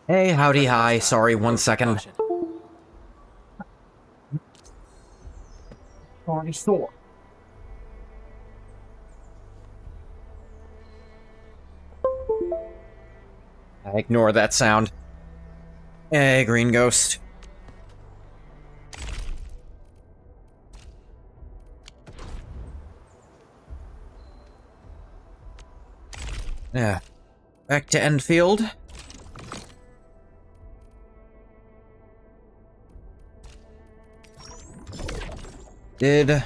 Hey, howdy, hi. Sorry, 1 second. Already store. I ignore that sound. Hey, green ghost. Yeah. Back to Enfield. Did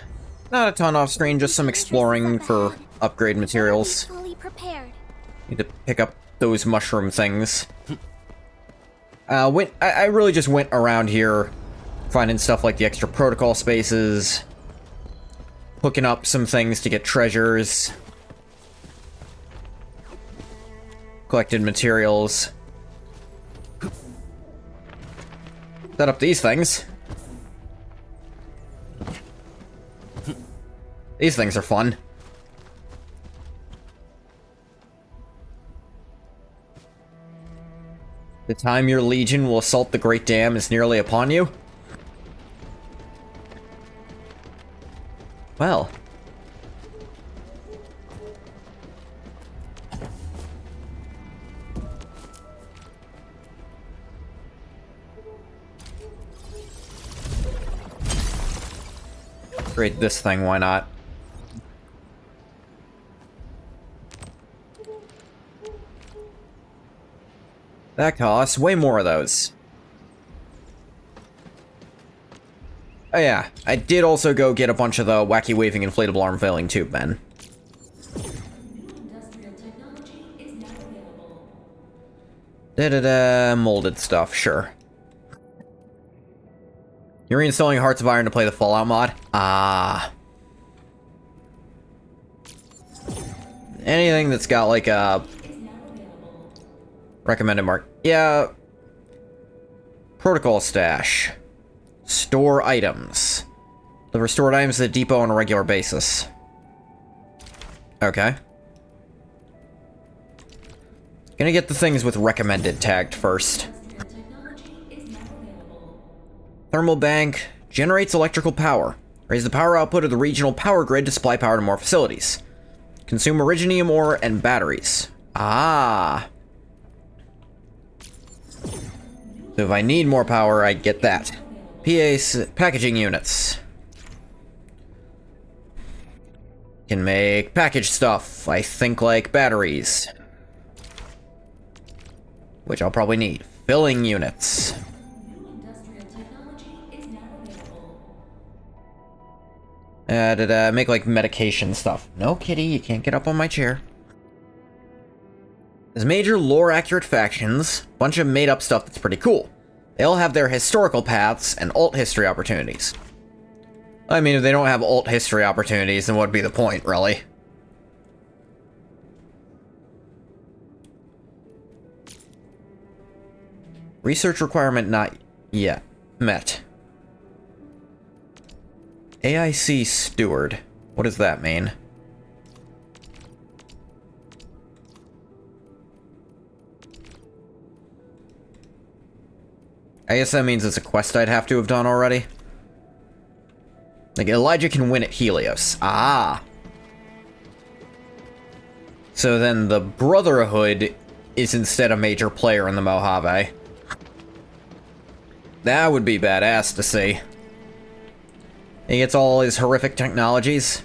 not a ton off screen, just some exploring for upgrade materials. Need to pick up those mushroom things. I really just went around here finding stuff like the extra protocol spaces, hooking up some things to get treasures, collected materials. Set up these things. These things are fun. The time your legion will assault the Great Dam is nearly upon you. Well. Upgrade this thing, why not? That costs way more of those. Oh yeah, I did also go get a bunch of the wacky waving inflatable arm failing tube men. Da-da-da, molded stuff, sure. You're reinstalling Hearts of Iron to play the Fallout mod? Ah. Anything that's got like a recommended mark. Yeah. Protocol stash. Store items. Deliver stored items to the depot on a regular basis. Okay. Gonna get the things with recommended tagged first. Thermal bank generates electrical power. Raise the power output of the regional power grid to supply power to more facilities. Consume originium ore and batteries. Ah. So if I need more power, I get that. Packaging units. Can make package stuff, I think, like batteries. Which I'll probably need. Filling units. Make like medication stuff. No, kitty, you can't get up on my chair. There's major lore-accurate factions, bunch of made-up stuff that's pretty cool. They all have their historical paths and alt history opportunities. I mean, if they don't have alt history opportunities, then what'd be the point, really? Research requirement not yet met. AIC Steward. What does that mean? I guess that means it's a quest I'd have to have done already. Like, Elijah can win at Helios. Ah. So then the Brotherhood is instead a major player in the Mojave. That would be badass to see. He gets all his horrific technologies.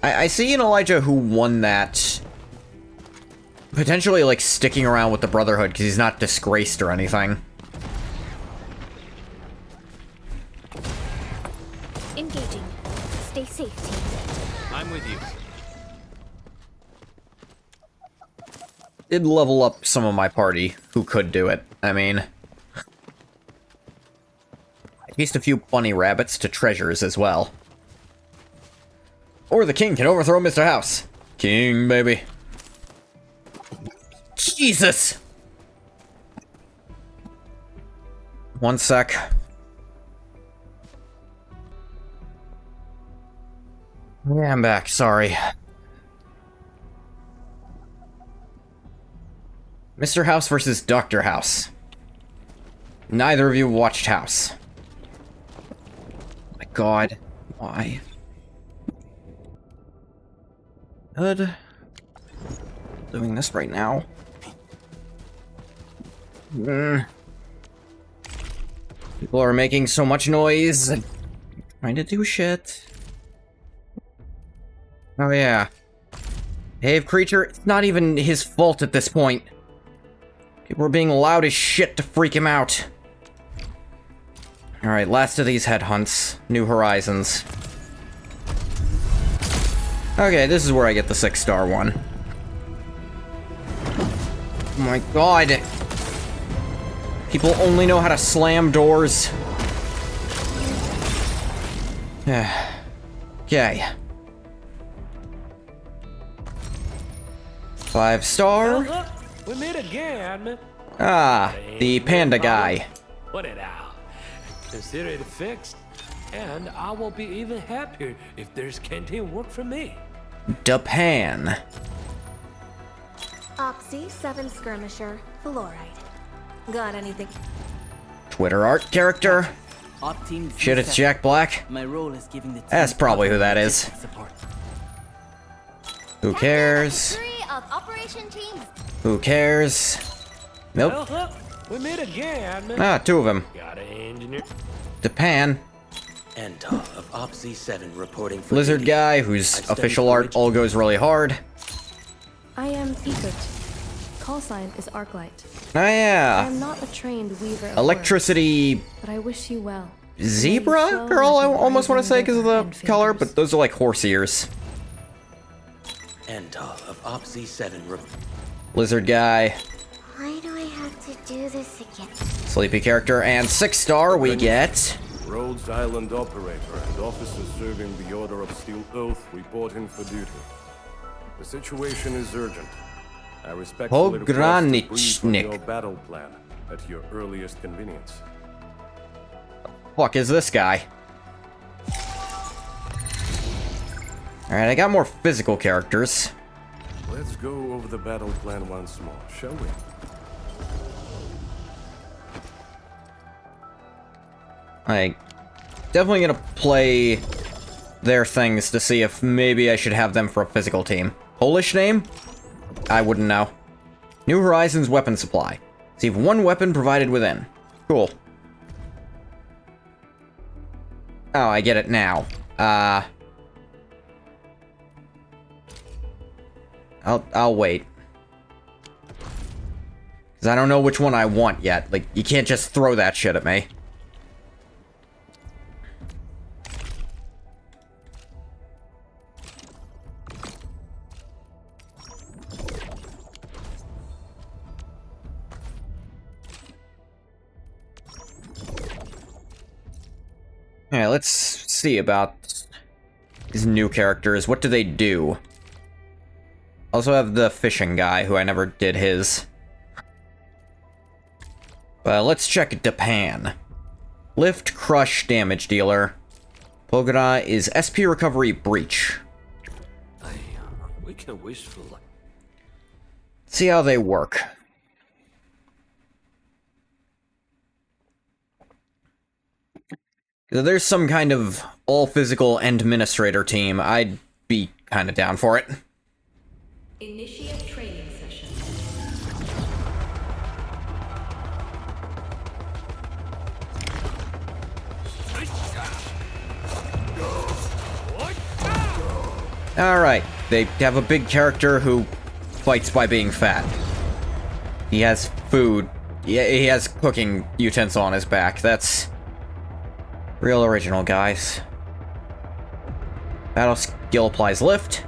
I see an Elijah who won that potentially, like, sticking around with the Brotherhood because he's not disgraced or anything. Engaging. Stay safe, team. I'm with you. Did level up some of my party who could do it. I mean, at least a few bunny rabbits to treasures as well. Or the king can overthrow Mr. House. King, baby. Jesus! 1 sec. Yeah, I'm back. Sorry. Mr. House versus Dr. House. Neither of you watched House. My god. Why? Good. Doing this right now. People are making so much noise. Trying to do shit. Oh yeah. Cave creature, it's not even his fault at this point. People are being loud as shit to freak him out. Alright, last of these headhunts. New Horizons. Okay, this is where I get the 6-star one. Oh my god. People only know how to slam doors. Okay. 5-star. Look, we meet again, Admin. Ah, the panda guy. What it out? Consider it fixed, and I will be even happier if there's canteen work for me. Japan. Oxy 7 skirmisher, fluoride. Got anything? Twitter art character. Shit, it's Jack Black. My role is giving the That's probably who that is. support. Who cares? 3 of operation teams. Who cares? Nope. Well, look, we meet again, Admin. Ah, 2 of them. Got an engineer. Japan. And of Opsy 7 reporting for Lizard duty. guy whose official art all goes really hard. I am Egert. Call sign is ARKLIGHT. Ah, I yeah. am not a trained weaver of Electricity words, but I wish you well. zebra May you flow girl, I like a almost want to rising say because of the river and color, fingers. but those are like horse ears. And of Opsy 7 Lizard guy, Why do I have to do this again? sleepy character, and 6-star we get. Rhodes Island operator and officers serving the Order of Steel Oath reporting for duty. The situation is urgent. I respectfully request a brief on your battle plan at your earliest convenience. Fuck is this guy? Alright, I got more physical characters. Let's go over the battle plan once more, shall we? Like, definitely gonna play their things to see if maybe I should have them for a physical team. Polish name? I wouldn't know. New Horizons weapon supply. Receive 1 weapon provided within. Cool. Oh, I get it now. I'll wait. Because I don't know which one I want yet. Like, you can't just throw that shit at me. Yeah, let's see about these new characters. What do they do? Also have the fishing guy, who I never did his. But let's check Japan. Lift, crush, damage dealer. Pogoda is SP recovery breach. We can wish for luck. See how they work. If there's some kind of all-physical administrator team, I'd be kind of down for it. Initiate training session. Alright, they have a big character who fights by being fat. He has food. He has cooking utensil on his back. That's real original, guys. Battle skill applies lift.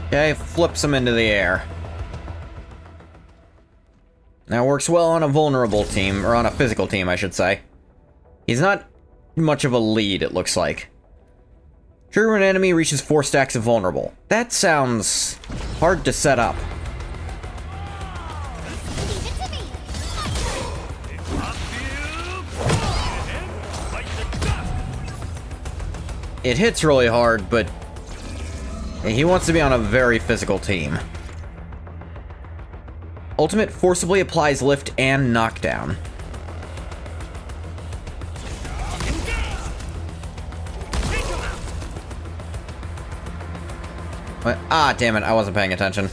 Okay, flips him into the air. Now works well on a vulnerable team, or on a physical team, I should say. He's not much of a lead, it looks like. Trigger an enemy reaches 4 stacks of vulnerable. That sounds hard to set up. Leave it to me. it hits really hard, but he wants to be on a very physical team. Ultimate forcibly applies lift and knockdown. What? Ah, damn it, I wasn't paying attention.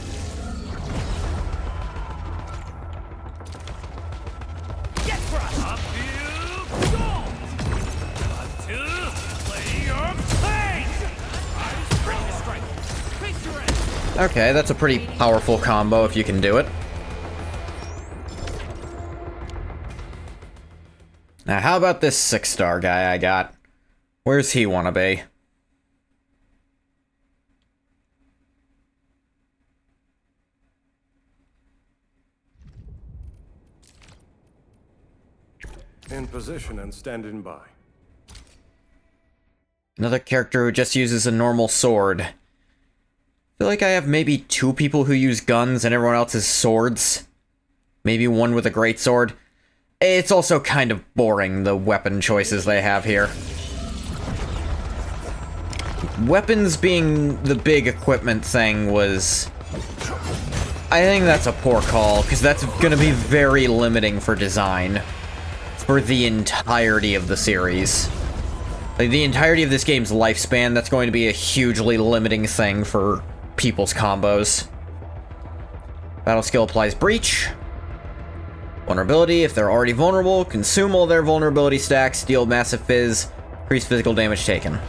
Okay, that's a pretty powerful combo if you can do it. Now, how about this 6-star guy I got? Where's he wanna be? In position and standing by. Another character who just uses a normal sword. I feel like I have maybe 2 people who use guns and everyone else is swords. Maybe one with a greatsword. It's also kind of boring, the weapon choices they have here. Weapons being the big equipment thing was... I think that's a poor call, because that's gonna be very limiting for design. For the entirety of the series. Like, the entirety of this game's lifespan, that's going to be a hugely limiting thing for people's combos. Battle skill applies breach. Vulnerability, if they're already vulnerable, consume all their vulnerability stacks, deal massive fizz, increase physical damage taken.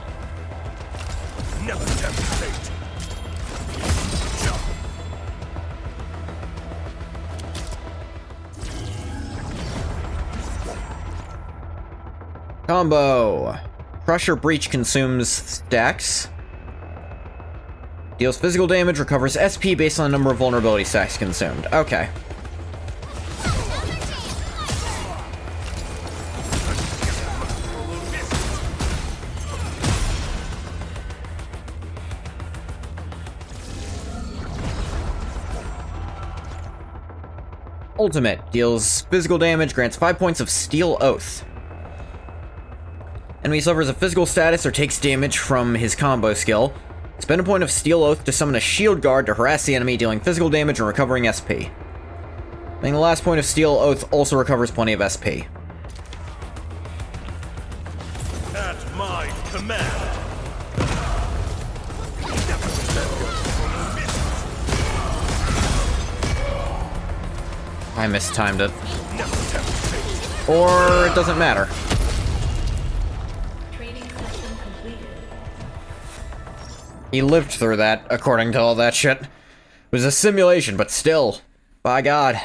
Combo! Crusher Breach consumes stacks. Deals physical damage, recovers SP based on the number of vulnerability stacks consumed. Okay. Ultimate. Deals physical damage, grants 5 points of Steel Oath. Enemy suffers a physical status or takes damage from his combo skill. Spend a point of Steel Oath to summon a shield guard to harass the enemy, dealing physical damage and recovering SP. I think the last point of Steel Oath also recovers plenty of SP. At my command. I mistimed it. Or it doesn't matter. He lived through that, according to all that shit. It was a simulation, but still. By God.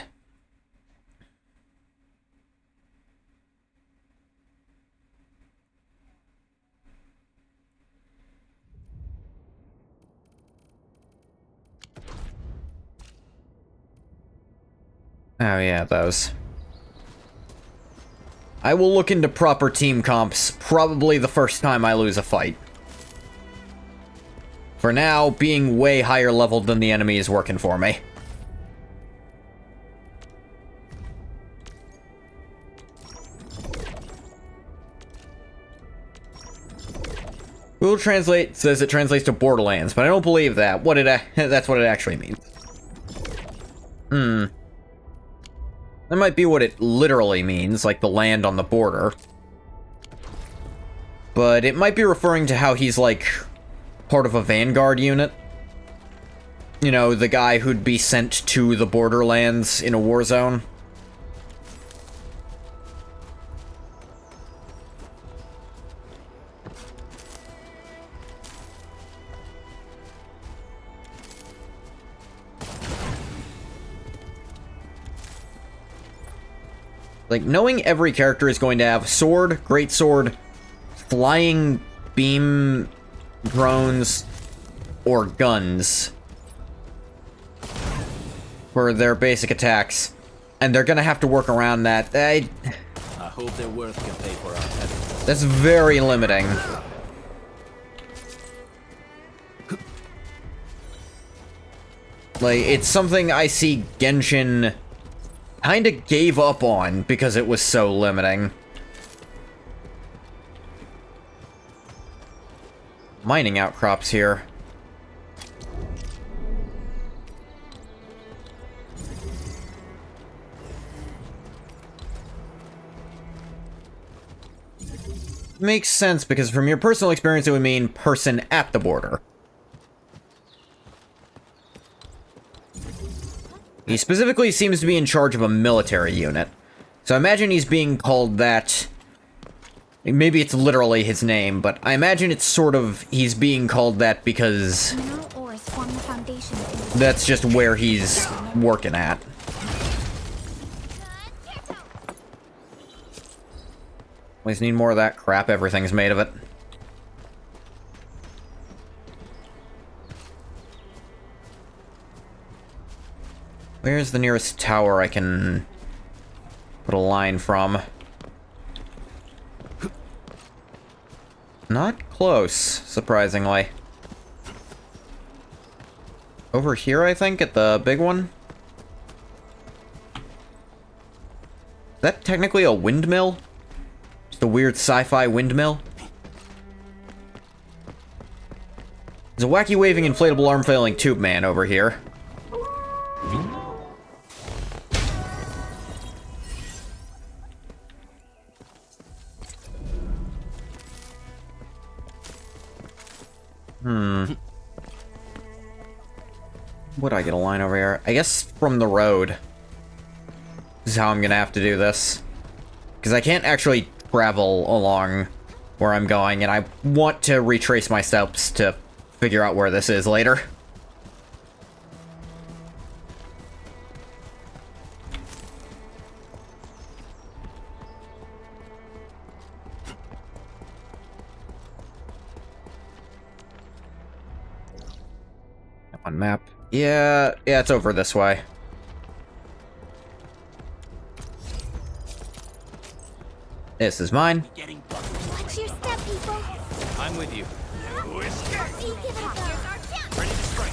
Oh yeah, those. I will look into proper team comps probably the first time I lose a fight. For now, being way higher leveled than the enemy is working for me. Google Translate says it translates to Borderlands, but I don't believe that. That's what it actually means. That might be what it literally means, like the land on the border. But it might be referring to how he's, like, part of a Vanguard unit. You know, the guy who'd be sent to the borderlands in a war zone. Like, knowing every character is going to have sword, greatsword, flying beam drones, or guns for their basic attacks, and they're gonna have to work around that. I hope their worth can pay for our efforts. That's very limiting. Like, it's something I see Genshin kinda gave up on because it was so limiting. mining outcrops here. Makes sense, because from your personal experience, it would mean person at the border. He specifically seems to be in charge of a military unit. So I imagine he's being called that. Maybe it's literally his name, but I imagine it's sort of, he's being called that because Mineral ores form the foundation of that's just where he's working at. We just need more of that crap, everything's made of it. Where's the nearest tower I can put a line from? Not close, surprisingly. Over here, I think, at the big one? Is that technically a windmill? Just a weird sci-fi windmill? There's a wacky waving inflatable arm flailing tube man over here. Would I get a line over here? I guess from the road. This is how I'm gonna have to do this. Because I can't actually travel along where I'm going, and I want to retrace my steps to figure out where this is later. On map. Yeah, it's over this way. This is mine. Watch your step, people. I'm with you. Give it a go. Ready to strike.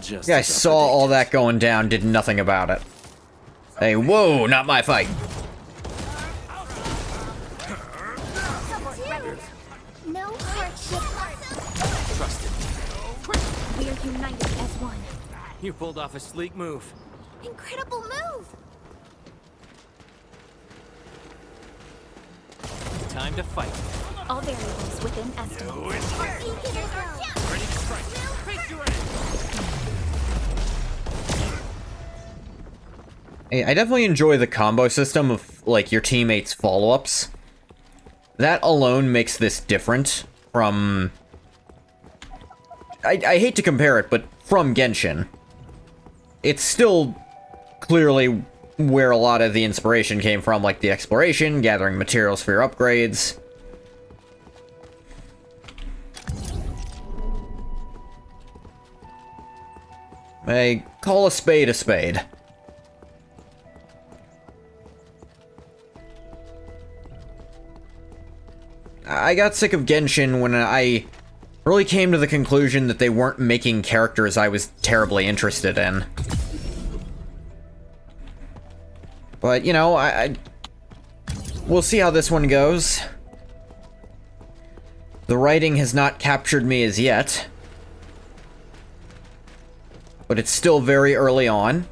Just Yeah, I as saw all predicted. that going down, did nothing about it. Hey, whoa, not my fight. No hardship. Trust it. We're united as one. You pulled off a sleek move. Incredible move. Time to fight. All variables within estimate. Give it a go. Ready to strike. Face your aim. Hey, I definitely enjoy the combo system of, like, your teammates' follow-ups. That alone makes this different from... I hate to compare it, but from Genshin. It's still clearly where a lot of the inspiration came from, like the exploration, gathering materials for your upgrades. Hey, call a spade a spade. I got sick of Genshin when I really came to the conclusion that they weren't making characters I was terribly interested in. But, you know, we'll see how this one goes. The writing has not captured me as yet. But it's still very early on.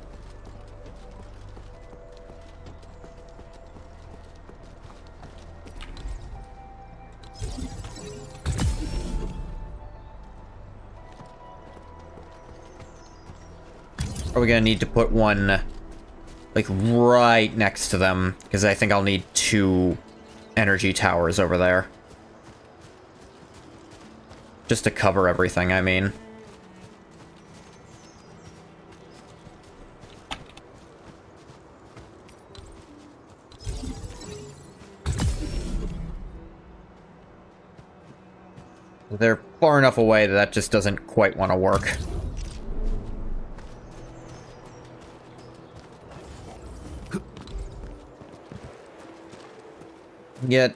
Probably gonna need to put one, like, right next to them, because I think I'll need 2 energy towers over there. Just to cover everything, I mean. They're far enough away that that just doesn't quite want to work. Get...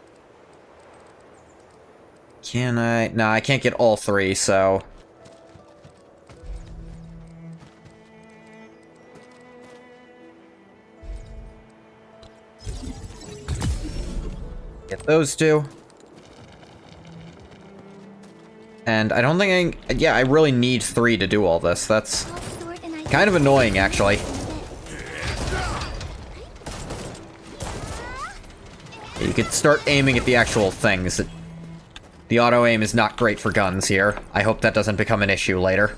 Can I... No, I can't get all 3, so... Get those two. And I don't think I really need 3 to do all this. That's kind of annoying, actually. You could start aiming at the actual things. The auto-aim is not great for guns here. I hope that doesn't become an issue later.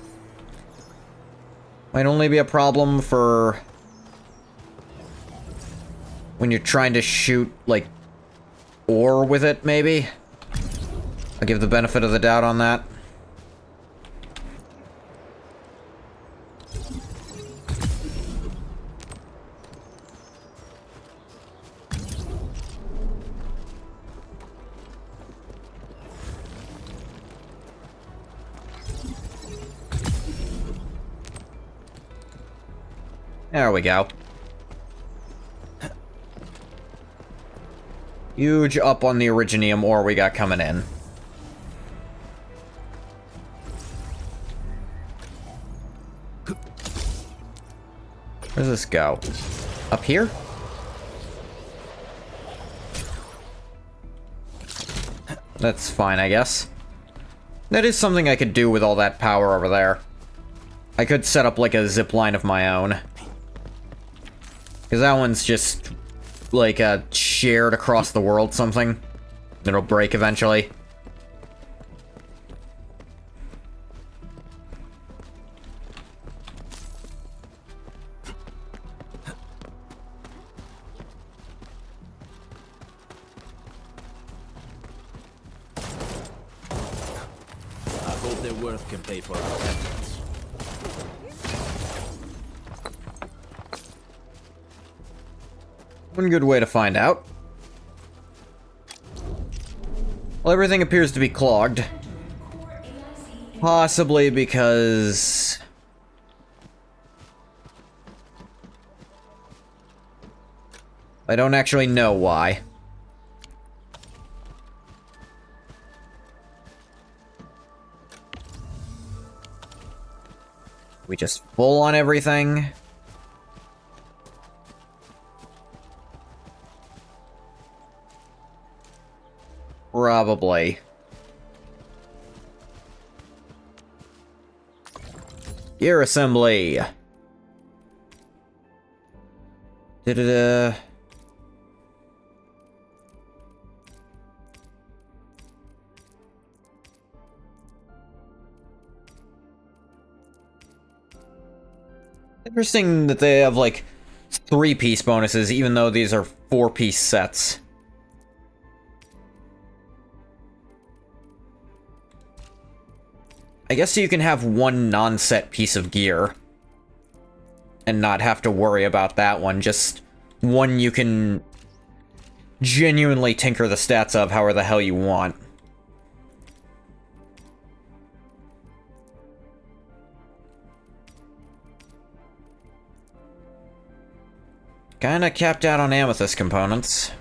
Might only be a problem for when you're trying to shoot, like, ore with it, maybe? I'll give the benefit of the doubt on that. There we go. Huge up on the Originium ore we got coming in. Where does this go? Up here? That's fine, I guess. That is something I could do with all that power over there. I could set up like a zip line of my own. Because that one's just like a shared across the world something. It'll break eventually. I hope their worth can pay for our efforts. One good way to find out. Well, everything appears to be clogged. Possibly because... I don't actually know why. We just full on everything. Probably. Gear assembly. Da-da-da. Interesting that they have, like, 3-piece bonuses, even though these are 4-piece sets. I guess you can have one non-set piece of gear and not have to worry about that one. Just one you can genuinely tinker the stats of however the hell you want. Kinda capped out on amethyst components.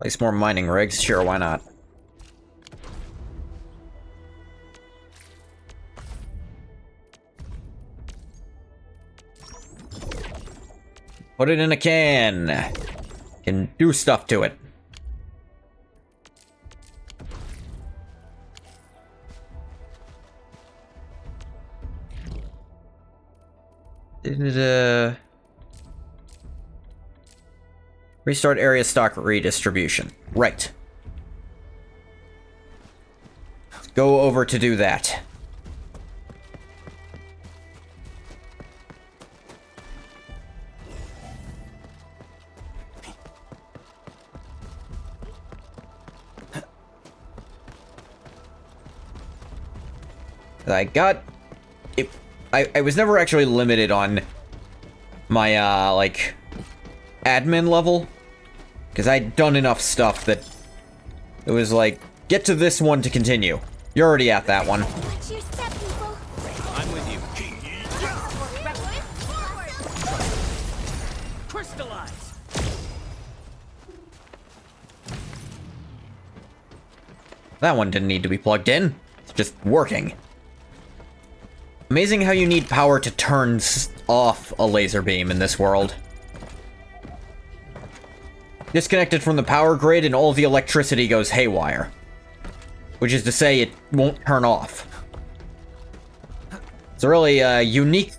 Place more mining rigs? Sure, why not? Put it in a can. Can do stuff to it. Restart area stock redistribution. Right. Let's go over to do that. I got... I was never actually limited on my, like, admin level. Because I'd done enough stuff that it was like, get to this one to continue. You're already at that one. Watch your step, people. I'm with you. Crystallize. That one didn't need to be plugged in. It's just working. Amazing how you need power to turn off a laser beam in this world. Disconnected from the power grid and all the electricity goes haywire. Which is to say, it won't turn off. It's a really unique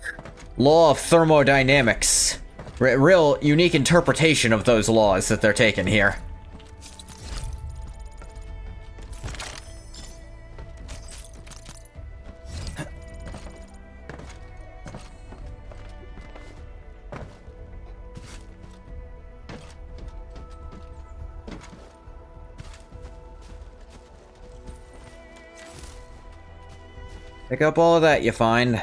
law of thermodynamics. Real unique interpretation of those laws that they're taking here. Pick up all of that you find.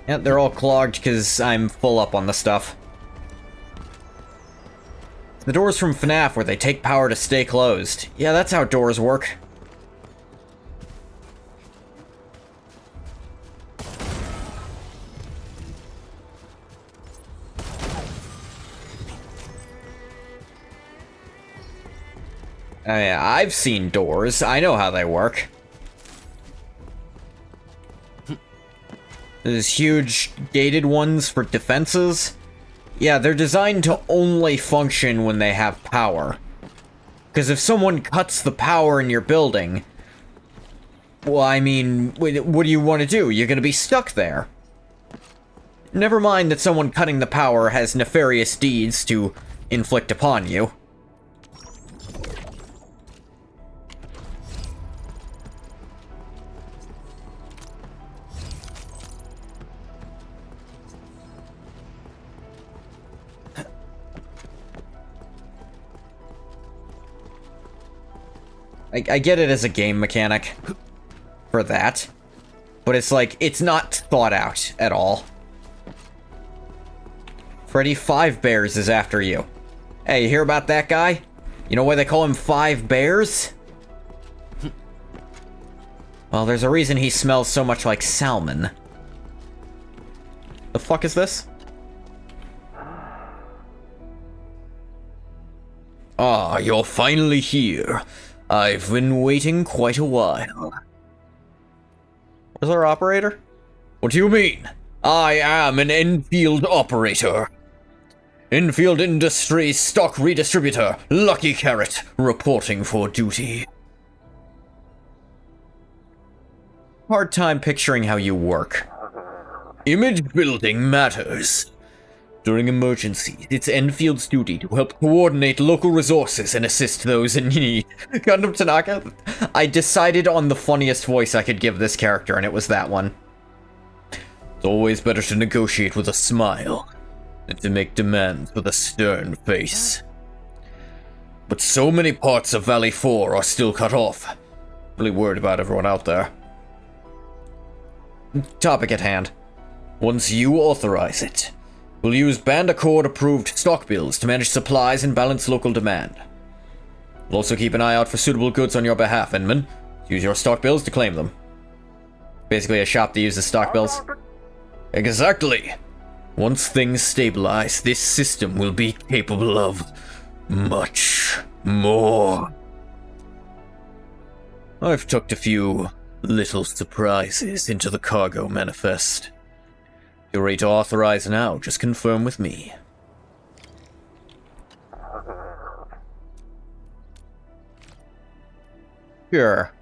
Yep, they're all clogged because I'm full up on the stuff. The doors from FNAF where they take power to stay closed. Yeah, that's how doors work. Yeah, I've seen doors. I know how they work. There's huge gated ones for defenses. Yeah, they're designed to only function when they have power. Because if someone cuts the power in your building, well, I mean, what do you want to do? You're going to be stuck there. Never mind that someone cutting the power has nefarious deeds to inflict upon you. I get it as a game mechanic for that, but it's like, it's not thought out at all. Freddy Five Bears is after you. Hey, you hear about that guy? You know why they call him Five Bears? Well, there's a reason he smells so much like salmon. The fuck is this? Ah, you're finally here. I've been waiting quite a while. Where's our operator? What do you mean? I am an Enfield operator. Enfield Industries stock redistributor, Lucky Carrot, reporting for duty. Hard time picturing how you work. Image building matters. During emergencies, it's Enfield's duty to help coordinate local resources and assist those in need. Gundam Tanaka, I decided on the funniest voice I could give this character, and it was that one. It's always better to negotiate with a smile than to make demands with a stern face. But so many parts of Valley 4 are still cut off. Really worried about everyone out there. Topic at hand. Once you authorize it, we'll use Band Accord-approved stock bills to manage supplies and balance local demand. We'll also keep an eye out for suitable goods on your behalf, Inman. Use your stock bills to claim them. Basically a shop that uses stock bills. Exactly! Once things stabilize, this system will be capable of much more. I've tucked a few little surprises into the cargo manifest. You're ready to authorize now, just confirm with me. Sure.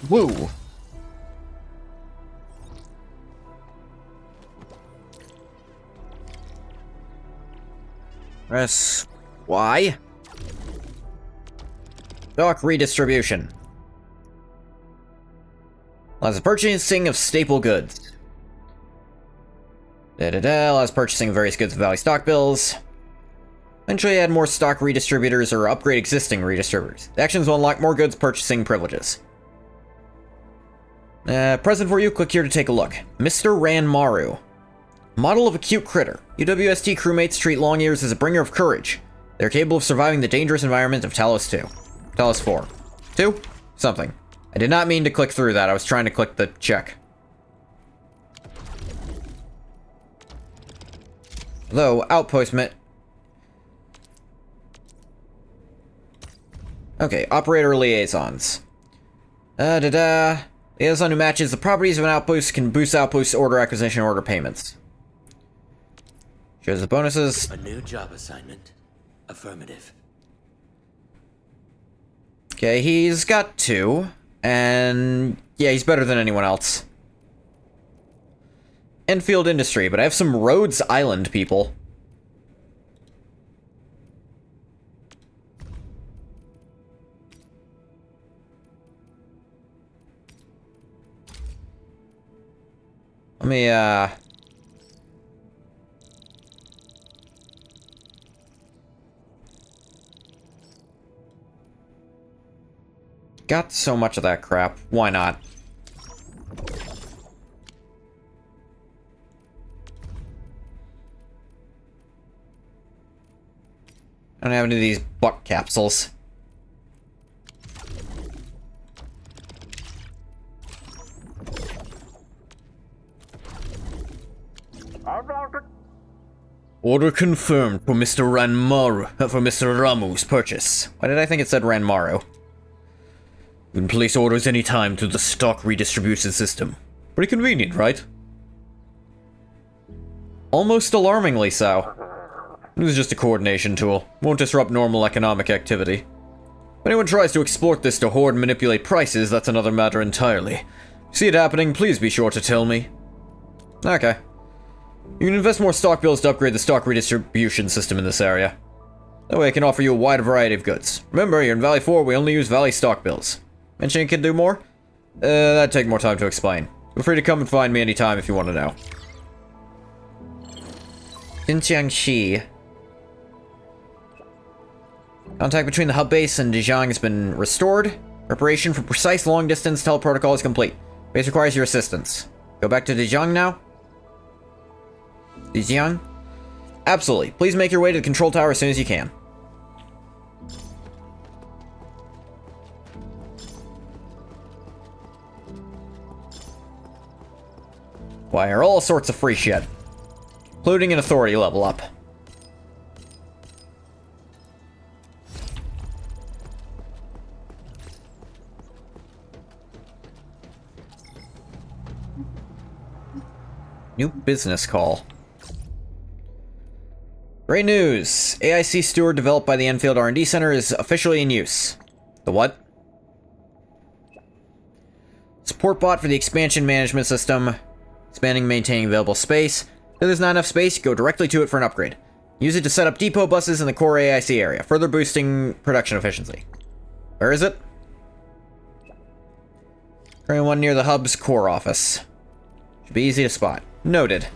Woo! Press Y. Stock redistribution. Allows the purchasing of staple goods. Allows purchasing of various goods with Valley stock bills. Eventually add more stock redistributors or upgrade existing redistributors. The actions will unlock more goods purchasing privileges. Present for you, click here to take a look. Mr. Ranmaru. Model of a cute critter. UWST crewmates treat long ears as a bringer of courage. They're capable of surviving the dangerous environment of Talos 2. Talos 4. 2? Something. I did not mean to click through that, I was trying to click the check. Though, outpost Okay, operator liaisons. Liaison who matches the properties of an outpost can boost outpost order acquisition order payments. Shows the bonuses. A new job assignment. Affirmative. Okay, he's got 2. And yeah, he's better than anyone else. Enfield Industry, but I have some Rhodes Island people. Let me, got so much of that crap. Why not? I don't have any of these butt capsules. Order confirmed for Mr. Ranmaru, for Mr. Ramu's purchase. Why did I think it said Ranmaru? You can place orders anytime through the stock redistribution system. Pretty convenient, right? Almost alarmingly so. This is just a coordination tool. Won't disrupt normal economic activity. If anyone tries to exploit this to hoard and manipulate prices, that's another matter entirely. See it happening, please be sure to tell me. Okay. You can invest more stock bills to upgrade the stock redistribution system in this area. That way I can offer you a wide variety of goods. Remember, you're in Valley 4, we only use Valley stock bills. Mention you can do more? That'd take more time to explain. Feel free to come and find me anytime if you want to know. Xinjiangxi. Contact between the hub base and Dijiang has been restored. Preparation for precise long-distance teleprotocol is complete. Base requires your assistance. Go back to Dijiang now? Dijiang? Absolutely. Please make your way to the control tower as soon as you can. Wire all sorts of free shit. Including an authority level up. New business call. Great news! AIC Steward developed by the Enfield R&D Center is officially in use. The what? Support bot for the expansion management system. Expanding and maintaining available space. If there's not enough space, go directly to it for an upgrade. Use it to set up depot buses in the core AIC area, further boosting production efficiency. Where is it? Currently one near the hub's core office. Should be easy to spot. Noted.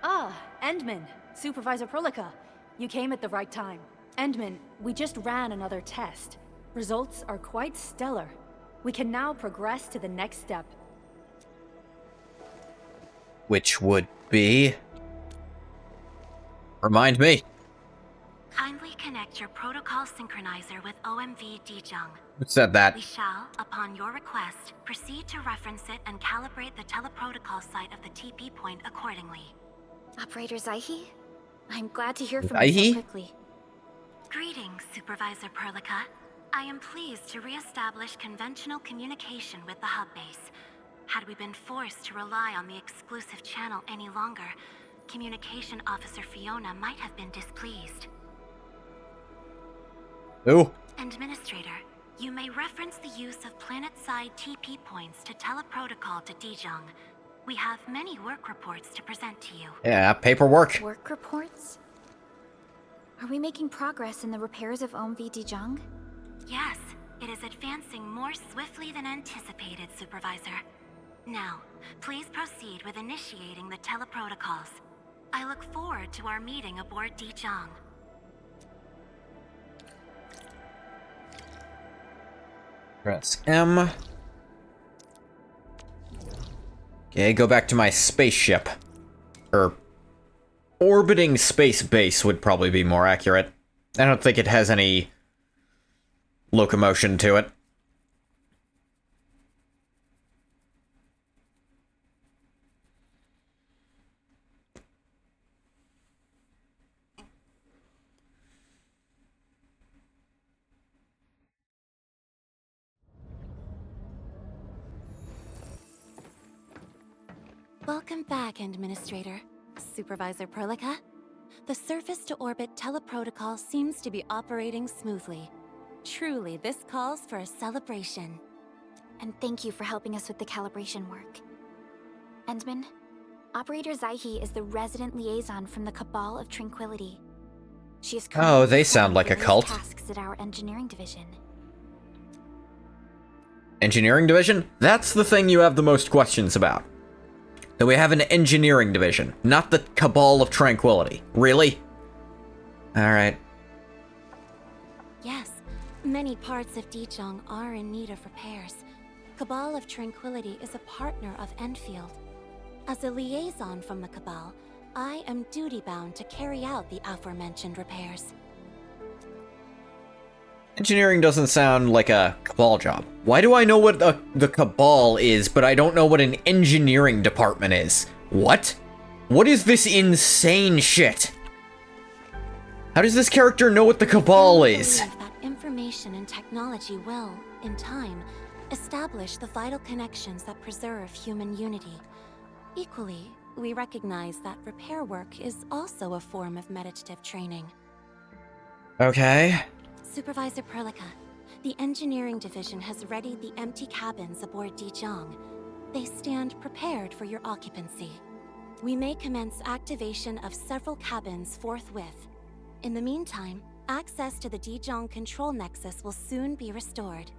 Ah, Endman, Supervisor Prolica. You came at the right time. Endman, we just ran another test. Results are quite stellar. We can now progress to the next step. Which would be... Remind me. Kindly connect your protocol synchronizer with OMV Dijong. Who said that? We shall, upon your request, proceed to reference it and calibrate the teleprotocol site of the TP point accordingly. Operator Zaihi? I'm glad to hear from Zaihi? you so quickly. Greetings, Supervisor Perlica. I am pleased to re-establish conventional communication with the hub base. Had we been forced to rely on the exclusive channel any longer, Communication Officer Fiona might have been displeased. Who? Administrator, you may reference the use of planet-side TP points to teleprotocol to Dijong. We have many work reports to present to you. Yeah, paperwork. Work reports? Are we making progress in the repairs of OMV Dijong? Yes, it is advancing more swiftly than anticipated, Supervisor. Now, please proceed with initiating the teleprotocols. I look forward to our meeting aboard Dijong. Press M. Okay, go back to my spaceship. Orbiting space base would probably be more accurate. I don't think it has any locomotion to it. Welcome back, Administrator. Supervisor Perlica. The surface-to-orbit teleprotocol seems to be operating smoothly. Truly, this calls for a celebration. And thank you for helping us with the calibration work. Endman, Operator Zaihi is the resident liaison from the Cabal of Tranquility. She is Oh, they sound like a cult. Tasks at our engineering division. Engineering division? That's the thing you have the most questions about. That we have an engineering division, not the Cabal of Tranquility. Really? Alright. Yes, many parts of Dijong are in need of repairs. Cabal of Tranquility is a partner of ENDFIELD. As a liaison from the Cabal, I am duty-bound to carry out the aforementioned repairs. Engineering doesn't sound like a Cabal job. Why do I know what the Cabal is, but I don't know what an engineering department is? What? What is this insane shit? How does this character know what the Cabal is? I believe that information and technology will, in time, establish the vital connections that preserve human unity. Equally, we recognize that repair work is also a form of meditative training. Okay. Supervisor Perlica, the engineering division has readied the empty cabins aboard Dijong. They stand prepared for your occupancy. We may commence activation of several cabins forthwith. In the meantime, access to the Dijong control nexus will soon be restored.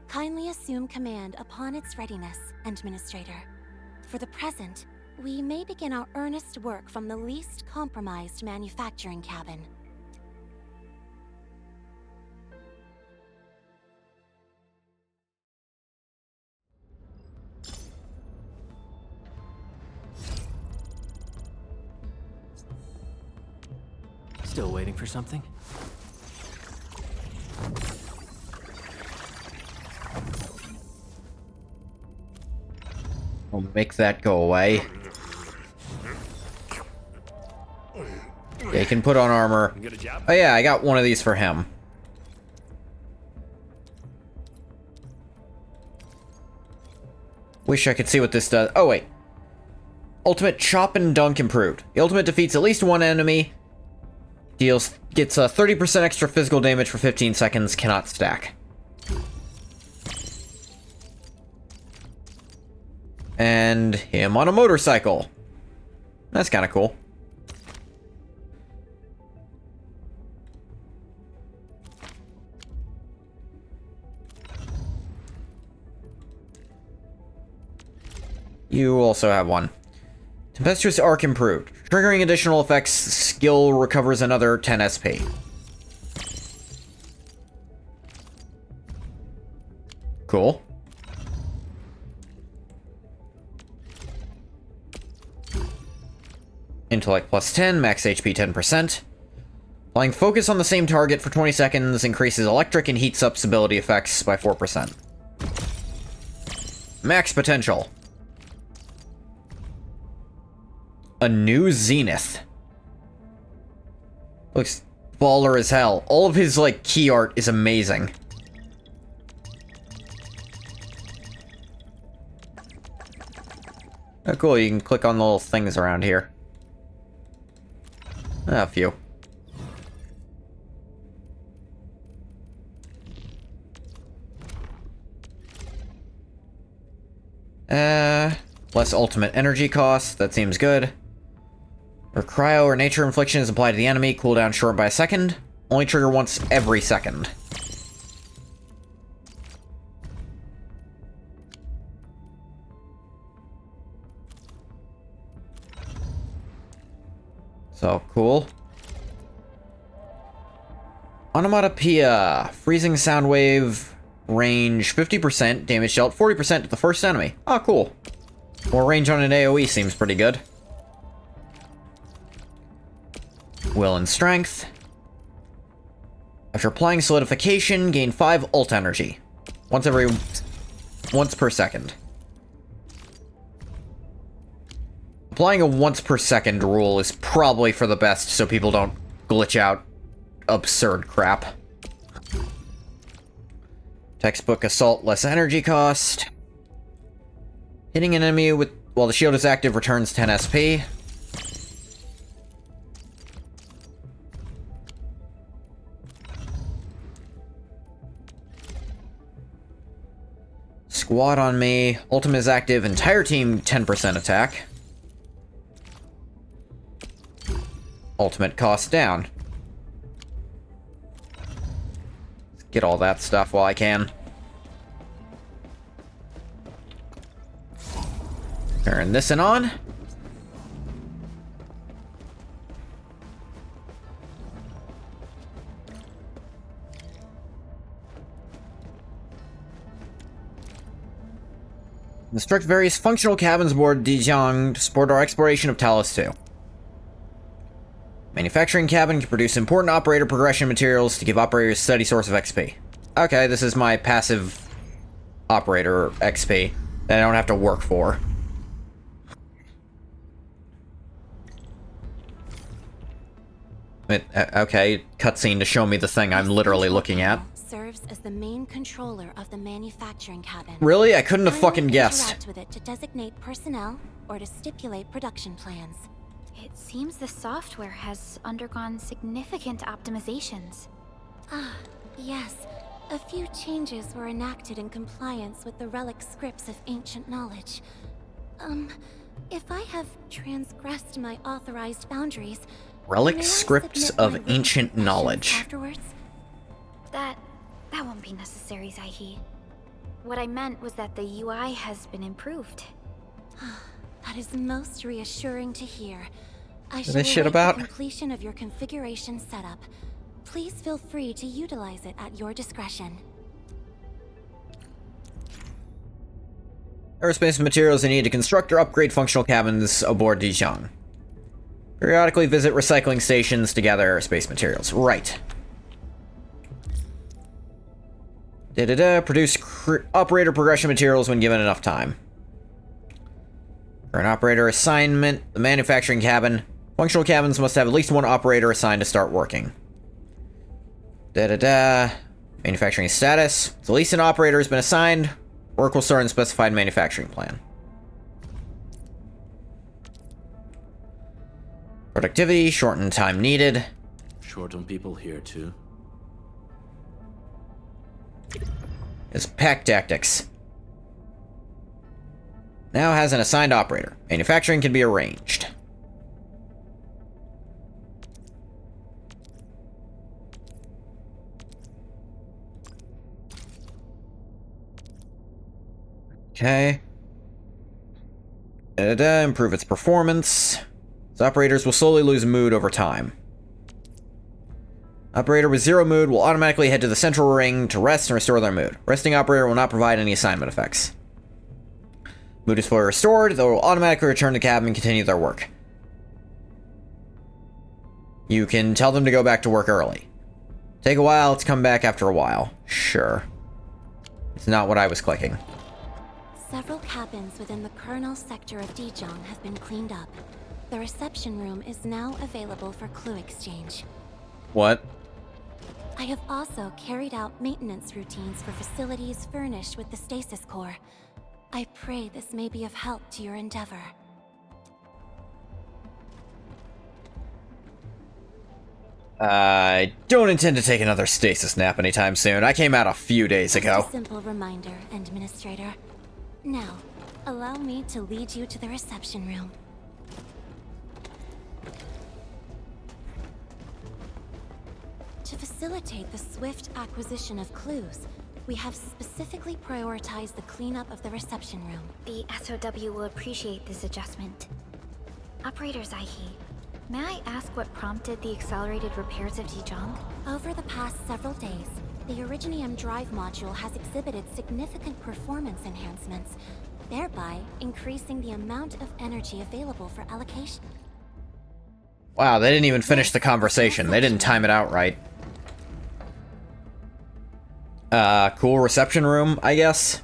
Kindly assume command upon its readiness, Administrator. For the present, we may begin our earnest work from the least compromised manufacturing cabin. Still waiting for something? I'll make that go away. They can put on armor. Oh yeah, I got one of these for him. Wish I could see what this does. Oh wait. Ultimate Chop and Dunk improved. The ultimate defeats at least one enemy. Gets a 30% extra physical damage for 15 seconds. Cannot stack. And him on a motorcycle. That's kind of cool. You also have one. Tempestuous Arc improved. Triggering additional effects, skill recovers another 10 SP. Cool. Intellect plus 10, max HP 10%. Applying focus on the same target for 20 seconds increases electric and heat substability effects by 4%. Max potential. A new Zenith. Looks baller as hell. All of his, like, key art is amazing. Oh, cool. You can click on the little things around here. A few. Less ultimate energy cost. That seems good. Or cryo or nature infliction is applied to the enemy. Cooldown short by a second. Only trigger once every second. So, cool. Onomatopoeia. Freezing sound wave. Range 50%. Damage dealt 40% to the first enemy. Oh, cool. More range on an AoE seems pretty good. Will and strength. After applying solidification, gain 5 ult energy. Once per second. Applying a once per second rule is probably for the best so people don't glitch out absurd crap. Textbook assault, less energy cost. Hitting an enemy while the shield is active returns 10 SP. Squad on me. Ultimate is active. Entire team 10% attack. Ultimate cost down. Let's get all that stuff while I can. Turn this on. Construct various functional cabins aboard Dijiang to support our exploration of Talos 2. Manufacturing cabin can produce important operator progression materials to give operators a steady source of XP. Okay, this is my passive operator XP that I don't have to work for. Okay, cutscene to show me the thing I'm literally looking at. Serves as the main controller of the manufacturing cabin. Really? I couldn't have fucking guessed. Interact with it to designate personnel or to stipulate production plans. It seems the software has undergone significant optimizations. Ah, yes. A few changes were enacted in compliance with the relic scripts of ancient knowledge. If I have transgressed my authorized boundaries, Relic may I scripts submit my of written ancient confessions knowledge. afterwards? That won't be necessary, Zaihi. What I meant was that the UI has been improved. That is most reassuring to hear. I shall this shit await about? the completion of your configuration setup. Please feel free to utilize it at your discretion. Aerospace materials are needed to construct or upgrade functional cabins aboard Dijiang. Periodically visit recycling stations to gather aerospace materials. Right. Produce operator progression materials when given enough time. For an operator assignment, the manufacturing cabin. Functional cabins must have at least one operator assigned to start working. Manufacturing status. At least an operator has been assigned. Work will start in specified manufacturing plan. Productivity, shorten time needed. Short on people here too. Is pack tactics. Now has an assigned operator. Manufacturing can be arranged. Okay. Improve its performance. Its operators will slowly lose mood over time. Operator with 0 mood will automatically head to the central ring to rest and restore their mood. Resting operator will not provide any assignment effects. Mood is fully restored, they will automatically return to cabin and continue their work. You can tell them to go back to work early. Take a while to come back after a while. Sure. It's not what I was clicking. Several cabins within the kernel sector of Dijiang have been cleaned up. The reception room is now available for clue exchange. What? I have also carried out maintenance routines for facilities furnished with the stasis core. I pray this may be of help to your endeavor. I don't intend to take another stasis nap anytime soon. I came out a few days ago. Just a simple reminder, Administrator. Now, allow me to lead you to the reception room. To facilitate the swift acquisition of clues, we have specifically prioritized the cleanup of the reception room. The SOW will appreciate this adjustment. Operator Zaihi, may I ask what prompted the accelerated repairs of Dijiang? Over the past several days, the Originium drive module has exhibited significant performance enhancements, thereby increasing the amount of energy available for allocation. Wow, they didn't even finish the conversation. They didn't time it out right. Cool reception room, I guess.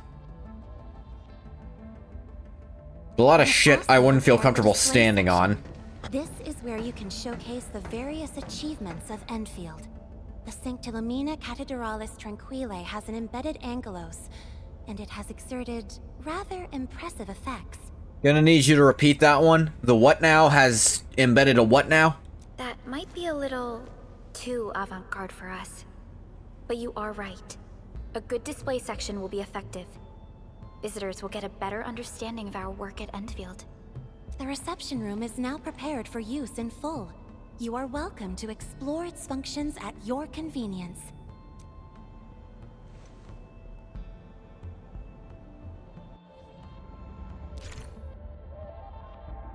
A lot of shit I wouldn't feel comfortable standing on. This is where you can showcase the various achievements of Enfield. The Sanctilumina Cathedralis Tranquille has an embedded angelos, and it has exerted rather impressive effects. Gonna need you to repeat that one. The what now has embedded a what now? That might be a little too avant-garde for us. But you are right. A good display section will be effective. Visitors will get a better understanding of our work at Enfield. The reception room is now prepared for use in full. You are welcome to explore its functions at your convenience.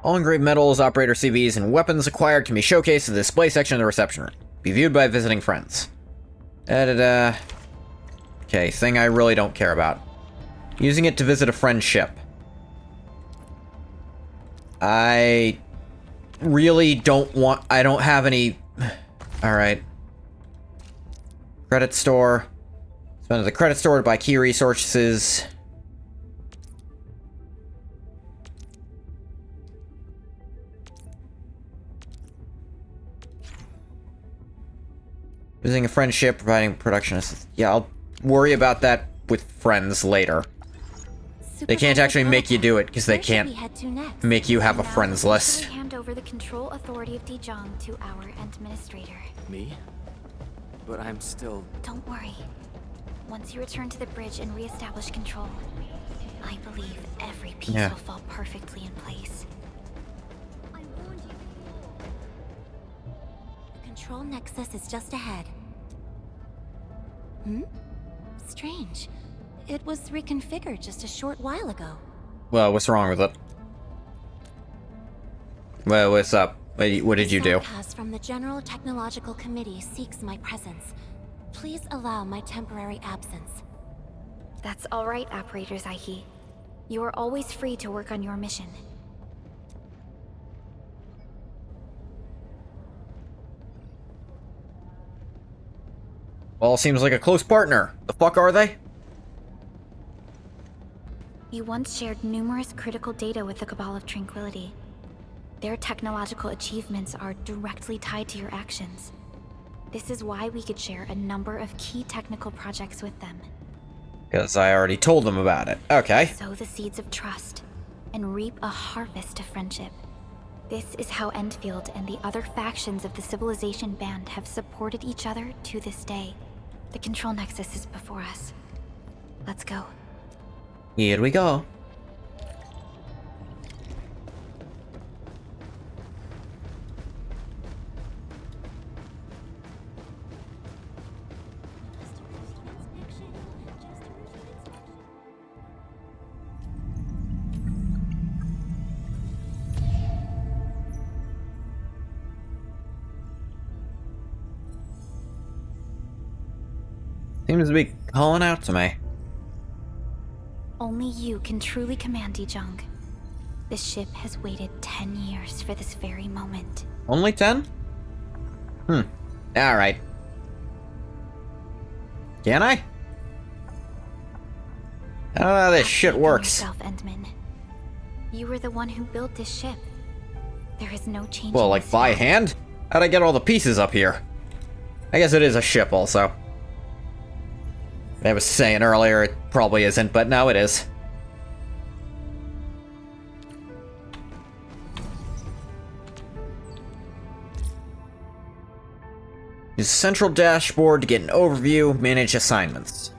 All engraved metals, operator CVs, and weapons acquired can be showcased in the display section of the reception room. Be viewed by visiting friends. Okay, thing I really don't care about. Using it to visit a friend's ship. I really don't want... I don't have any... Alright. Credit store. Spend at the credit store to buy key resources. Visiting a friend's ship, providing production assistance. Yeah, I'll worry about that with friends later. They can't actually make you do it because they can't make you have a friends list. Hand over the control authority of Dijon to our administrator. Me? But I'm still... Don't worry. Once you return to the bridge and reestablish control, I believe every piece will fall perfectly in place. I warned you. The control nexus is just ahead. Strange. It was reconfigured just a short while ago. Well, what's wrong with it? Well, what's up? What did you do? Broadcast from the General Technological Committee seeks my presence. Please allow my temporary absence. That's all right, Operator Zaihi. You are always free to work on your mission. Well, seems like a close partner. The fuck are they? You once shared numerous critical data with the Cabal of Tranquility. Their technological achievements are directly tied to your actions. This is why we could share a number of key technical projects with them. Because I already told them about it. Okay. Sow the seeds of trust, and reap a harvest of friendship. This is how Enfield and the other factions of the Civilization Band have supported each other to this day. The control nexus is before us. Let's go. Here we go. Seems to be calling out to me. Only you can truly command Dijon. This ship has waited 10 years for this very moment. Only 10? Alright. Can I? I don't know how this shit works. Yourself, Endman. You were the one who built this ship. There is no change. Well, like by hand? How'd I get all the pieces up here? I guess it is a ship also. I was saying earlier it probably isn't, but now it is. Use central dashboard to get an overview, manage assignments.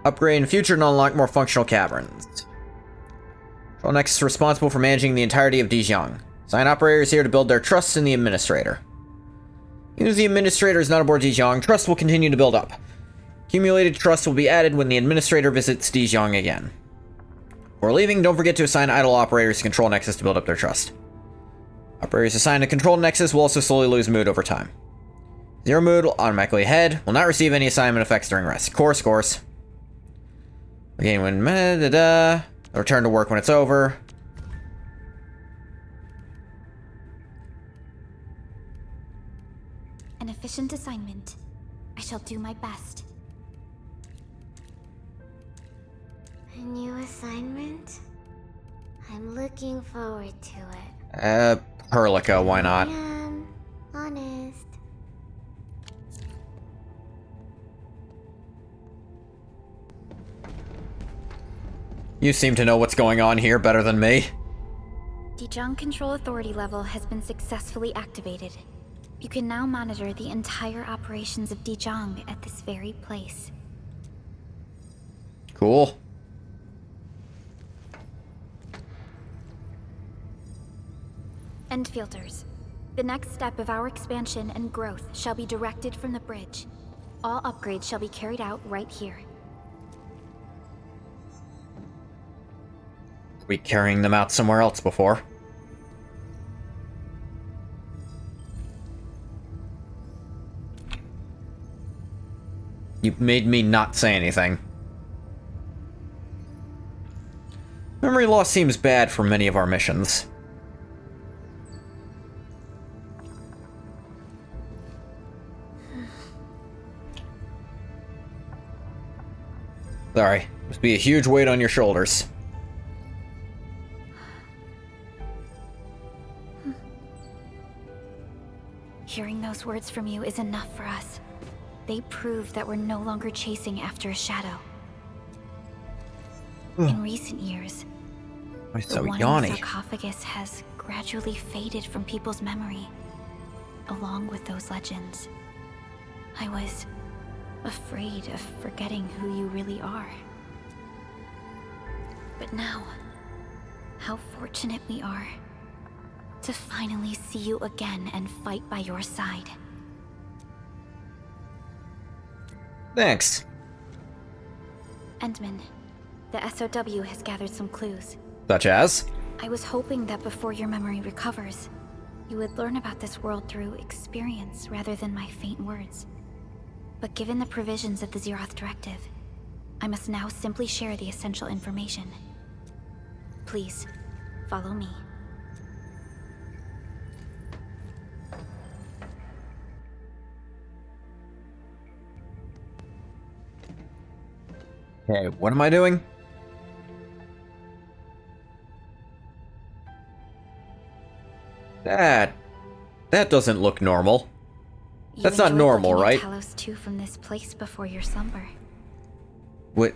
Upgrade in future to unlock more functional caverns. Control Nexus is responsible for managing the entirety of Dijon. Assign operators here to build their trust in the administrator. Even if the administrator is not aboard Dijon, trust will continue to build up. Accumulated trust will be added when the administrator visits Dijon again. Before leaving, don't forget to assign idle operators to Control Nexus to build up their trust. Operators assigned to Control Nexus will also slowly lose mood over time. Zero mood will automatically head, will not receive any assignment effects during rest. Course. Again, when return to work when it's over. An efficient assignment. I shall do my best. A new assignment? I'm looking forward to it. Perlica, why not? I am, honest. You seem to know what's going on here better than me. Dijong Control Authority level has been successfully activated. You can now monitor the entire operations of Dijong at this very place. Cool. Endfielders. The next step of our expansion and growth shall be directed from the bridge. All upgrades shall be carried out right here. We carrying them out somewhere else before. You made me not say anything. Memory loss seems bad for many of our missions. Sorry, must be a huge weight on your shoulders. Hearing those words from you is enough for us. They prove that we're no longer chasing after a shadow. In recent years, the one in the sarcophagus has gradually faded from people's memory, along with those legends. I was afraid of forgetting who you really are. But now, how fortunate we are to finally see you again and fight by your side. Thanks. Endman, the SOW has gathered some clues. Such as? I was hoping that before your memory recovers, you would learn about this world through experience rather than my faint words. But given the provisions of the Zeroth Directive, I must now simply share the essential information. Please, follow me. Okay, what am I doing? That doesn't look normal. That's not normal, right? Talos 2 from this place before your slumber. What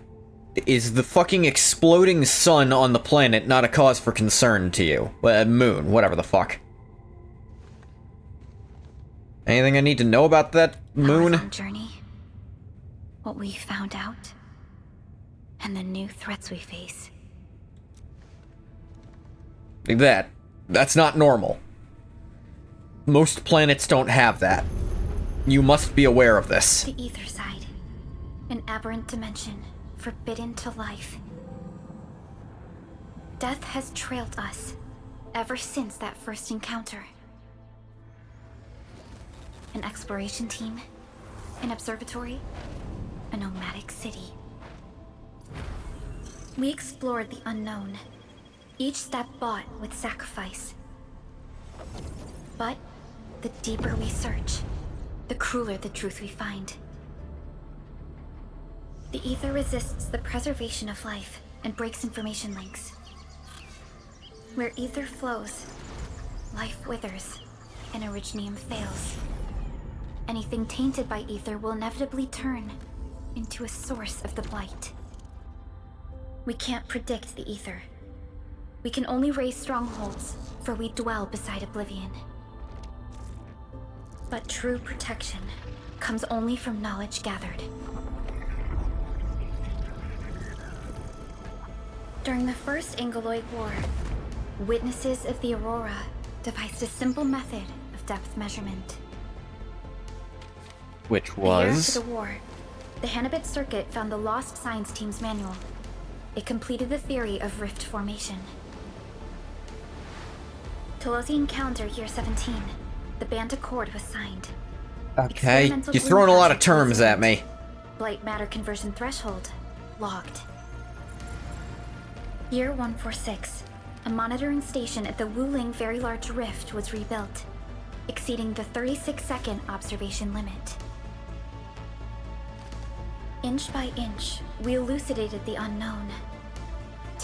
is the fucking exploding sun on the planet not a cause for concern to you? Moon, whatever the fuck. Anything I need to know about that moon? Our long journey, what we found out, and the new threats we face. That's not normal. Most planets don't have that. You must be aware of this. The ether side. An aberrant dimension, forbidden to life. Death has trailed us, ever since that first encounter. An exploration team, an observatory, a nomadic city. We explored the unknown, each step bought with sacrifice. But the deeper we search, the crueler the truth we find. The ether resists the preservation of life and breaks information links. Where ether flows, life withers and originium fails. Anything tainted by ether will inevitably turn into a source of the blight. We can't predict the ether. We can only raise strongholds, for we dwell beside oblivion. But true protection comes only from knowledge gathered. During the First Angoloid War, witnesses of the Aurora devised a simple method of depth measurement. Which A year was? after the war, the Hannibit Circuit found the Lost Science Team's manual. It completed the theory of rift formation. Telosian calendar year 17. The Band Accord was signed. Okay, Experimental you're throwing a lot of greenhouse terms at me. Blight matter conversion threshold logged. Year 146. A monitoring station at the Wuling Very Large Rift was rebuilt, exceeding the 36-second observation limit. Inch by inch, we elucidated the unknown,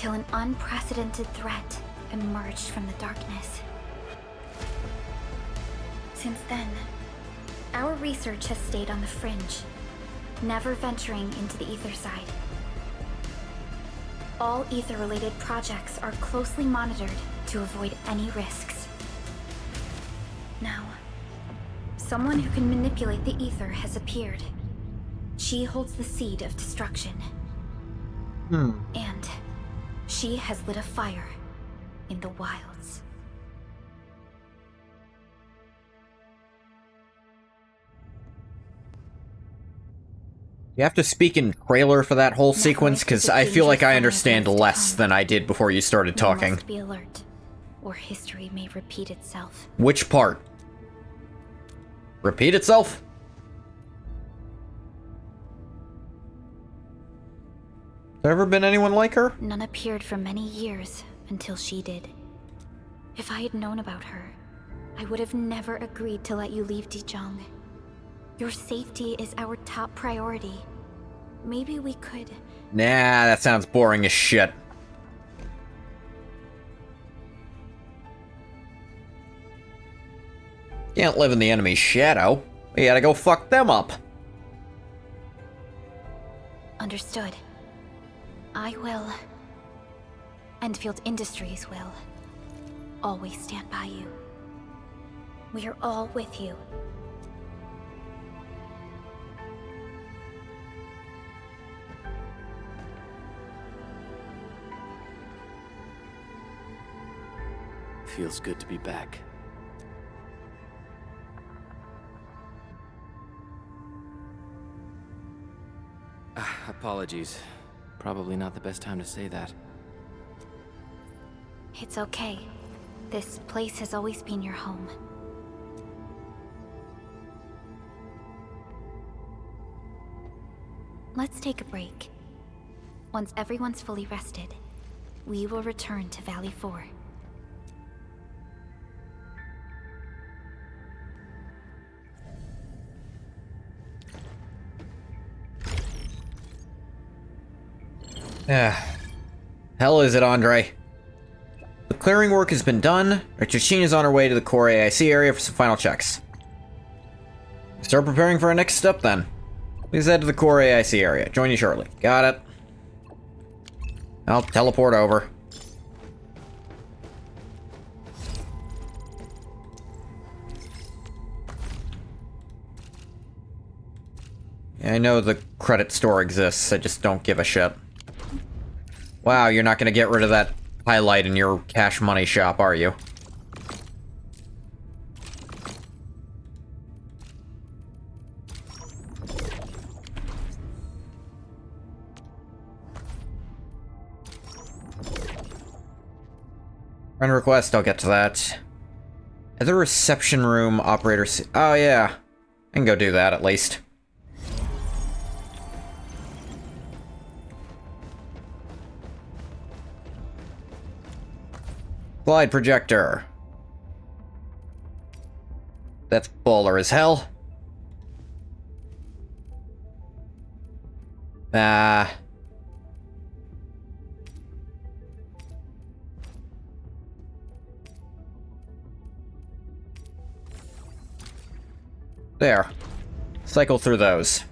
until an unprecedented threat emerged from the darkness. Since then, our research has stayed on the fringe, never venturing into the ether side. All ether-related projects are closely monitored to avoid any risks. Now, someone who can manipulate the ether has appeared. She holds the seed of destruction. And she has lit a fire in the wilds. You have to speak in trailer for that whole sequence, because I feel like I understand less than I did before you started talking. You must be alert, or history may repeat itself. Which part? Repeat itself? There ever been anyone like her? None appeared for many years until she did. If I had known about her, I would have never agreed to let you leave Dijon. Your safety is our top priority. Maybe we could... Nah, that sounds boring as shit. Can't live in the enemy's shadow. We gotta go fuck them up. Understood. I will. Enfield Industries will. Always stand by you. We are all with you. Feels good to be back. Apologies. Probably not the best time to say that. It's okay. This place has always been your home. Let's take a break. Once everyone's fully rested, we will return to Valley 4. Hell is it, Andre? The clearing work has been done. Our machine is on her way to the core AIC area for some final checks. Start preparing for our next step, then. Please head to the core AIC area. Join you shortly. Got it. I'll teleport over. I know the credit store exists, I just don't give a shit. Wow, you're not gonna get rid of that highlight in your cash money shop, are you? Friend request, I'll get to that. At the reception room, operator... Oh yeah, I can go do that at least. Slide projector. That's baller as hell. There. Cycle through those.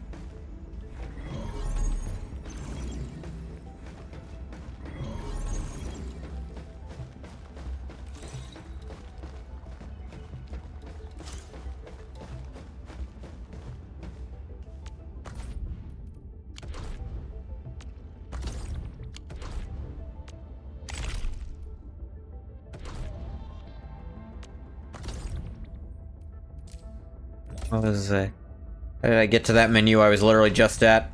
What was it? How did I get to that menu I was literally just at?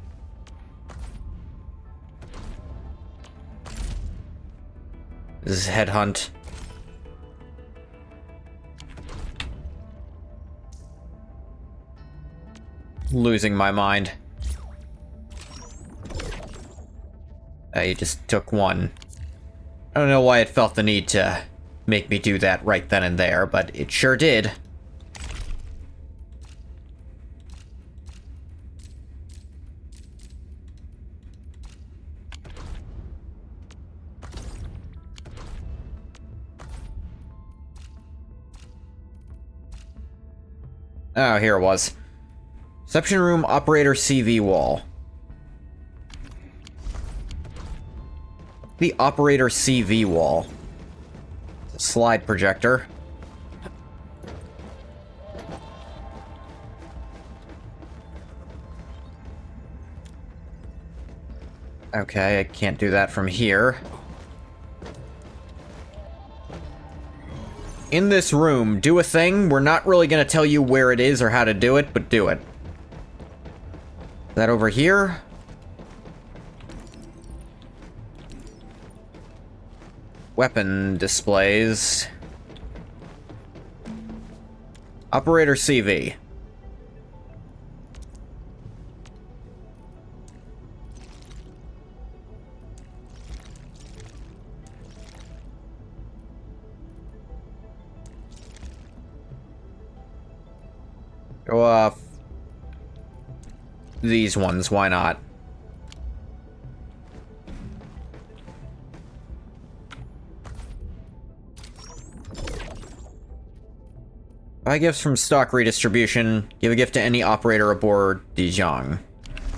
This is Headhunt. Losing my mind. You just took one. I don't know why it felt the need to make me do that right then and there, but it sure did. Oh, here it was. Reception room operator CV wall. The operator CV wall. Slide projector. Okay, I can't do that from here. In this room, do a thing. We're not really going to tell you where it is or how to do it, but do it. Is that over here? Weapon displays. Operator CV. Go off. These ones, why not? Buy gifts from stock redistribution. Give a gift to any operator aboard Dijon.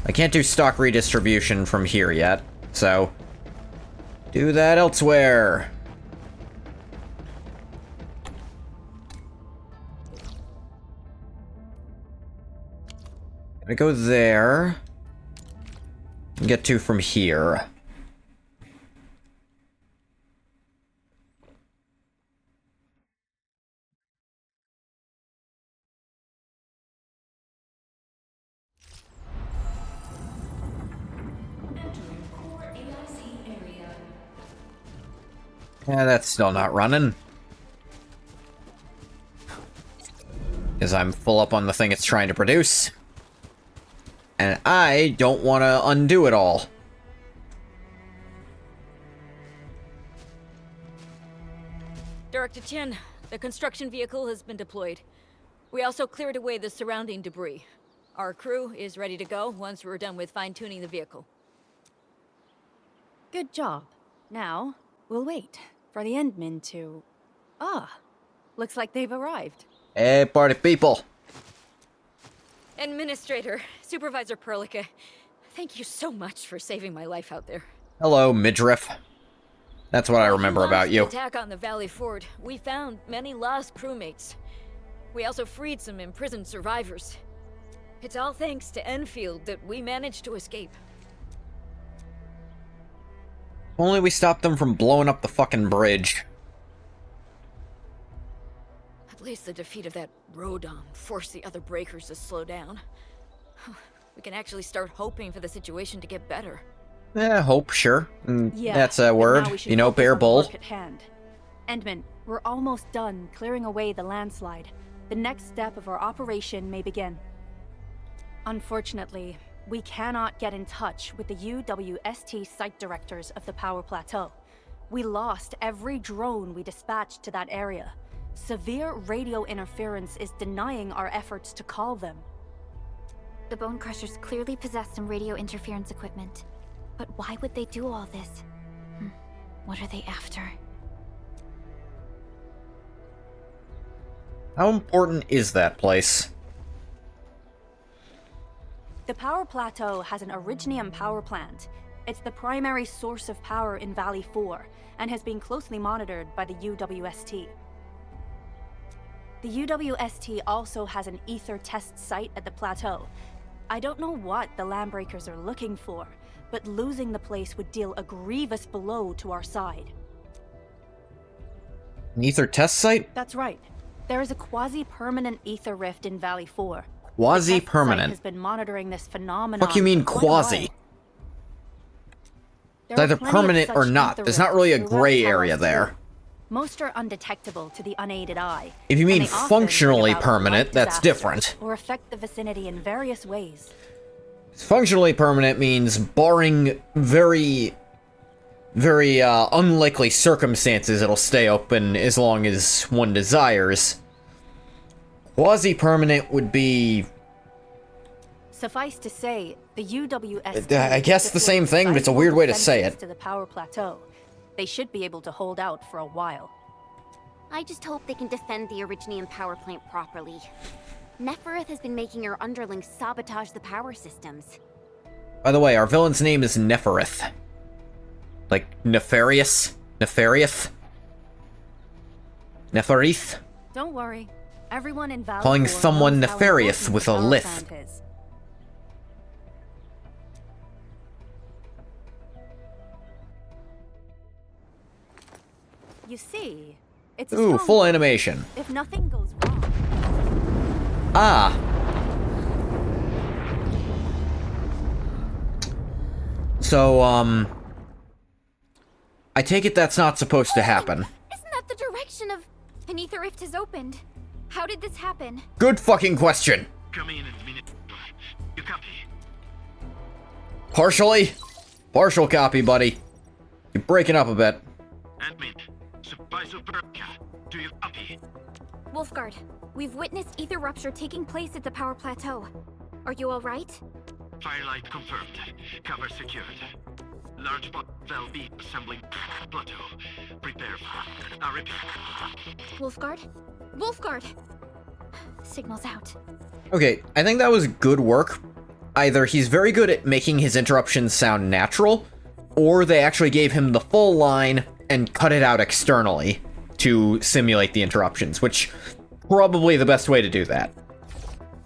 I can't do stock redistribution from here yet, so do that elsewhere. Gonna go there. And get to from here. Yeah, that's still not running. Because I'm full up on the thing it's trying to produce. And I don't want to undo it all. Director Chen, the construction vehicle has been deployed. We also cleared away the surrounding debris. Our crew is ready to go once we're done with fine-tuning the vehicle. Good job. Now, we'll wait for the Endmen to... Ah, looks like they've arrived. Hey, party people. Administrator, Supervisor Perlica, thank you so much for saving my life out there. Hello, midriff. That's what I remember about you. The attack on the Valley Ford, we found many lost crewmates. We also freed some imprisoned survivors. It's all thanks to Enfield that we managed to escape. Only we stopped them from blowing up the fucking bridge. At least the defeat of that Rodon forced the other breakers to slow down. We can actually start hoping for the situation to get better. Hope, sure. Yeah, that's a word. You know, bear bull. At hand. Endman, we're almost done clearing away the landslide. The next step of our operation may begin. Unfortunately, we cannot get in touch with the UWST site directors of the Power Plateau. We lost every drone we dispatched to that area. Severe radio interference is denying our efforts to call them. The Bone Crushers clearly possess some radio interference equipment. But why would they do all this? What are they after? How important is that place? The Power Plateau has an Originium power plant. It's the primary source of power in Valley 4, and has been closely monitored by the UWST. The UWST also has an ether test site at the plateau. I don't know what the Landbreakers are looking for, but losing the place would deal a grievous blow to our side. An ether test site? That's right. There is a quasi-permanent ether rift in Valley 4. Quasi-permanent? Has been monitoring this phenomenon. What do you mean quasi? It's either permanent or not. There's not really a gray area there. Most are undetectable to the unaided eye. If you mean functionally permanent, that's different. Or affect the vicinity in various ways. Functionally permanent means barring very unlikely circumstances, it'll stay open as long as one desires. Quasi-permanent would be... Suffice to say, the UWST... I guess the same thing, but it's a weird way to say it. To the Power Plateau. They should be able to hold out for a while. I just hope they can defend the Originium power plant properly. Neferith has been making her underlings sabotage the power systems. By the way, our villain's name is Neferith. Like, nefarious? Nefarious? Neferith? Don't worry. Everyone in Valor Calling knows someone how nefarious important with the a power lisp. plant is. You see, it's a Ooh, strong full one. animation. If nothing goes wrong. Ah. So, I take it that's not supposed to happen. Isn't that the direction of... An ether rift has opened. How did this happen? Good fucking question. Coming in a minute. You copy? Partially? Partial copy, buddy. You're breaking up a bit. Admin, Supervisor Perlika, do you copy? Wolfguard, we've witnessed ether rupture taking place at the power plateau. Are you alright? Firelight confirmed. Cover secured. Large bot valve B assembling plateau. Prepare for... I repeat. Wolfguard? Wolfguard! Signal's out. Okay, I think that was good work. Either he's very good at making his interruptions sound natural, or they actually gave him the full line and cut it out externally to simulate the interruptions, which probably the best way to do that.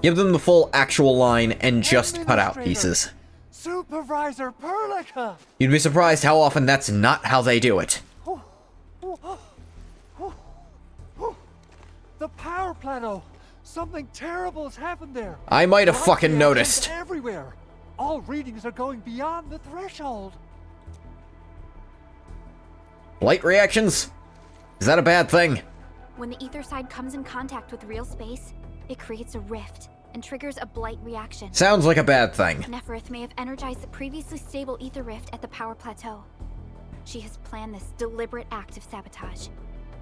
Give them the full actual line and just cut out pieces. Supervisor Perlika! You'd be surprised how often that's not how they do it. The power plateau! Something terrible has happened there! I might have Light fucking reactions noticed. Everywhere! All readings are going beyond the threshold! Light reactions? Is that a bad thing? When the ether side comes in contact with real space, it creates a rift and triggers a blight reaction. Sounds like a bad thing. Neferith may have energized the previously stable ether rift at the power plateau. She has planned this deliberate act of sabotage.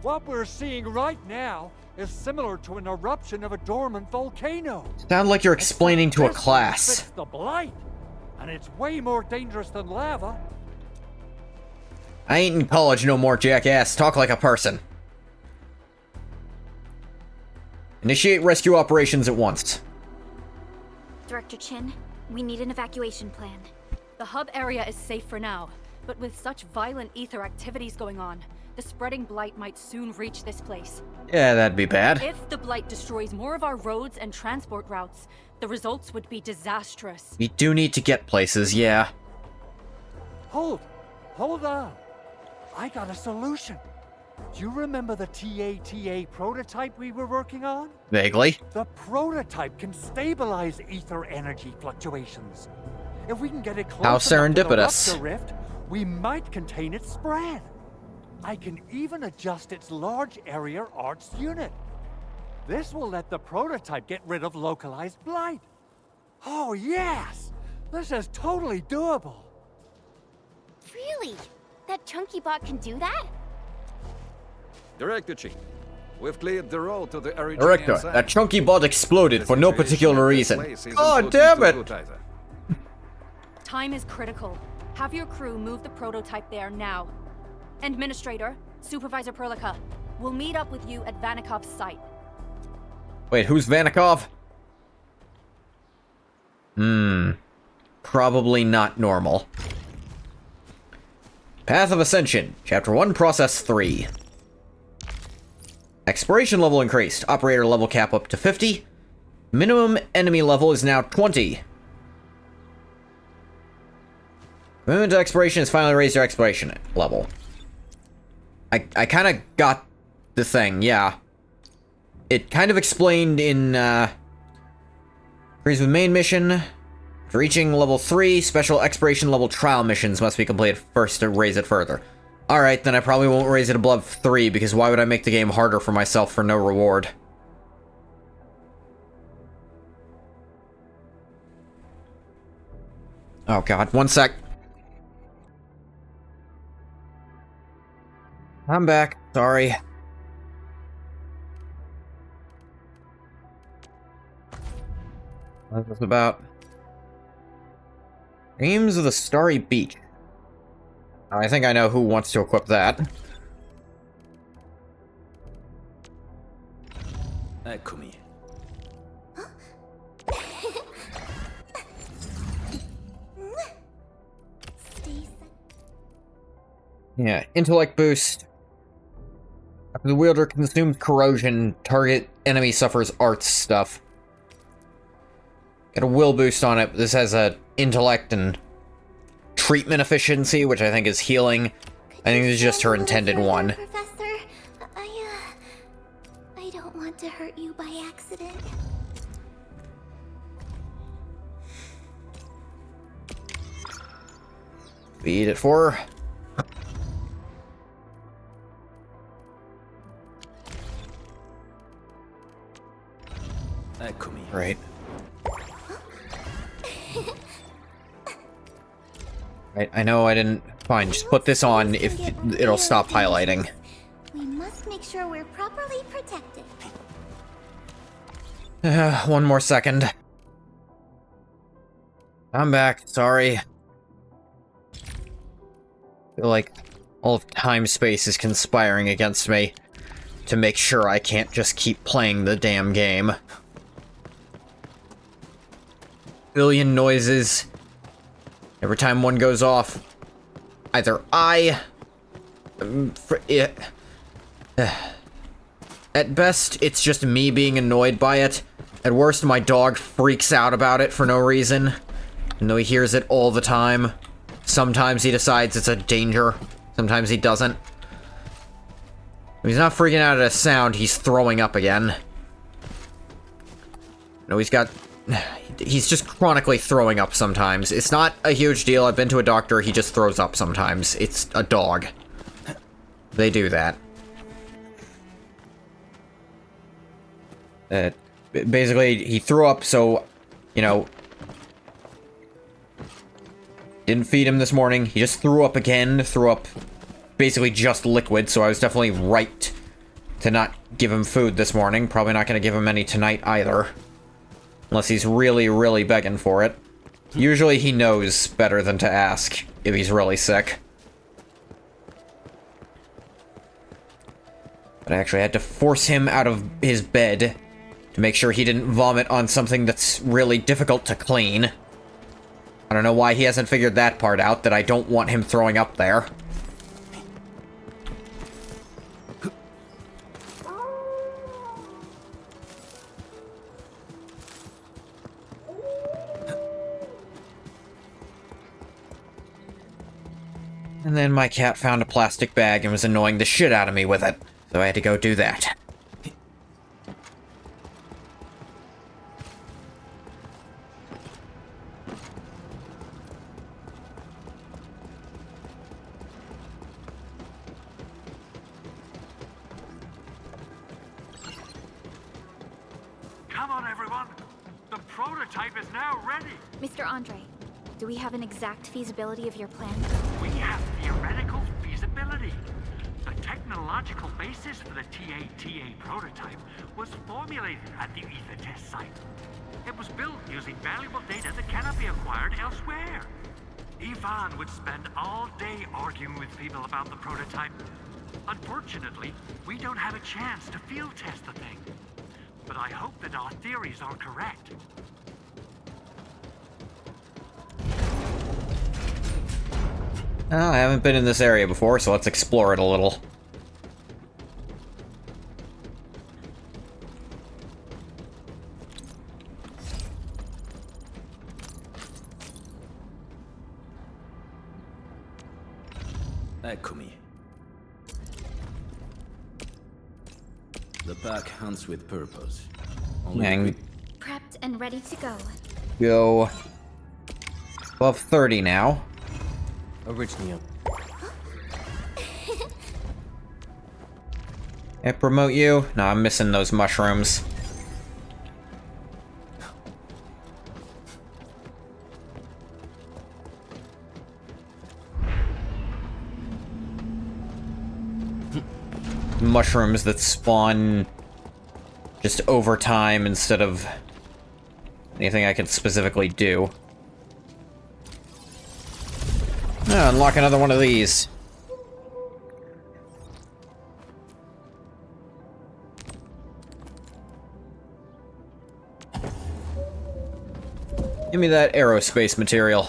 What we're seeing right now is similar to an eruption of a dormant volcano. Sound like you're explaining to a This class. fits the blight, and it's way more dangerous than lava. I ain't in college no more, jackass. Talk like a person. Initiate rescue operations at once. Director Chin, we need an evacuation plan. The hub area is safe for now, but with such violent ether activities going on, the spreading blight might soon reach this place. Yeah, that'd be bad. If the blight destroys more of our roads and transport routes, the results would be disastrous. We do need to get places, yeah. Hold on. I got a solution. Do you remember the TATA prototype we were working on? Vaguely. The prototype can stabilize ether energy fluctuations. If we can get it close How enough to the serendipitous. rupture rift, we might contain its spread. I can even adjust its large area arts unit. This will let the prototype get rid of localized blight. Oh yes! This is totally doable. Really? That chunky bot can do that? Director Chief, we've cleared the road to the Aryginian Director, side. that chunky bot exploded for no The situation particular at this reason. place isn't God looking damn too it! good either. Time is critical. Have your crew move the prototype there now. Administrator, Supervisor Perlika, we'll meet up with you at Vanikov's site. Wait, who's Vanikov? Probably not normal. Path of Ascension, Chapter 1, Process 3. Exploration level increased. Operator level cap up to 50. Minimum enemy level is now 20. Movement to exploration has finally raised your exploration level. I kind of got the thing, yeah. It kind of explained in, agrees with main mission. For reaching level 3, special exploration level trial missions must be completed first to raise it further. Alright, then I probably won't raise it above 3, because why would I make the game harder for myself for no reward? Oh god, one sec. I'm back, sorry. What's this about? Dreams of the Starry Beach. I think I know who wants to equip that. Eccomi. Huh? Yeah, intellect boost. After the wielder consumes corrosion, target enemy suffers arts stuff. Got a will boost on it. This has a intellect and treatment efficiency, which I think is healing. I think this is just her intended one. Professor, I don't want to hurt you by accident. Beat it for her. Right. Right, I know I didn't... Fine, just put this on if it'll stop highlighting. We must make sure we're properly protected. One more second. I'm back, sorry. Feel like all of time-space is conspiring against me to make sure I can't just keep playing the damn game. Billion noises. Every time one goes off, either at best, it's just me being annoyed by it. At worst, my dog freaks out about it for no reason. Even though he hears it all the time. Sometimes he decides it's a danger. Sometimes he doesn't. When he's not freaking out at a sound, he's throwing up again. No, he's just chronically throwing up sometimes. It's not a huge deal. I've been to a doctor. He just throws up sometimes. It's a dog. They do that. Basically, he threw up, so, you know... Didn't feed him this morning. He just threw up again. Threw up basically just liquid, so I was definitely right to not give him food this morning. Probably not going to give him any tonight either. Unless he's really, really begging for it. Usually he knows better than to ask if he's really sick. But I actually had to force him out of his bed to make sure he didn't vomit on something that's really difficult to clean. I don't know why he hasn't figured that part out, that I don't want him throwing up there. And then my cat found a plastic bag and was annoying the shit out of me with it, so I had to go do that. Come on, everyone! The prototype is now ready! Mr. Andre, do we have an exact feasibility of your plan? We have theoretical feasibility. The technological basis for the TA prototype was formulated at the ether test site. It was built using valuable data that cannot be acquired elsewhere. Ivan would spend all day arguing with people about the prototype. Unfortunately, we don't have a chance to field test the thing. But I hope that our theories are correct. Oh, I haven't been in this area before, so let's explore it a little. Eccomi. The pack hunts with purpose. Hang. Prepped and ready to go. Go. Above 30 now. Originally. I promote you? No, I'm missing those mushrooms. Mushrooms that spawn just over time instead of anything I can specifically do. Oh, unlock another one of these. Give me that aerospace material.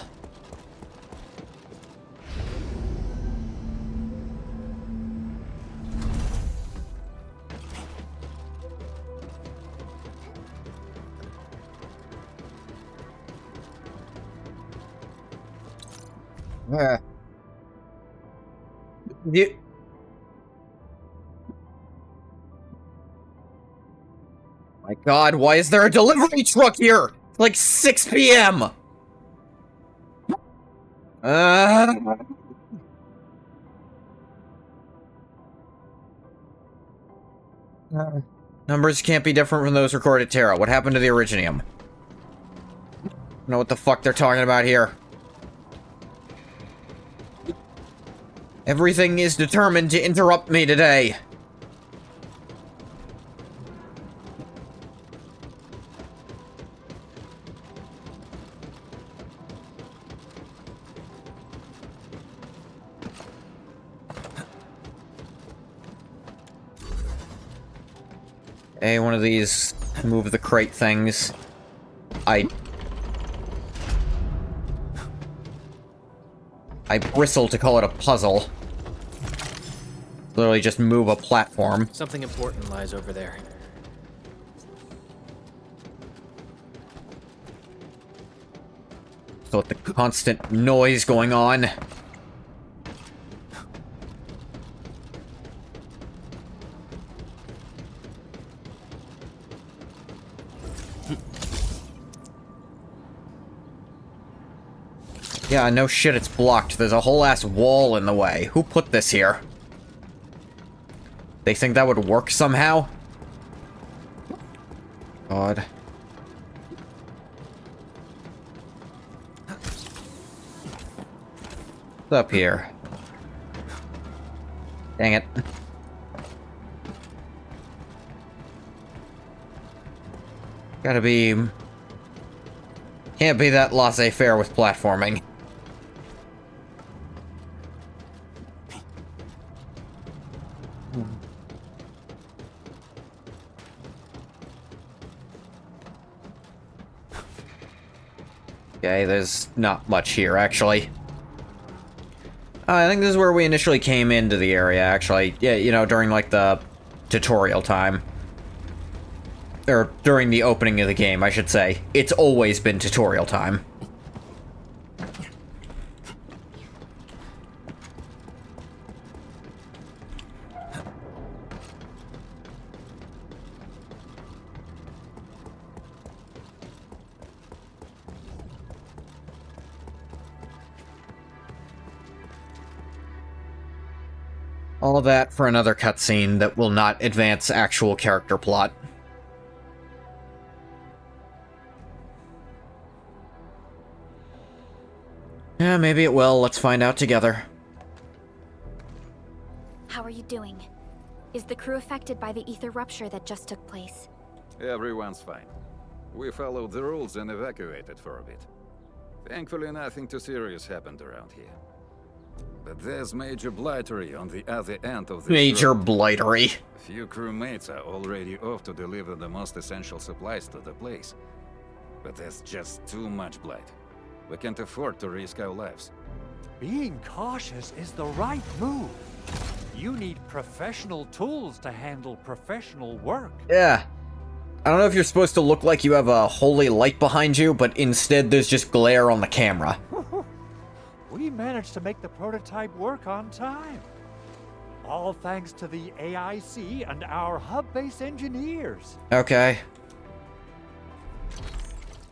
You... My god, why is there a delivery truck here? It's like 6 p.m. Numbers can't be different from those recorded at Terra. What happened to the Originium? I don't know what the fuck they're talking about here. Everything is determined to interrupt me today. Hey, one of these move the crate things. I bristle to call it a puzzle. Literally just move a platform. Something important lies over there. So with the constant noise going on. Yeah, no shit, it's blocked. There's a whole ass wall in the way. Who put this here? They think that would work somehow? God. What's up here? Dang it. Gotta be... Can't be that laissez-faire with platforming. Okay, there's not much here, actually. I think this is where we initially came into the area, actually. Yeah, you know, during, like, the tutorial time. Or, during the opening of the game, I should say. It's always been tutorial time. All of that for another cutscene that will not advance actual character plot. Yeah, maybe it will. Let's find out together. How are you doing? Is the crew affected by the ether rupture that just took place? Everyone's fine. We followed the rules and evacuated for a bit. Thankfully, nothing too serious happened around here. But there's major blightery on the other end of this Major road. blightery. A few crewmates are already off to deliver the most essential supplies to the place. But there's just too much blight. We can't afford to risk our lives. Being cautious is the right move. You need professional tools to handle professional work. Yeah. I don't know if you're supposed to look like you have a holy light behind you, but instead there's just glare on the camera. We managed to make the prototype work on time. All thanks to the AIC and our hub-base engineers. Okay.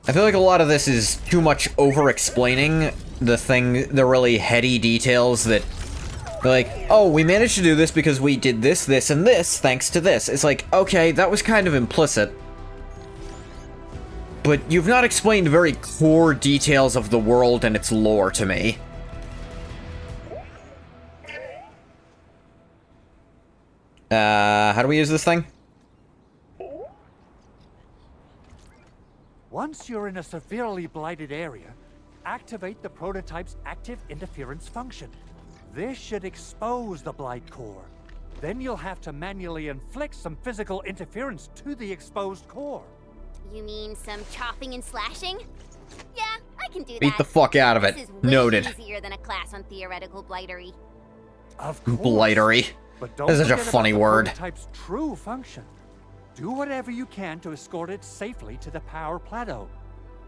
I feel like a lot of this is too much over-explaining the really heady details that... Like, oh, we managed to do this because we did this, this, and this thanks to this. It's like, okay, that was kind of implicit. But you've not explained very core details of the world and its lore to me. How do we use this thing? Once you're in a severely blighted area, activate the prototype's active interference function. This should expose the blight core. Then you'll have to manually inflict some physical interference to the exposed core. You mean some chopping and slashing? Yeah, I can do that. Beat the fuck out of it. This is way Noted. easier than a class on theoretical blightery. Of course. Blightery. But don't That's such a forget funny about the word. prototype's true function. Do whatever you can to escort it safely to the power plateau.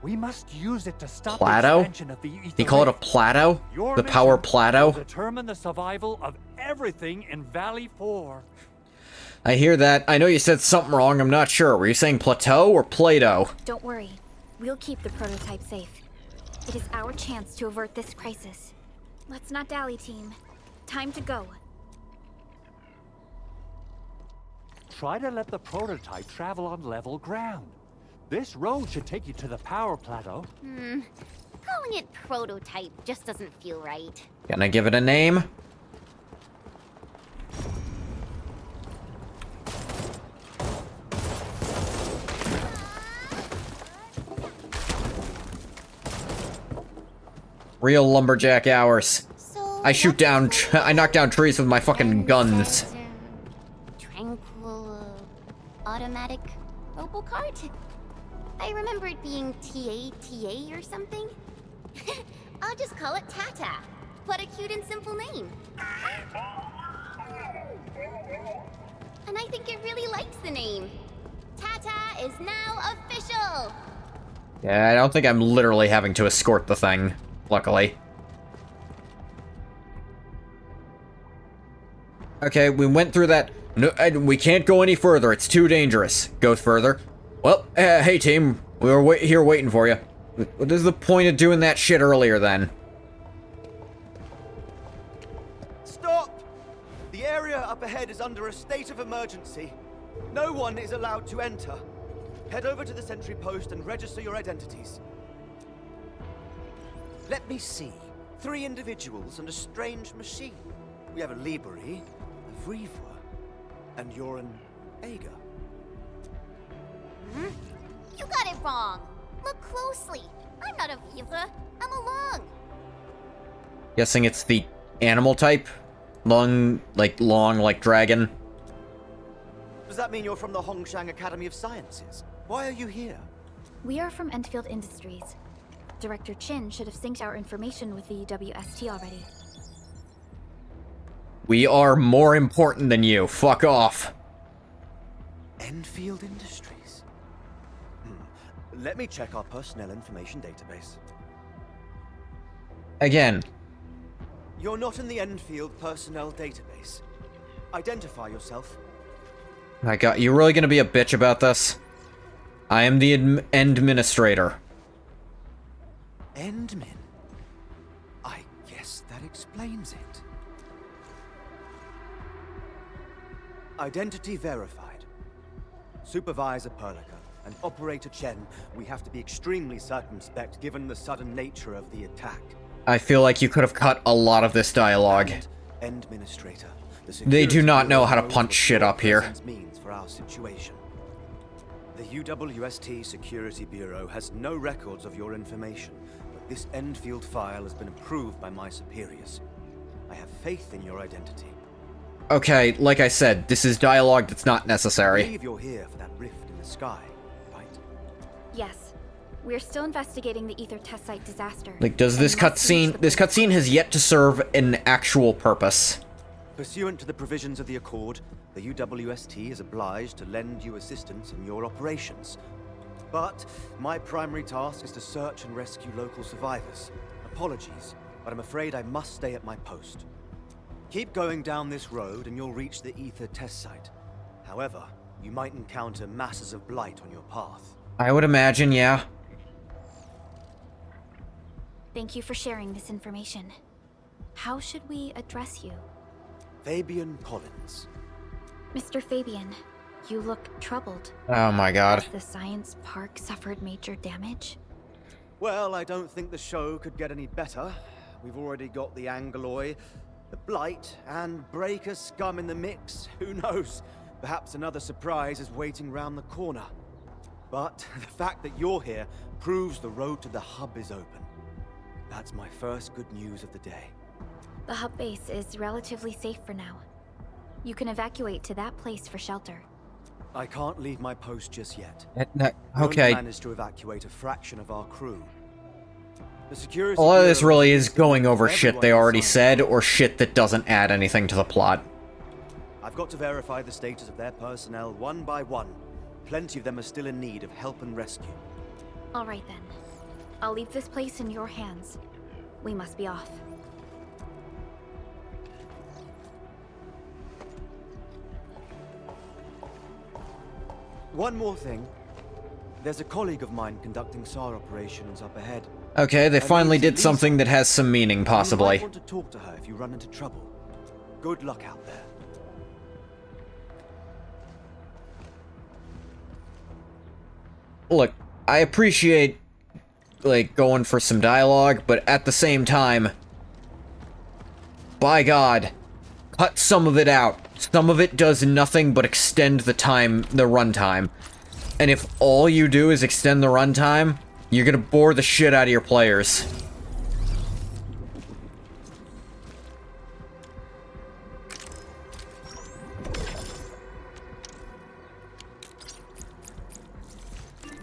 We must use it to stop Plateau? the expansion of the ether. You call it a plateau? Your The power mission plateau? will determine the survival of everything in Valley 4. I hear that. I know you said something wrong. I'm not sure. Were you saying plateau or Play-Doh? Don't worry. We'll keep the prototype safe. It is our chance to avert this crisis. Let's not dally, team. Time to go. Try to let the prototype travel on level ground. This road should take you to the power plateau. Calling it prototype just doesn't feel right. Can I give it a name? Real lumberjack hours. I shoot down, I knock down trees with my fucking guns. Tranquil, automatic robocart? I remember it being TA or something. I'll just call it Tata. What a cute and simple name. And I think it really likes the name. Tata is now official. Yeah, I don't think I'm literally having to escort the thing, luckily. Okay, we went through that. No, we can't go any further. It's too dangerous. Go further. Well, hey team, we were here waiting for you. What is the point of doing that shit earlier then? Stop! The area up ahead is under a state of emergency. No one is allowed to enter. Head over to the sentry post and register your identities. Let me see. 3 individuals and a strange machine. We have a Liberi, a Vriva, and you're an Ager. You got it wrong. Look closely. I'm not a Vivre. I'm a Lung. Guessing it's the animal type? Long like dragon. Does that mean you're from the Hongshang Academy of Sciences? Why are you here? We are from Endfield Industries. Director Chin should have synced our information with the WST already. We are more important than you. Fuck off. Enfield Industries. Let me check our personnel information database. Again. You're not in the Enfield personnel database. Identify yourself. My god, you really gonna be a bitch about this? I am the administrator. Endmin? I guess that explains it. Identity verified. Supervisor Perlica and Operator Chen, we have to be extremely circumspect given the sudden nature of the attack. I feel like you could have cut a lot of this dialogue. Administrator, they do not know how to punch shit up here. Means for our situation. The UWST Security Bureau has no records of your information, but this Enfield file has been approved by my superiors. I have faith in your identity. Okay, like I said, this is dialogue that's not necessary. I believe you're here for that rift in the sky, right? Yes. We're still investigating the ether test site disaster. Like, does this cutscene... This cutscene has yet to serve an actual purpose. Pursuant to the provisions of the Accord, the UWST is obliged to lend you assistance in your operations. But my primary task is to search and rescue local survivors. Apologies, but I'm afraid I must stay at my post. Keep going down this road and you'll reach the ether test site. However, you might encounter masses of blight on your path. I would imagine, yeah. Thank you for sharing this information. How should we address you? Fabian Collins. Mr. Fabian, you look troubled. Oh my god. Has the science park suffered major damage? Well, I don't think the show could get any better. We've already got the Angeloy, the Blight, and Breaker scum in the mix. Who knows? Perhaps another surprise is waiting round the corner. But the fact that you're here proves the road to the hub is open. That's my first good news of the day. The hub base is relatively safe for now. You can evacuate to that place for shelter. I can't leave my post just yet. Okay. We managed to evacuate a fraction of our crew. The security a lot of this really is going over shit they already said, or shit that doesn't add anything to the plot. I've got to verify the status of their personnel one by one. Plenty of them are still in need of help and rescue. All right then. I'll leave this place in your hands. We must be off. One more thing. There's a colleague of mine conducting SAR operations up ahead. Okay, they finally did something that has some meaning, possibly. You might want to talk to her if you run into trouble. Good luck out there. Look, I appreciate, like, going for some dialogue, but at the same time, by God, cut some of it out. Some of it does nothing but extend the runtime. And if all you do is extend the runtime, you're gonna bore the shit out of your players.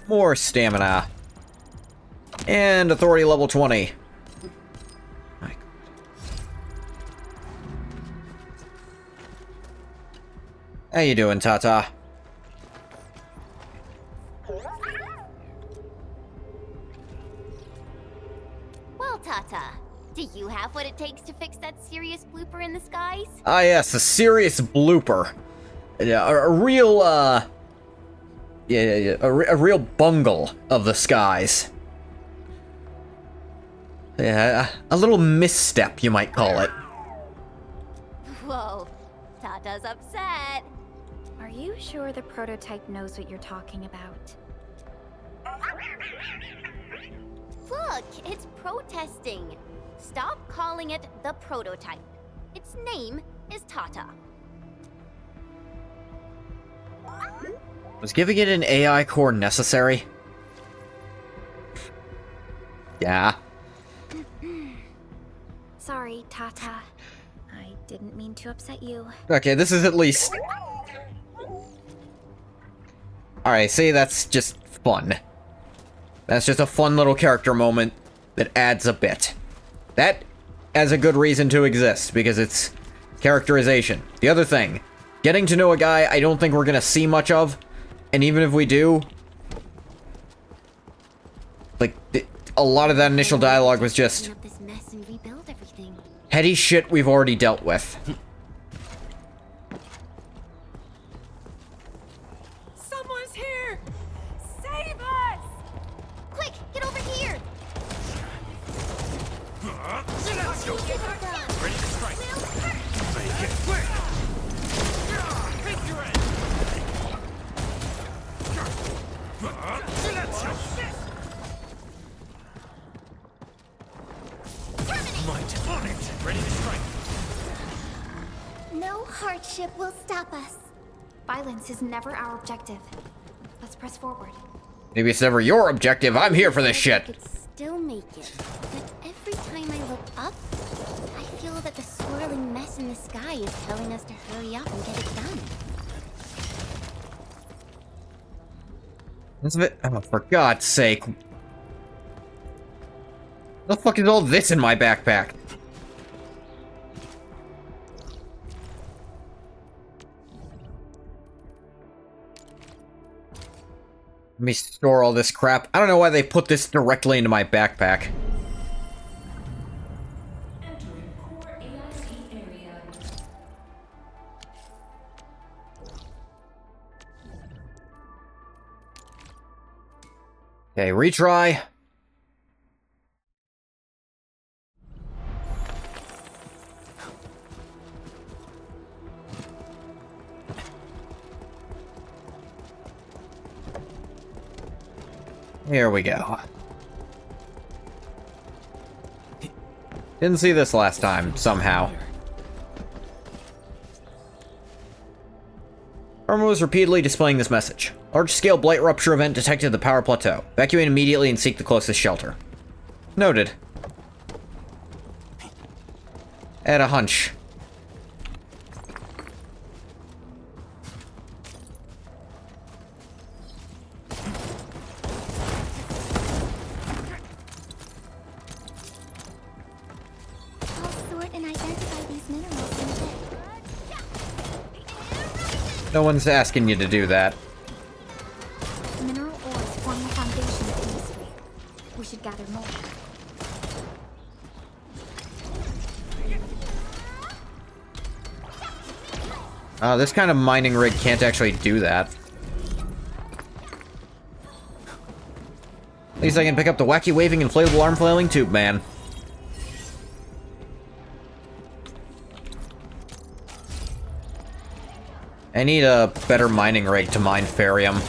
More stamina. And authority level 20. My God. How you doing, Tata? Well, Tata, do you have what it takes to fix that serious blooper in the skies? Ah, yes, a serious blooper. Yeah, a real, a real bungle of the skies. Yeah, a little misstep, you might call it. Whoa, Tata's upset. Are you sure the prototype knows what you're talking about? Look, it's protesting. Stop calling it the prototype. Its name is Tata. Was giving it an AI core necessary? Yeah. Sorry, Tata. I didn't mean to upset you. Okay, this is at least... Alright, see, that's just fun. That's just a fun little character moment that adds a bit. That has a good reason to exist, because it's characterization. The other thing, getting to know a guy I don't think we're gonna see much of, and even if we do, like, a lot of that initial dialogue was just heady shit we've already dealt with. Someone's here! Save us! Quick, get over here! Ready to strike. Take your end. Might on it. Ready to strike. No hardship will stop us. Violence is never our objective. Let's press forward. Maybe it's never your objective. I'm here for this shit. I could still make it, but every time I look up, I feel that the swirling mess in the sky is telling us to hurry up and get it done. That's a bit... Oh, for God's sake. What the fuck is all this in my backpack? Let me store all this crap. I don't know why they put this directly into my backpack. Okay, retry. Here we go. Didn't see this last time, somehow. Armor was repeatedly displaying this message. Large-scale blight rupture event detected at the power plateau. Evacuate immediately and seek the closest shelter. Noted. I had a hunch. No one's asking you to do that. Mineral ores form the foundation of industry. We should gather more. This kind of mining rig can't actually do that. At least I can pick up the wacky waving inflatable arm flailing tube man. I need a better mining rig to mine Ferium.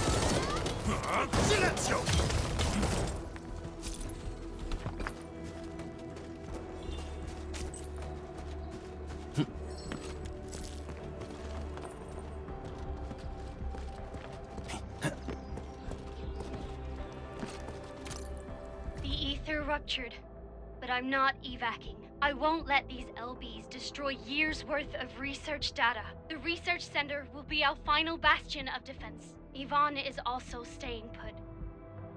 Ruptured, but I'm not evacing. I won't let these LBs destroy years' worth of research data. The research center will be our final bastion of defense. Yvonne is also staying put.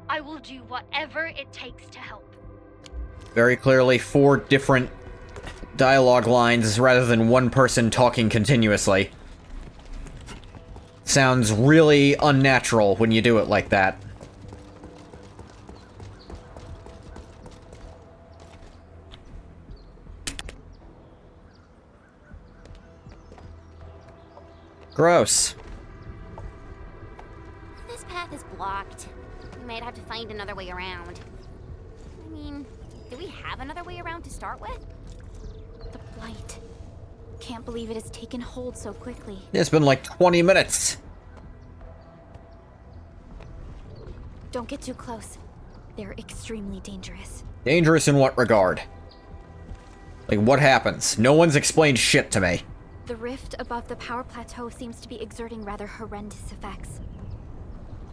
I will do whatever it takes to help. Very clearly 4 different dialogue lines rather than one person talking continuously. Sounds really unnatural when you do it like that. Gross. This path is blocked. We might have to find another way around. I mean, do we have another way around to start with? The blight. Can't believe it has taken hold so quickly. It's been like 20 minutes. Don't get too close. They're extremely dangerous. Dangerous in what regard? Like, what happens? No one's explained shit to me. The rift above the power plateau seems to be exerting rather horrendous effects.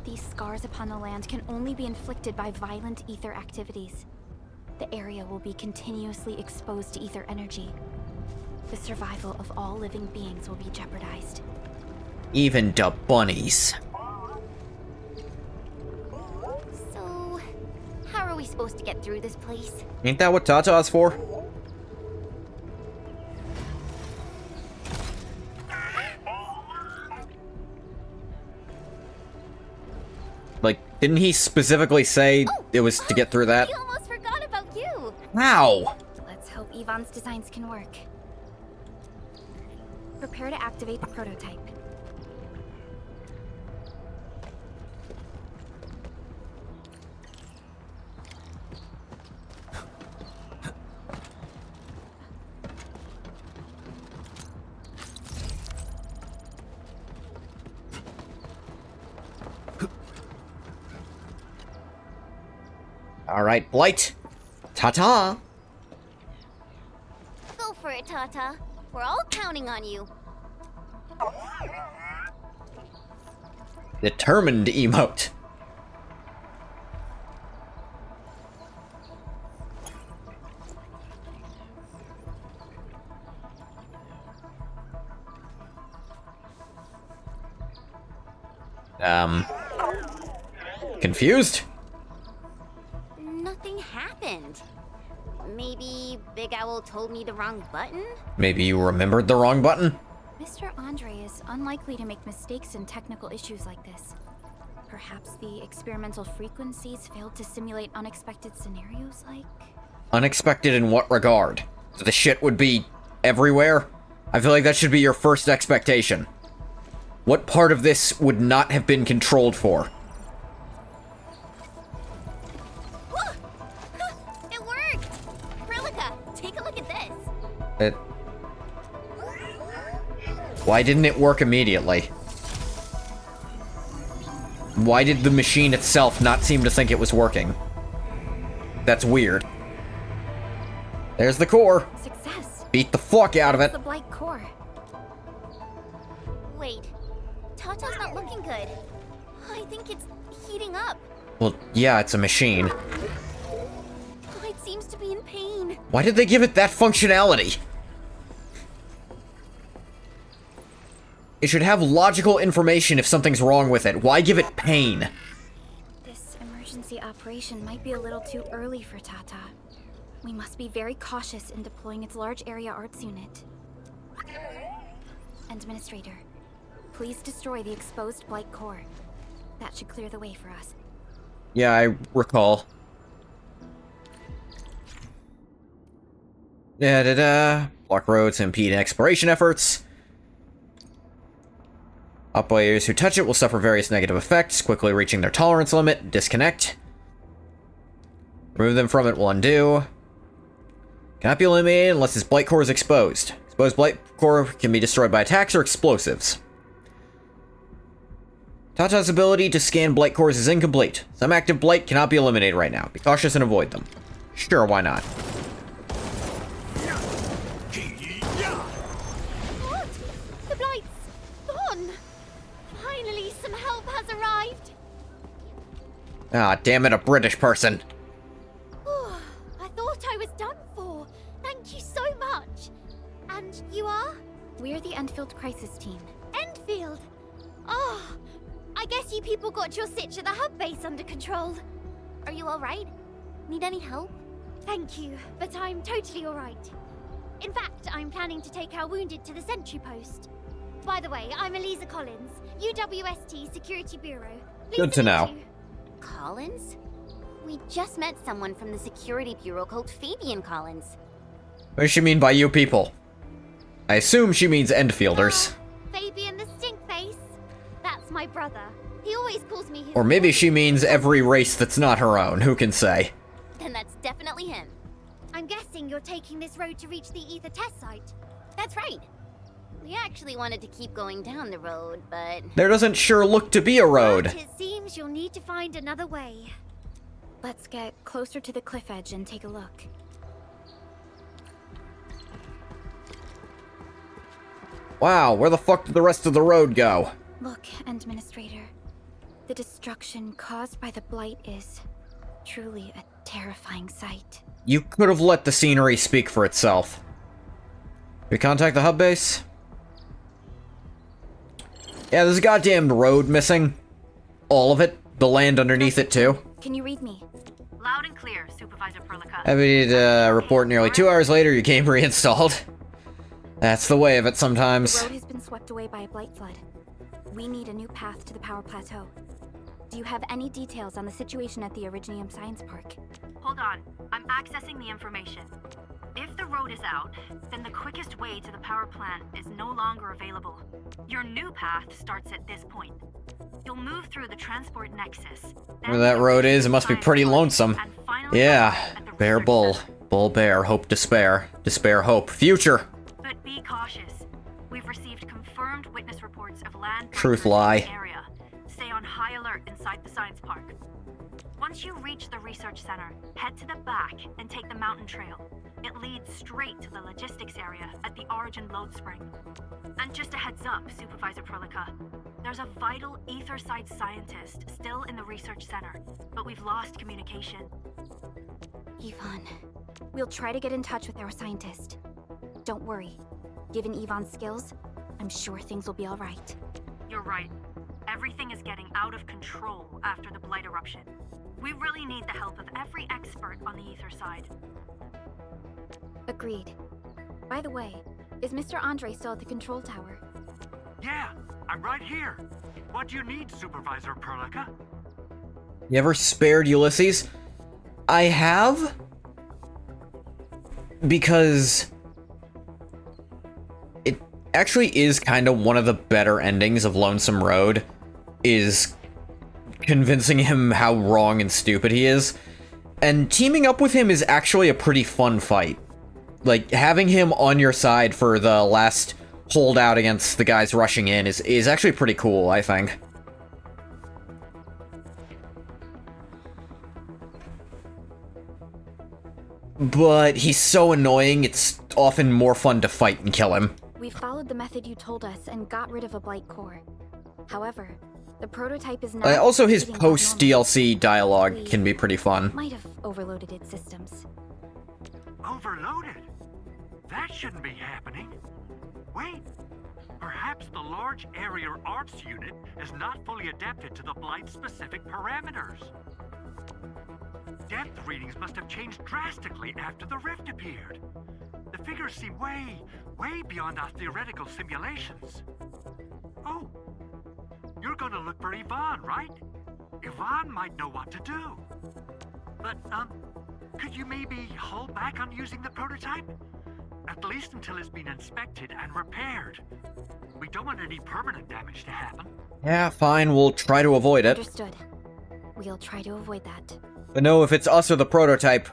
These scars upon the land can only be inflicted by violent ether activities. The area will be continuously exposed to ether energy. The survival of all living beings will be jeopardized. Even the bunnies. So, how are we supposed to get through this place? Ain't that what Tata's for? Like, didn't he specifically say it was to get through that? I almost forgot about you! How? Let's hope Yvonne's designs can work. Prepare to activate the prototype. Alright, Blight. Ta-ta! Go for it, Tata. We're all counting on you. Determined emote. Confused? Nothing happened. Maybe Big Owl told me the wrong button? Maybe you remembered the wrong button? Mr. Andre is unlikely to make mistakes in technical issues like this. Perhaps the experimental frequencies failed to simulate unexpected scenarios like... Unexpected in what regard? So the shit would be everywhere? I feel like that should be your first expectation. What part of this would not have been controlled for? It worked! Prilica, take a look at this. Why didn't it work immediately? Why did the machine itself not seem to think it was working? That's weird. There's the core. Success. Beat the fuck out of it. The Blight core. Wait, Tata's not looking good. I think it's heating up. Well, yeah, it's a machine. It seems to be in pain. Why did they give it that functionality? It should have logical information if something's wrong with it. Why give it pain? This emergency operation might be a little too early for Tata. We must be very cautious in deploying its large area arts unit. Administrator, please destroy the exposed Blight core. That should clear the way for us. Yeah, I recall. Da-da-da. Block roads, impede exploration efforts. Operators who touch it will suffer various negative effects, quickly reaching their tolerance limit. Disconnect. Remove them from it will undo. Cannot be eliminated unless its blight core is exposed. Exposed blight core can be destroyed by attacks or explosives. Tata's ability to scan blight cores is incomplete. Some active blight cannot be eliminated right now. Be cautious and avoid them. Sure, why not? What? The blight's gone. Finally, some help has arrived. Ah, damn it, a British person. Oh, I thought I was done for. Thank you so much. And you are? We're the Enfield Crisis Team. Enfield? Oh, I guess you people got your sitch at the hub base under control. Are you alright? Need any help? Thank you, but I'm totally alright. In fact, I'm planning to take our wounded to the sentry post. By the way, I'm Eliza Collins, UWST Security Bureau. Good to know. Collins? We just met someone from the Security Bureau called Fabian Collins. What does she mean by you people? I assume she means Endfielders. Fabian the Stinkface. That's my brother. He always calls me his... Or maybe she means every race that's not her own, who can say? Then that's definitely him. I'm guessing you're taking this road to reach the ether test site. That's right. We actually wanted to keep going down the road, but... There doesn't sure look to be a road. But it seems you'll need to find another way. Let's get closer to the cliff edge and take a look. Wow, where the fuck did the rest of the road go? Look, Administrator. The destruction caused by the blight is truly a terrifying sight. You could have let the scenery speak for itself. We contact the hub base? Yeah, there's a goddamn road missing. All of it. The land underneath it, too. Can you read me? Loud and clear, Supervisor Perlica. Happy to report nearly 2 hours later your game reinstalled. That's the way of it sometimes. The road has been swept away by a blight flood. We need a new path to the power plateau. Do you have any details on the situation at the Originium Science Park? Hold on. I'm accessing the information. If the road is out, then the quickest way to the power plant is no longer available. Your new path starts at this point. You'll move through the transport nexus. Where that road is, it must be pretty lonesome. Yeah. Bear, bull. Bull, bear. Hope, despair. Despair, hope. Future. But be cautious. We've received confirmed witness reports of land Truth breakers in lie. the area. Stay on high alert inside the science park. Once you reach the research center, head to the back and take the mountain trail. It leads straight to the logistics area at the Origin load spring. And just a heads up, Supervisor Perlica, there's a vital ether side scientist still in the research center, but we've lost communication. Yvonne. We'll try to get in touch with our scientist. Don't worry. Given Yvonne's skills, I'm sure things will be all right. You're right. Everything is getting out of control after the blight eruption. We really need the help of every expert on the ether side. Agreed. By the way, is Mr. Andre still at the control tower? Yeah, I'm right here. What do you need, Supervisor Perlica? You ever spared Ulysses? I have? Because it actually is kind of one of the better endings of Lonesome Road, is convincing him how wrong and stupid he is. And teaming up with him is actually a pretty fun fight. Like, having him on your side for the last holdout against the guys rushing in is actually pretty cool, I think. But he's so annoying, it's often more fun to fight and kill him. We followed the method you told us and got rid of a blight core. However, the prototype is not... Also, his post-DLC dialogue can be pretty fun. Might have overloaded its systems. Overloaded? That shouldn't be happening. Wait, perhaps the large area arts unit is not fully adapted to the blight-specific parameters. Depth readings must have changed drastically after the rift appeared. The figures seem way beyond our theoretical simulations. Oh, you're gonna look for Yvonne, right? Yvonne might know what to do. But, could you maybe hold back on using the prototype? At least until it's been inspected and repaired. We don't want any permanent damage to happen. Yeah, fine, we'll try to avoid it. Understood. We'll try to avoid that. But no, if it's us or the prototype,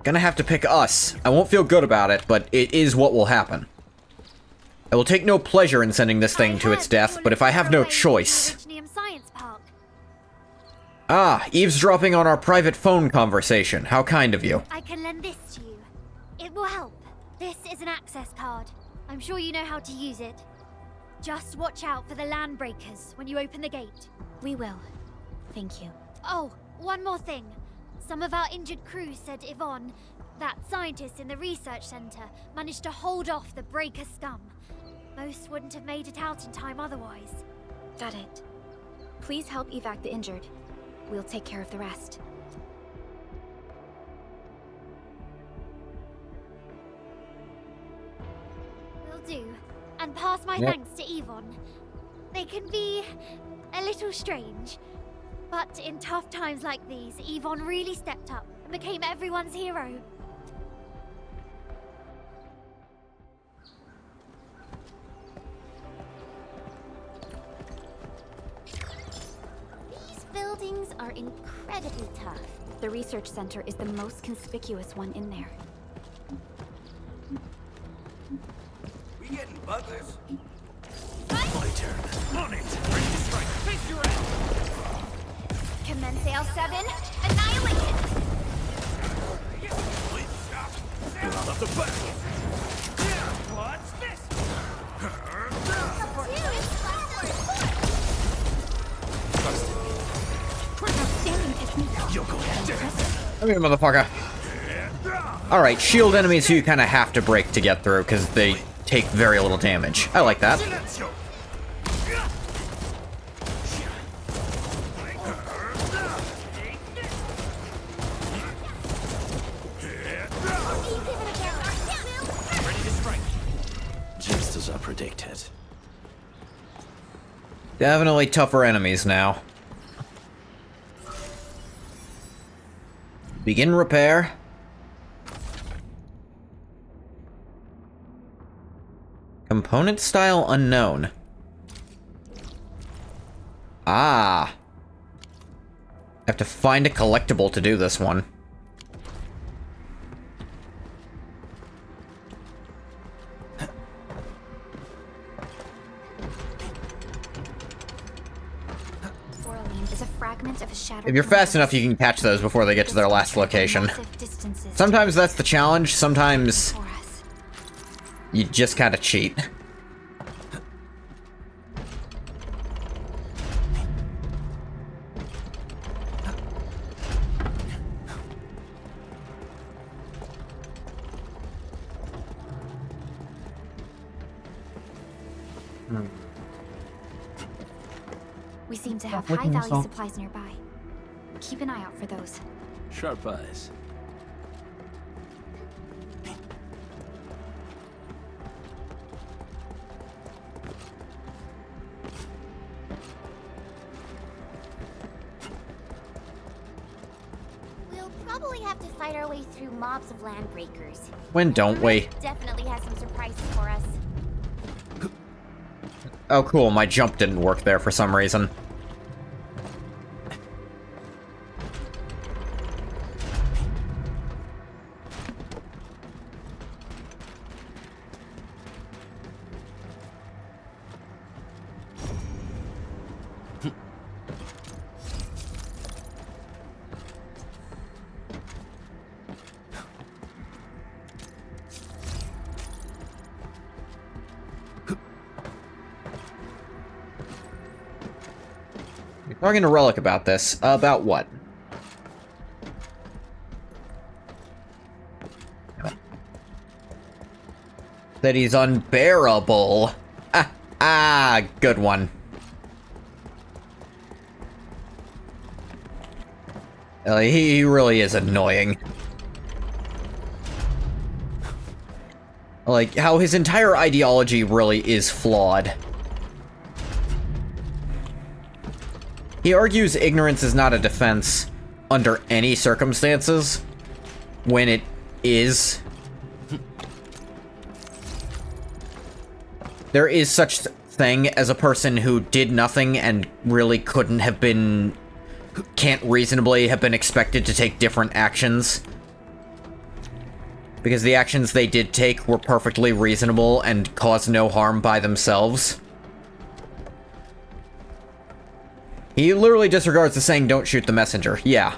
gonna have to pick us. I won't feel good about it, but it is what will happen. I will take no pleasure in sending this thing to its death, but if I have no choice... Ah, eavesdropping on our private phone conversation. How kind of you. I can lend this to you. It will help. This is an access card. I'm sure you know how to use it. Just watch out for the land breakers when you open the gate. We will. Thank you. Oh, one more thing. Some of our injured crew said Yvonne, that scientist in the research center, managed to hold off the breaker scum. Most wouldn't have made it out in time otherwise. Got it. Please help evac the injured. We'll take care of the rest. Will do. And pass my thanks to Yvonne. They can be a little strange. But in tough times like these, Yvonne really stepped up and became everyone's hero. These buildings are incredibly tough. The research center is the most conspicuous one in there. We getting buggers? My turn. On it. Ready to strike. Face your ass. Commence AL7. Annihilation. Get out of the back. What's this? Outstanding technique. You'll go Come here, motherfucker. Alright, shield enemies who you kind of have to break to get through, because they take very little damage. I like that. Just as I predicted. Definitely tougher enemies now. Begin repair. Component style unknown. Ah. I have to find a collectible to do this one. Is a fragment of a shattered If you're fast enough, you can catch those before they get to their last location. Sometimes that's the challenge, sometimes you just kind of cheat. We seem to have high-value supplies nearby. Keep an eye out for those. Sharp eyes. We'll probably have to fight our way through mobs of land breakers. When don't we? Definitely has some surprises for us. Oh cool, my jump didn't work there for some reason. Talking to Relic about this. About what? That he's unbearable. Good one. He really is annoying. Like, how his entire ideology really is flawed. He argues ignorance is not a defense under any circumstances, when it is. there is such thing as a person who did nothing and really can't reasonably have been expected to take different actions. Because the actions they did take were perfectly reasonable and caused no harm by themselves. He literally disregards the saying, "Don't shoot the messenger." Yeah.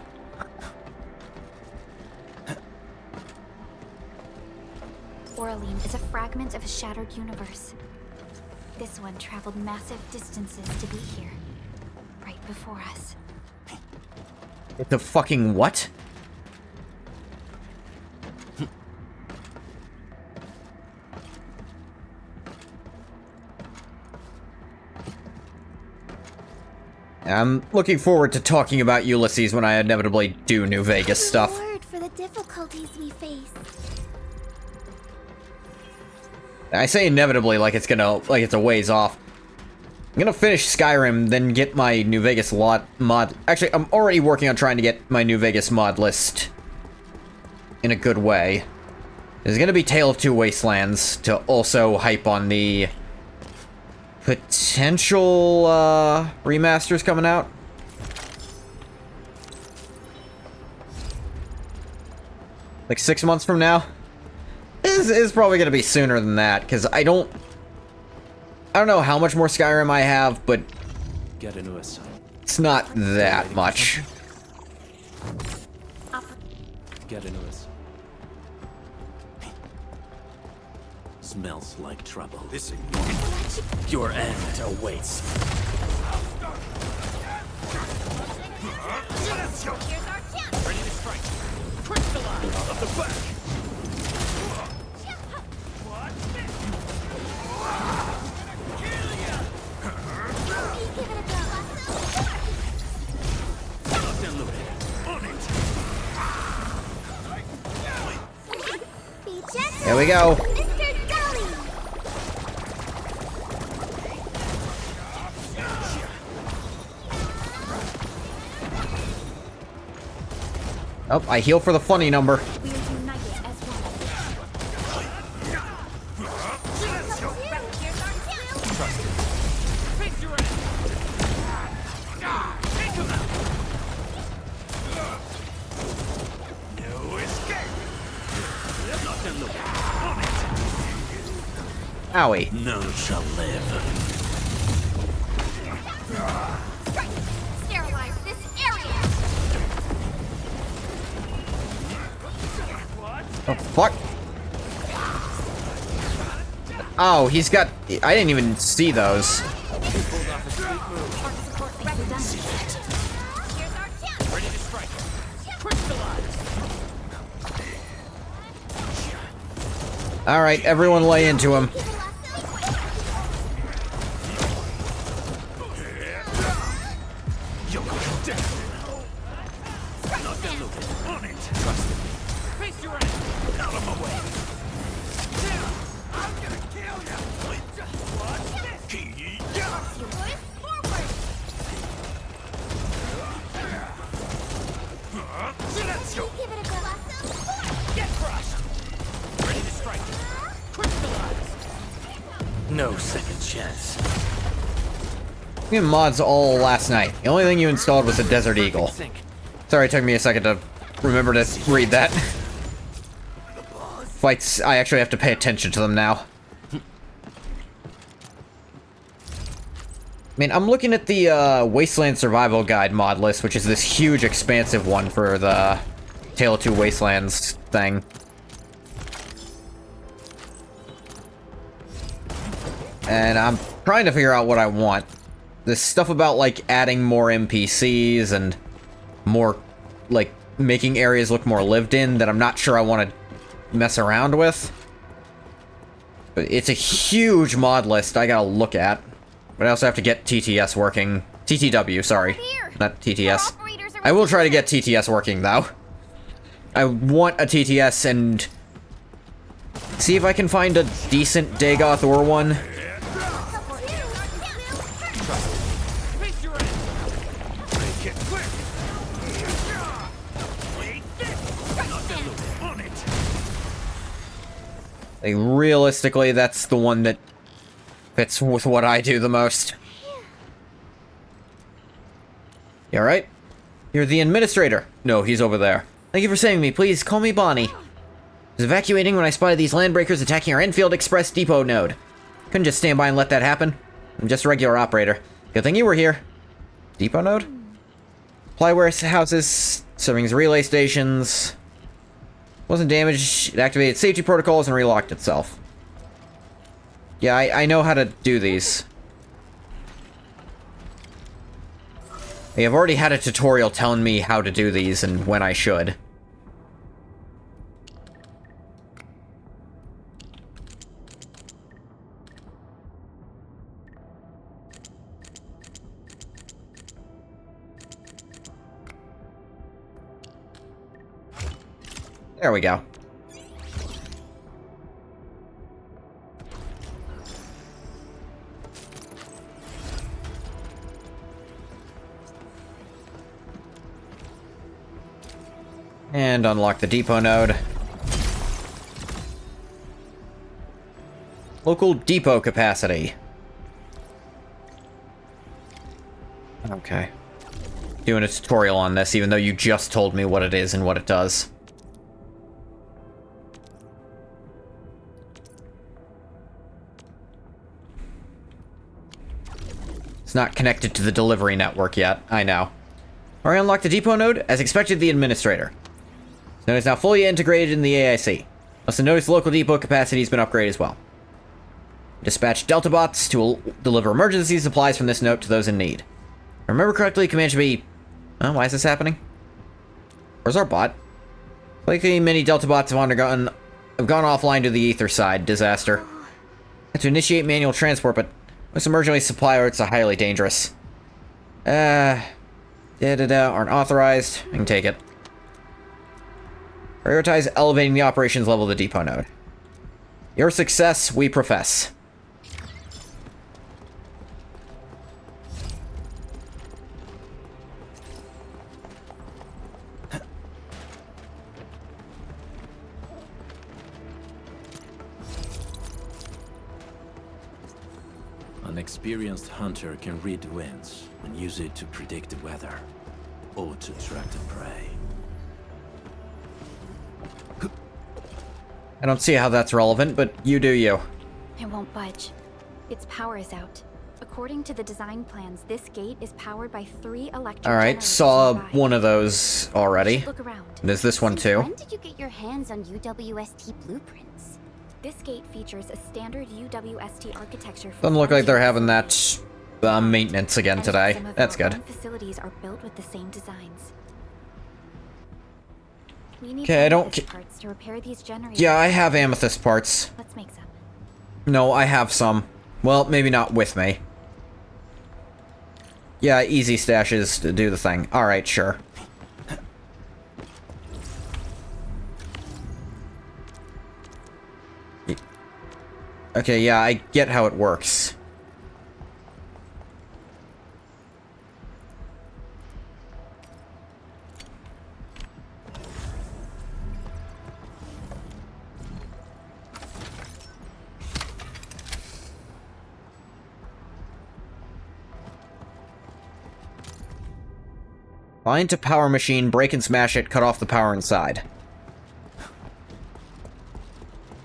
Oraline is a fragment of a shattered universe. This one traveled massive distances to be here, right before us. The fucking what? I'm looking forward to talking about Ulysses when I inevitably do New Vegas stuff. Reward for the difficulties we face. I say inevitably like it's a ways off. I'm gonna finish Skyrim, then get my New Vegas mod. Actually, I'm already working on trying to get my New Vegas mod list in a good way. There's gonna be Tale of Two Wastelands to also hype on the potential remasters coming out. Like 6 months from now. Is probably gonna be sooner than that, because I don't know how much more Skyrim I have, but it's not that much. Smells like trouble. Your end awaits. Ready to strike. Crystallize out of the back. There we go. Oh, I heal for the funny number. Owie. None shall live. Sterilize this area. Oh, fuck. Oh, he's got... I didn't even see those. Alright, everyone lay into him. No second chance. We had mods all last night. The only thing you installed was a Desert Eagle. Sorry, it took me a second to remember to read that. Fights, I actually have to pay attention to them now. I mean, I'm looking at the Wasteland Survival Guide mod list, which is this huge, expansive one for the Tale of Two Wastelands thing. And I'm trying to figure out what I want. This stuff about, like, adding more NPCs and more, like, making areas look more lived in that I'm not sure I want to mess around with. But it's a huge mod list I gotta look at. But I also have to get TTS working. TTW, sorry. Not TTS. I will try to get TTS working, though. I want a TTS and see if I can find a decent Dagoth ore one. Like, realistically, that's the one that Fits with what I do the most. You alright? You're the administrator. No, he's over there. Thank you for saving me. Please, call me Bonnie. I was evacuating when I spotted these landbreakers attacking our Enfield Express Depot node. Couldn't just stand by and let that happen. I'm just a regular operator. Good thing you were here. Depot node? Supply warehouses, serving as relay stations. Wasn't damaged. It activated safety protocols and relocked itself. Yeah, I know how to do these. I've already had a tutorial telling me how to do these and when I should. There we go. And unlock the depot node. Local depot capacity. Okay. Doing a tutorial on this, even though you just told me what it is and what it does. It's not connected to the delivery network yet, I know. Already unlocked the depot node, as expected, the administrator. The node is now fully integrated in the AIC. Also notice the local depot capacity has been upgraded as well. Dispatch Delta bots to deliver emergency supplies from this node to those in need. If I remember correctly, command should be... Oh, why is this happening? Where's our bot? Likely many Delta bots have gone offline to the ether side. Disaster. Had to initiate manual transport, but most emergency supply routes are highly dangerous. Aren't authorized. I can take it. Prioritize elevating the operations level of the depot node. Your success, we profess. An experienced hunter can read the winds and use it to predict the weather, or to track the prey. I don't see how that's relevant, but you do you. It won't budge. Its power is out. According to the design plans, this gate is powered by 3 electric Alright, saw one of those already. Look around. There's this one too. When did you get your hands on UWST blueprints? This gate features a standard UWST architecture. Doesn't look like they're having that maintenance again today. That's good. Facilities are built with the same designs. Okay, I don't. Parts to repair these generators. Yeah, I have amethyst parts. Let's make some. No, I have some. Well, maybe not with me. Yeah, easy stashes to do the thing. Alright, sure. Okay, yeah, I get how it works. Bind to power machine, break and smash it, cut off the power inside.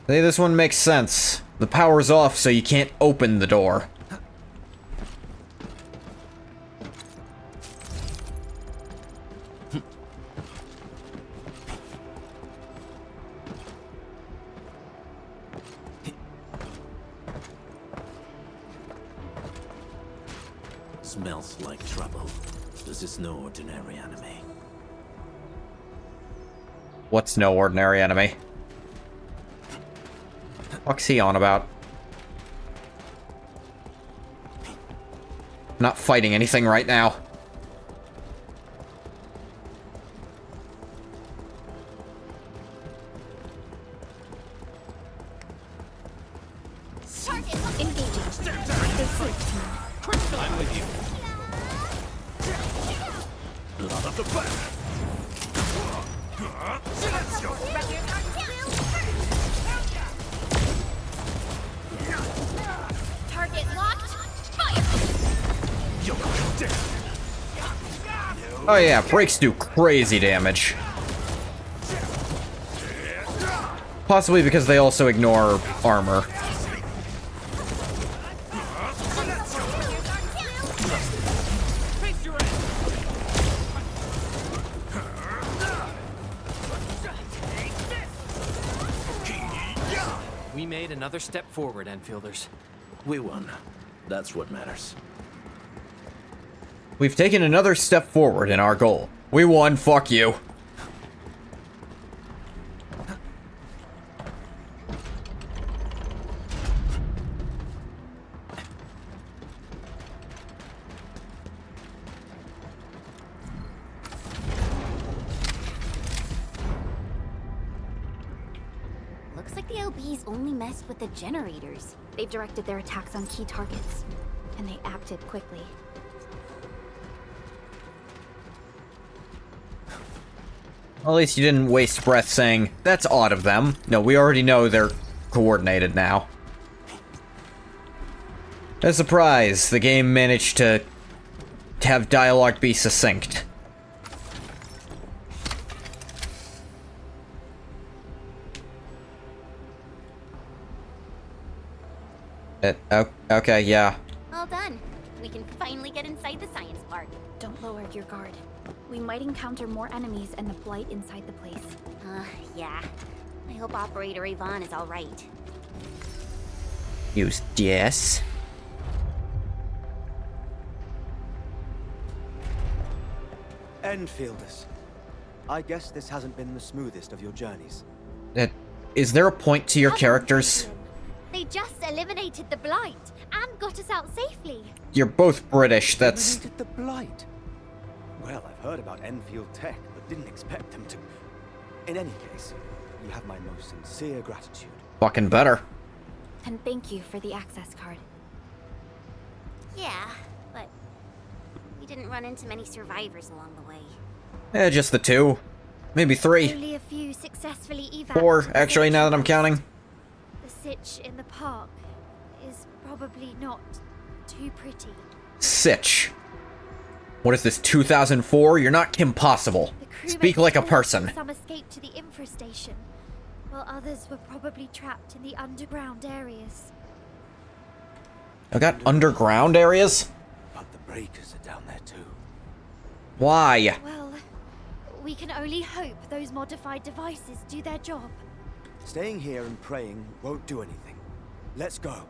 Hey, this one makes sense. The power's off, so you can't open the door. Smells like trouble. This is no ordinary enemy. What's no ordinary enemy? What's he on about? Not fighting anything right now. I'm with you. Blood of the back. Let's go. Target Oh yeah, brakes do crazy damage. Possibly because they also ignore armor. We made another step forward, Enfielders. We won. That's what matters. We've taken another step forward in our goal. We won, fuck you. Looks like the LBs only messed with the generators. They've directed their attacks on key targets, and they acted quickly. At least you didn't waste breath saying, that's odd of them. No, we already know they're coordinated now. A surprise, the game managed to have dialogue be succinct. Okay, yeah. All done. We can finally get inside the science park. Don't lower your guard. We might encounter more enemies and the Blight inside the place. Yeah. I hope Operator Yvonne is all right. Yes. Enfielders. I guess this hasn't been the smoothest of your journeys. Is there a point to your characters? They just eliminated the Blight and got us out safely. You're both British, that's... Eliminated the Blight? Well, I've heard about Enfield tech, but didn't expect them to... In any case, you have my most sincere gratitude. Fucking better. And thank you for the access card. Yeah, but we didn't run into many survivors along the way. Just the 2. Maybe 3. Only a few successfully evac. 4, actually, now that I'm counting. The sitch in the park is probably not too pretty. Sitch. What is this, 2004? You're not Kim Possible. Speak like a person. Some escaped to the infra station, while others were probably trapped in the underground areas. I got underground areas? But the breakers are down there too. Why? Well, we can only hope those modified devices do their job. Staying here and praying won't do anything. Let's go.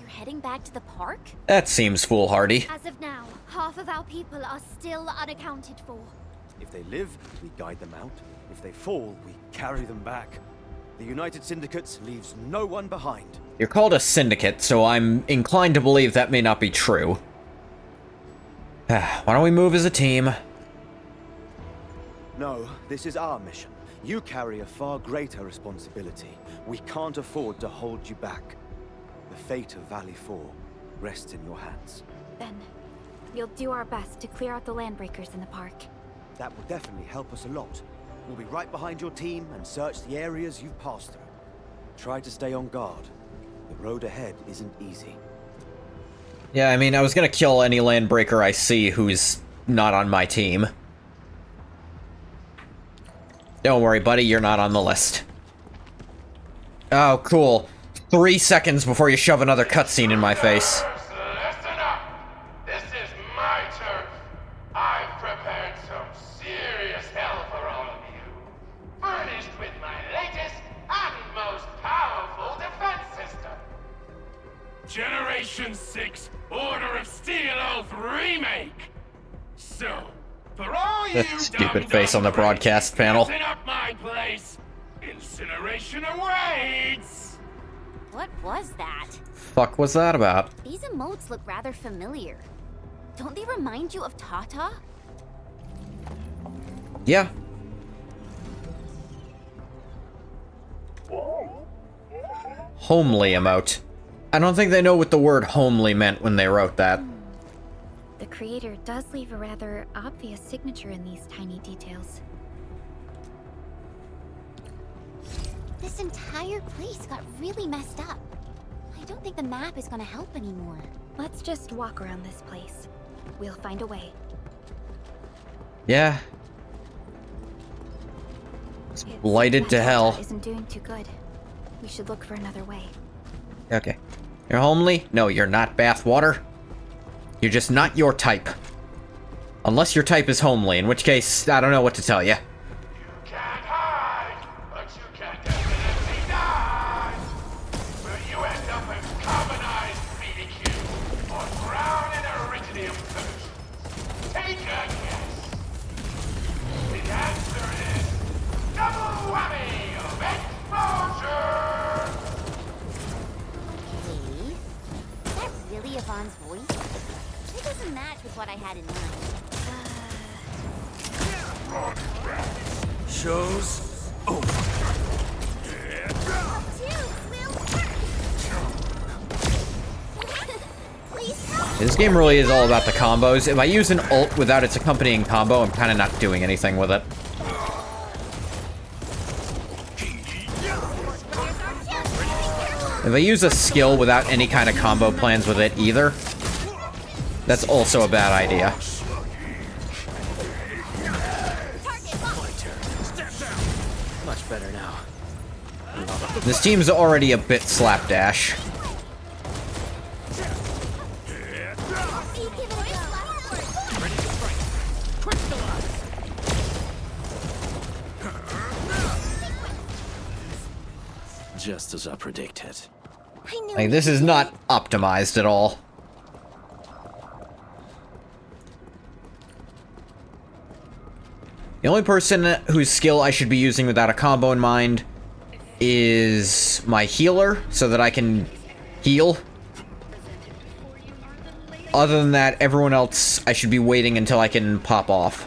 You're heading back to the park? That seems foolhardy. As of now, half of our people are still unaccounted for. If they live, we guide them out. If they fall, we carry them back. The United Syndicate leaves no one behind. You're called a syndicate, so I'm inclined to believe that may not be true. Why don't we move as a team? No, this is our mission. You carry a far greater responsibility. We can't afford to hold you back. The fate of Valley 4 rests in your hands. Then, we'll do our best to clear out the landbreakers in the park. That will definitely help us a lot. We'll be right behind your team and search the areas you've passed through. Try to stay on guard. The road ahead isn't easy. Yeah, I mean, I was gonna kill any landbreaker I see who's not on my team. Don't worry, buddy, you're not on the list. Oh, cool. 3 seconds before you shove another cutscene in my face. Listen up. This is my turf. I've prepared some serious hell for all of you. Furnished with my latest and most powerful defense system. Generation 6 Order of Steel Oath Remake. So, for all you stupid face on the broadcast panel. messing up my place, incineration awaits. What was that? Fuck was that about? These emotes look rather familiar. Don't they remind you of Tata? Yeah. Homely emote. I don't think they know what the word homely meant when they wrote that. The creator does leave a rather obvious signature in these tiny details. This entire place got really messed up. I don't think the map is gonna help anymore. Let's just walk around this place. We'll find a way. Yeah. It's blighted to hell. Isn't doing too good. We should look for another way. Okay. You're homely? No, you're not bathwater. You're just not your type. Unless your type is homely, in which case, I don't know what to tell you. Yvonne's voice? It doesn't match with what I had in mind. Show's over. This game really is all about the combos. If I use an ult without its accompanying combo, I'm kind of not doing anything with it. If I use a skill without any kind of combo plans with it either, that's also a bad idea. Much better now. This team's already a bit slapdash. Just as I predicted. Like, this is not optimized at all. The only person whose skill I should be using without a combo in mind is my healer, so that I can heal. Other than that, everyone else I should be waiting until I can pop off.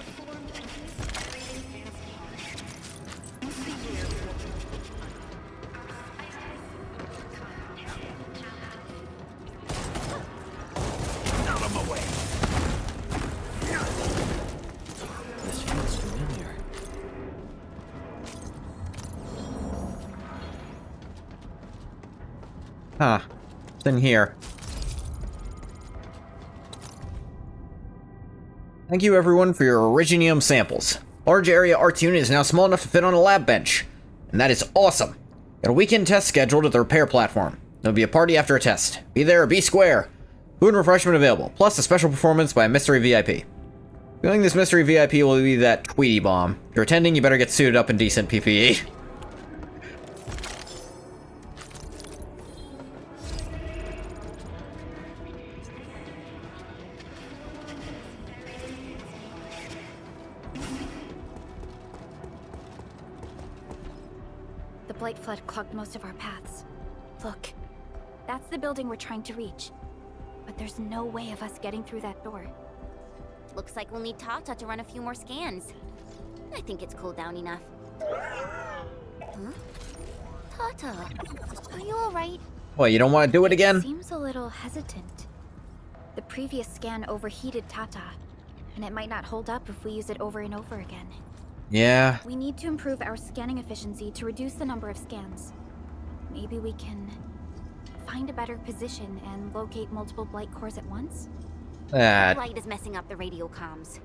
Huh. It's in here. Thank you everyone for your Originium samples. Large area arts unit is now small enough to fit on a lab bench. And that is awesome. Got a weekend test scheduled at the repair platform. There'll be a party after a test. Be there or be square. Food and refreshment available, plus a special performance by a mystery VIP. Feeling this mystery VIP will be that Tweety bomb. If you're attending, you better get suited up in decent PPE. The Blight Flood clogged most of our paths. Look, that's the building we're trying to reach. But there's no way of us getting through that door. Looks like we'll need Tata to run a few more scans. I think it's cooled down enough. Huh? Tata, are you alright? What, you don't want to do it again? Seems a little hesitant. The previous scan overheated Tata, and it might not hold up if we use it over and over again. Yeah. We need to improve our scanning efficiency to reduce the number of scans. Maybe we can find a better position and locate multiple Blight cores at once? Blight is messing up the radio comms.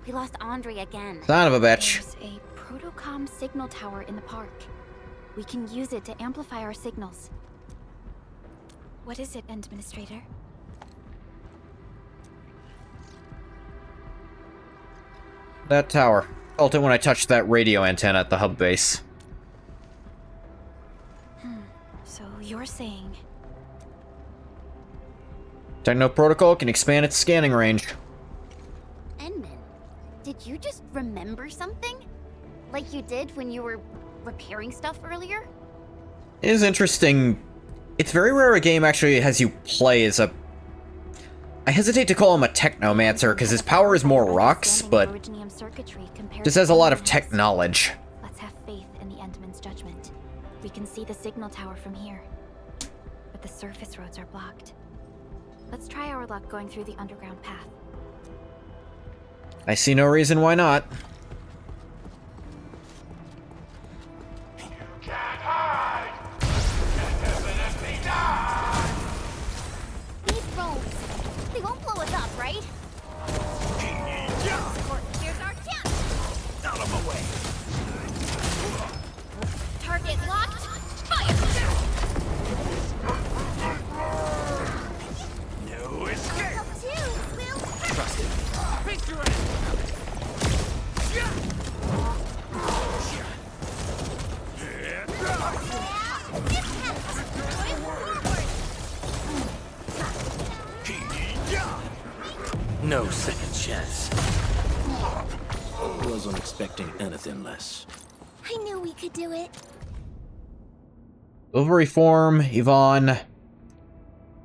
We lost Andre again. Son of a bitch. There's a protocom signal tower in the park. We can use it to amplify our signals. What is it, Administrator? That tower. Felt it when I touched that radio antenna at the hub base. So you're saying... Techno Protocol can expand its scanning range. Enman, did you just remember something? Like you did when you were repairing stuff earlier? It is interesting. It's very rare a game actually has you play as a... I hesitate to call him a technomancer, because his power is more rocks, but just has a lot of tech knowledge. Let's have faith in the Endman's judgment. We can see the signal tower from here, but the surface roads are blocked. Let's try our luck going through the underground path. I see no reason why not. These roads, they won't blow us up, right? Here's our chance! No second chance. Wasn't expecting anything less. I knew we could do it. Silvery form, Yvonne.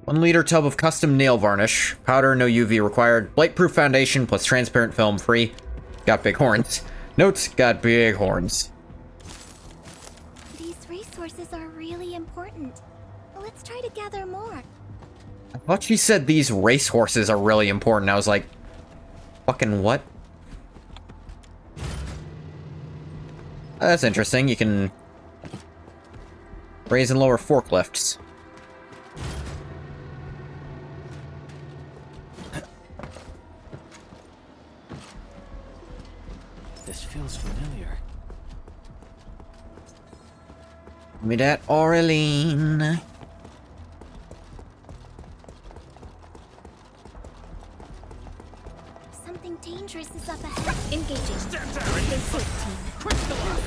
1 liter tub of custom nail varnish. Powder, no UV required. Blight-proof foundation plus transparent film free. Got big horns. Notes, got big horns. These resources are really important. Let's try to gather more. I thought she said these racehorses are really important. I was like, fucking what? That's interesting. You can raise and lower forklifts. This feels familiar. Give me that Aureline. Something dangerous is up ahead. Engaging. Stay safe, team.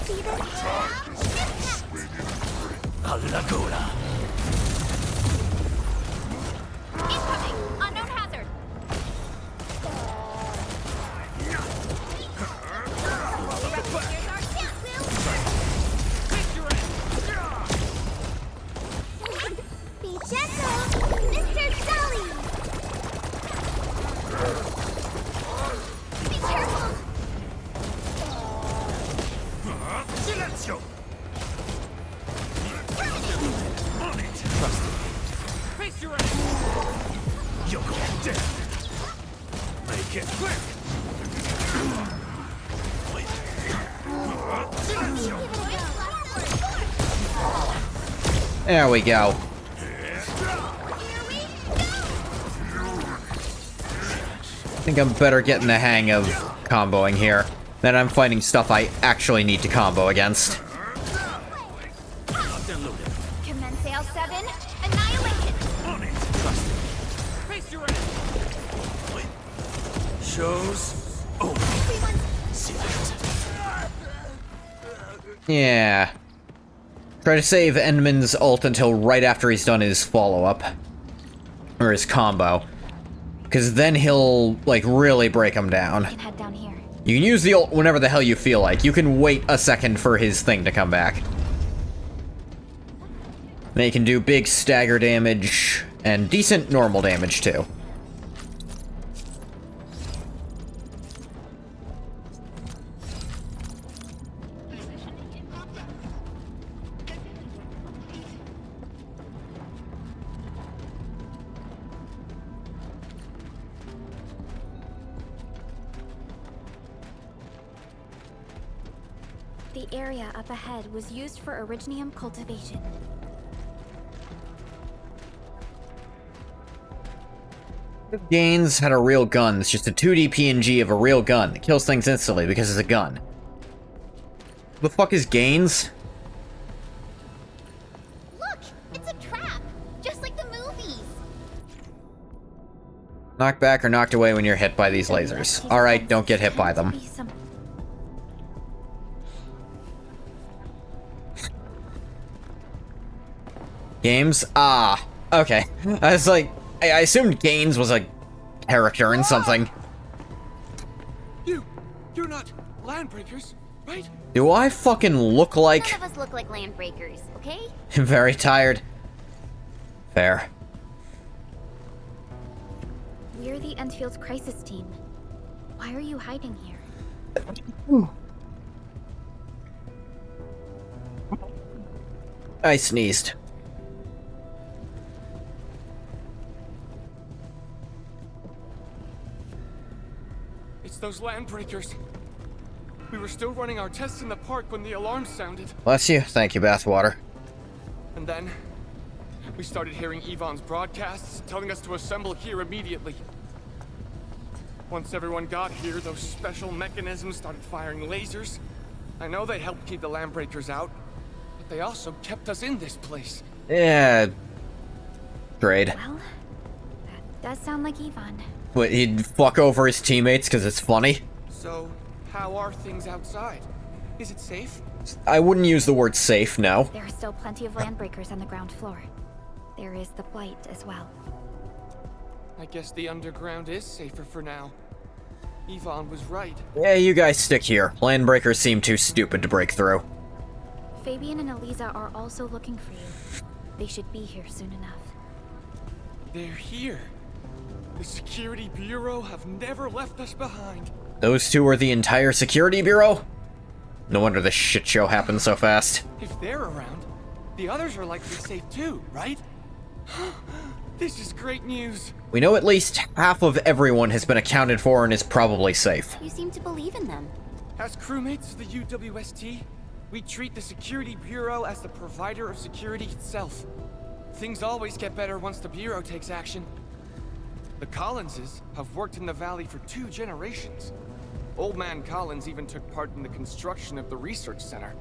See this? A Laguna. Incoming! Unknown hazard! Be gentle! Mr. Sully! Be careful! Silenzio! Trust me. Face your ass! You'll get dead! Make it quick! There we go. I think I'm better getting the hang of comboing here. Then I'm fighting stuff I actually need to combo against. Commence L7, annihilation! On it! Face your ass! Shows over. See that? Yeah. Try to save Endman's ult until right after he's done his follow-up. Or his combo. Because then he'll, like, really break him down. We can head down here. You can use the ult whenever the hell you feel like. You can wait a second for his thing to come back. They can do big stagger damage and decent normal damage, too. The area up ahead was used for originium cultivation. If Gaines had a real gun, it's just a 2D PNG of a real gun. It kills things instantly because it's a gun. Who the fuck is Gaines? Look! It's a trap! Just like the movies! Knocked back or knocked away when you're hit by these lasers. Alright, don't get hit by them. Games? Ah, okay. I was like, I assumed Gaines was a character in something. You're not landbreakers, right? Do I fucking look like... None of us look like landbreakers, okay? Very tired. Fair. We're the Endfield's crisis team. Why are you hiding here? I sneezed. It's those landbreakers. We were still running our tests in the park when the alarm sounded. Bless you. Thank you, bathwater. And then, we started hearing Yvonne's broadcasts telling us to assemble here immediately. Once everyone got here, those special mechanisms started firing lasers. I know they helped keep the landbreakers out, but they also kept us in this place. Yeah. Trade. Well, that does sound like Yvonne. What, he'd fuck over his teammates because it's funny? So, how are things outside? Is it safe? I wouldn't use the word safe, no. There are still plenty of landbreakers on the ground floor. There is the Blight as well. I guess the underground is safer for now. Yvonne was right. Yeah, you guys stick here. Landbreakers seem too stupid to break through. Fabian and Eliza are also looking for you. They should be here soon enough. They're here. The Security Bureau have never left us behind. Those two are the entire Security Bureau? No wonder this shit show happened so fast. If they're around, the others are likely safe too, right? This is great news. We know at least half of everyone has been accounted for and is probably safe. You seem to believe in them. As crewmates of the UWST, we treat the Security Bureau as the provider of security itself. Things always get better once the Bureau takes action. The Collinses have worked in the Valley for 2 generations. Old Man Collins even took part in the construction of the research center.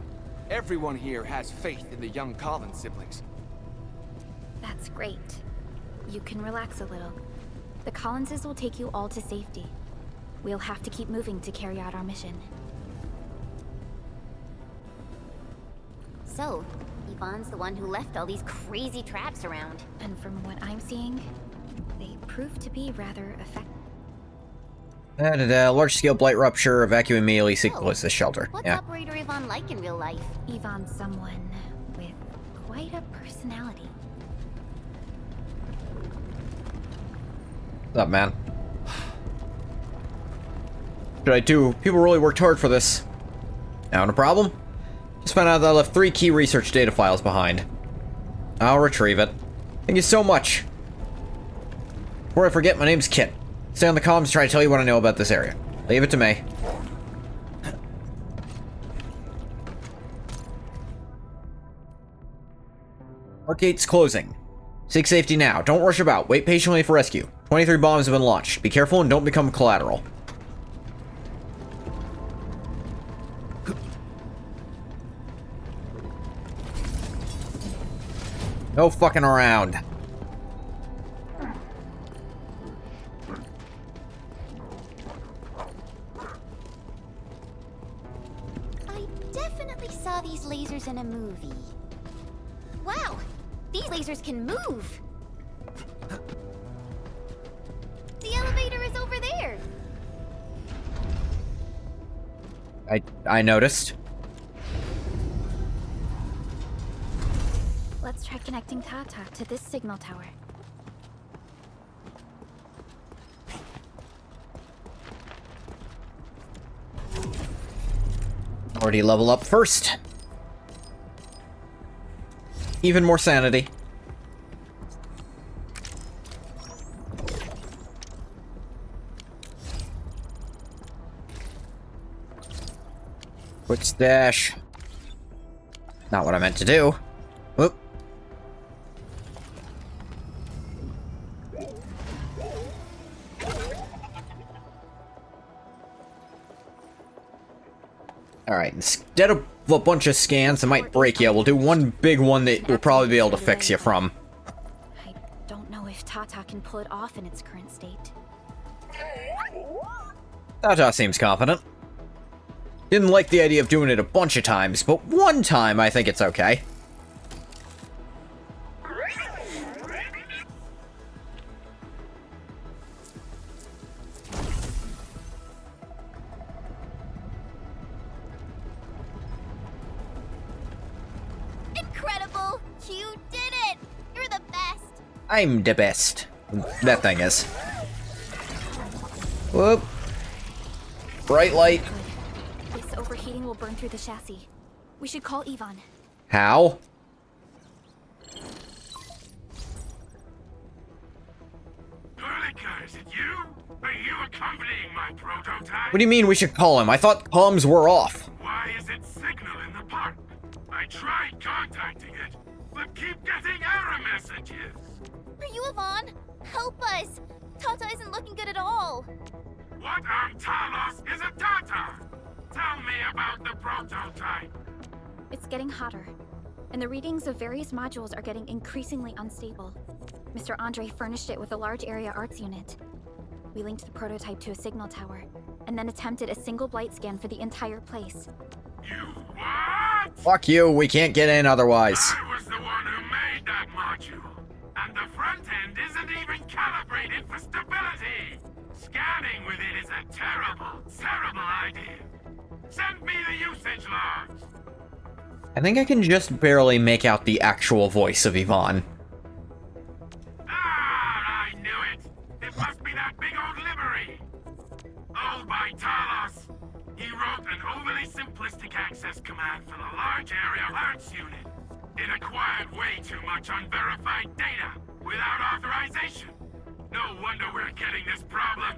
Everyone here has faith in the young Collins siblings. That's great. You can relax a little. The Collinses will take you all to safety. We'll have to keep moving to carry out our mission. So, Yvonne's the one who left all these crazy traps around. And from what I'm seeing, they prove to be rather effective. Large-scale blight rupture, evacuate immediately, sequence the shelter. What's Yeah. Operator Yvonne like in real life? Yvonne's someone with quite a personality. What's up, man? What should I do? People really worked hard for this. Now, no problem? Just found out that I left 3 key research data files behind. I'll retrieve it. Thank you so much. Before I forget, my name's Kit. Stay on the comms to try to tell you what I know about this area. Leave it to me. Arc gate's closing. Seek safety now. Don't rush about. Wait patiently for rescue. 23 bombs have been launched. Be careful and don't become collateral. No fucking around. I definitely saw these lasers in a movie. Wow! These lasers can move! The elevator is over there! I noticed. Let's try connecting Tata to this signal tower. Already level up first. Even more sanity. Quick stash. Not what I meant to do. Whoop. Alright, instead of a bunch of scans that might break you, we'll do one big one that we'll probably be able to fix you from. I don't know if Tata can pull it off in its current state. Tata seems confident. Didn't like the idea of doing it a bunch of times, but one time I think it's okay. Incredible! You did it! You're the best! I'm the best. That thing is. Whoop. Bright light. This overheating will burn through the chassis. We should call Yvonne. How? Perlica, is it you? Are you accompanying my prototype? What do you mean we should call him? I thought comms were off. Why is it signal in the park? I tried contacting it, but keep getting error messages. Are you Yvonne? Help us! Tata isn't looking good at all. What on Talos is a Tata? Tell me about the prototype. It's getting hotter, and the readings of various modules are getting increasingly unstable. Mr. Andre furnished it with a large area arts unit. We linked the prototype to a signal tower, and then attempted a single blight scan for the entire place. You what? Fuck you, we can't get in otherwise. I was the one who made that module. And the front end isn't even calibrated for stability. Scanning with it is a terrible, terrible idea. Send me the usage logs. I think I can just barely make out the actual voice of Yvonne. Ah, I knew it. It must be that big old livery. Owned by Talos. He wrote an overly simplistic access command for the large area arts unit. It acquired way too much unverified data without authorization. No wonder we're getting this problem.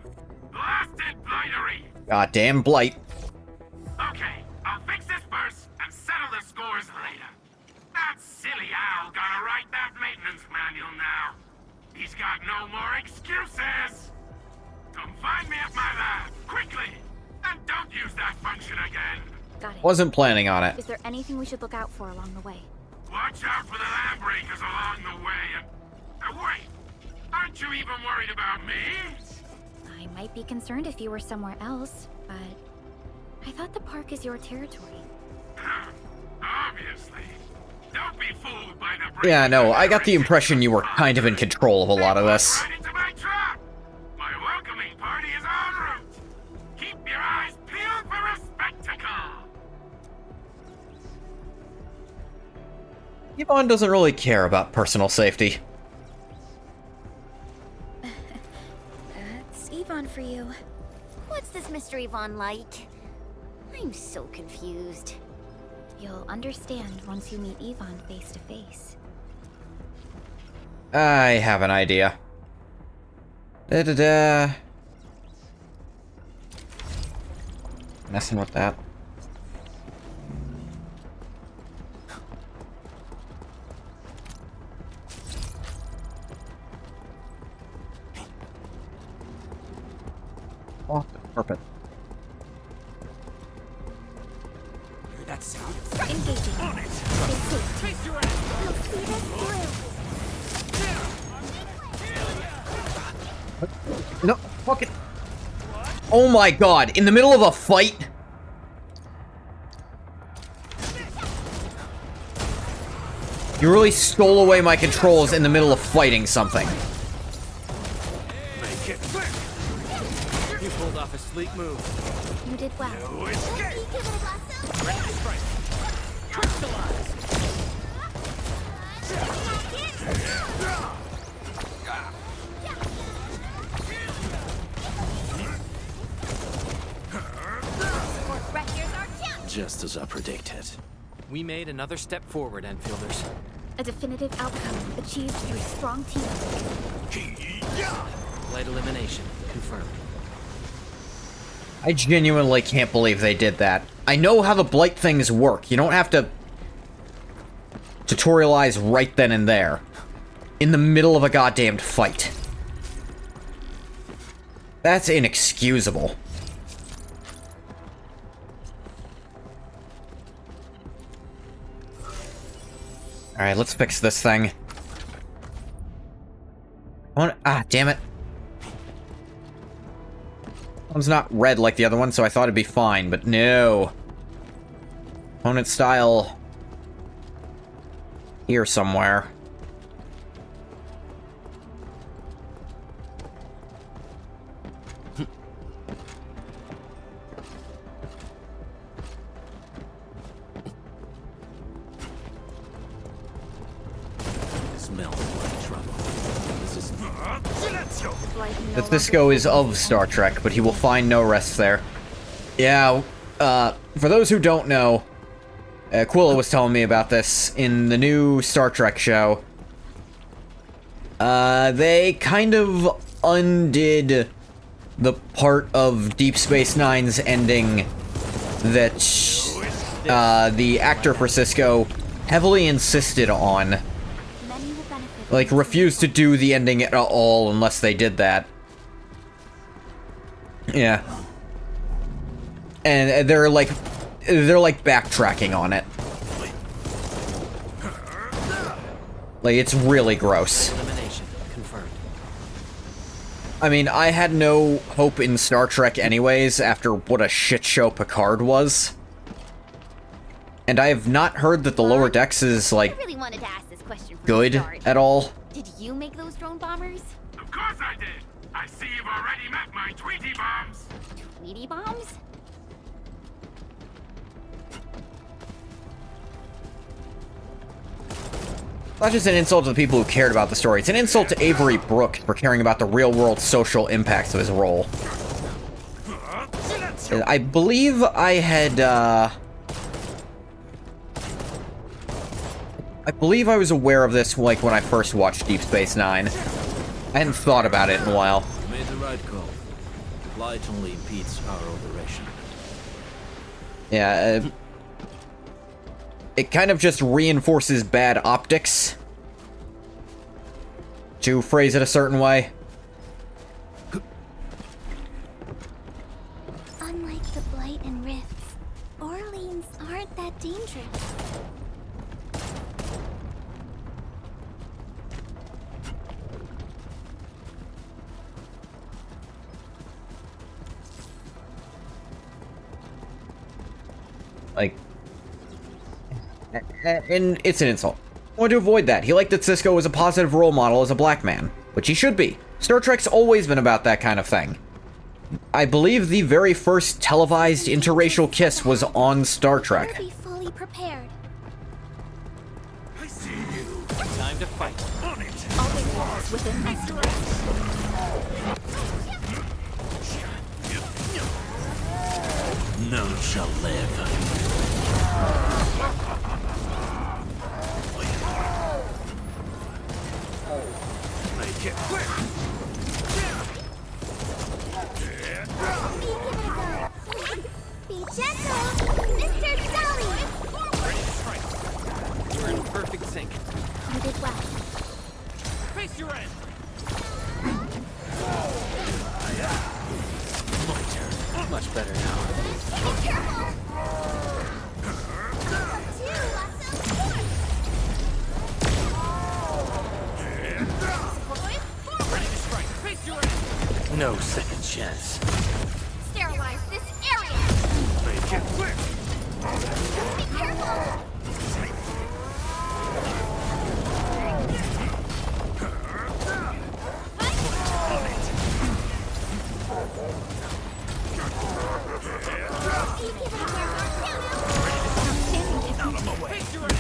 Blasted blightery! Goddamn blight. Okay, I'll fix this first and settle the scores later. That silly owl gotta write that maintenance manual now. He's got no more excuses! Come find me at my lab, quickly! And don't use that function again! Got it. Wasn't planning on it. Is there anything we should look out for along the way? Watch out for the land breakers along the way and... wait! Aren't you even worried about me? I might be concerned if you were somewhere else, but I thought the park is your territory. Obviously. Don't be fooled by the... Yeah, no, I got the impression you were kind of in control of a lot of this. Right into my trap! My welcoming party is en route! Keep your eyes peeled for a spectacle! Yvonne doesn't really care about personal safety. That's Yvonne for you. What's this Mr. Yvonne like? I'm so confused. You'll understand once you meet Yvonne face to face. I have an idea. Da-da-da. Messing with that. Oh, perfect. Hear that sound? Engaging. On it! Face your We'll see this through. No, fucking... Oh my god, in the middle of a fight? You really stole away my controls in the middle of fighting something. Make it quick! You pulled off a sleek move. You did well. No escape! Rapid strike! Crystallize! Just as I predicted. We made another step forward, Enfielders. A definitive outcome achieved through strong teamwork. Light elimination confirmed. I genuinely can't believe they did that. I know how the blight things work. You don't have to tutorialize right then and there. In the middle of a goddamned fight. That's inexcusable. Alright, let's fix this thing. Damn it. One's not red like the other one, so I thought it'd be fine, but no. Opponent style... here somewhere. The Cisco is of Star Trek, but he will find no rest there. Yeah, for those who don't know, Quilla was telling me about this in the new Star Trek show. They kind of undid the part of Deep Space Nine's ending that the actor for Cisco heavily insisted on. Like, refused to do the ending at all unless they did that. Yeah. And they're like backtracking on it. Like, it's really gross. Elimination confirmed. I mean, I had no hope in Star Trek anyways after what a shit show Picard was. And I have not heard that the lower decks is, like, I really wanted to ask this question from good the start. at all. Did you make those drone bombers? Of course I did! I see you've already met my Tweety bombs! Tweety bombs? Not just an insult to the people who cared about the story, it's an insult to Avery Brooke for caring about the real-world social impacts of his role. I believe I had, I believe I was aware of this, like, when I first watched Deep Space Nine. I hadn't thought about it in a while. You made the right call. Light only impedes our operation. Yeah, it kind of just reinforces bad optics, to phrase it a certain way. Unlike the Blight and Rifts, Orleans aren't that dangerous. Like, and it's an insult. I want to avoid that. He liked that Cisco was a positive role model as a black man, which he should be. Star Trek's always been about that kind of thing. I believe the very first televised interracial kiss was on Star Trek. Be fully prepared. I see you. Time to fight. On it. All the walls within this direction. None shall live. Make it quick. Be gentle, Mr. Dolly. Ready to strike. You're in perfect sync. You did well. Face your end. My turn. Much better now. Be careful. Ready to strike. Face your end. No second chance. Sterilize this area. Make it quick. Be careful. Out of my way. Face your end.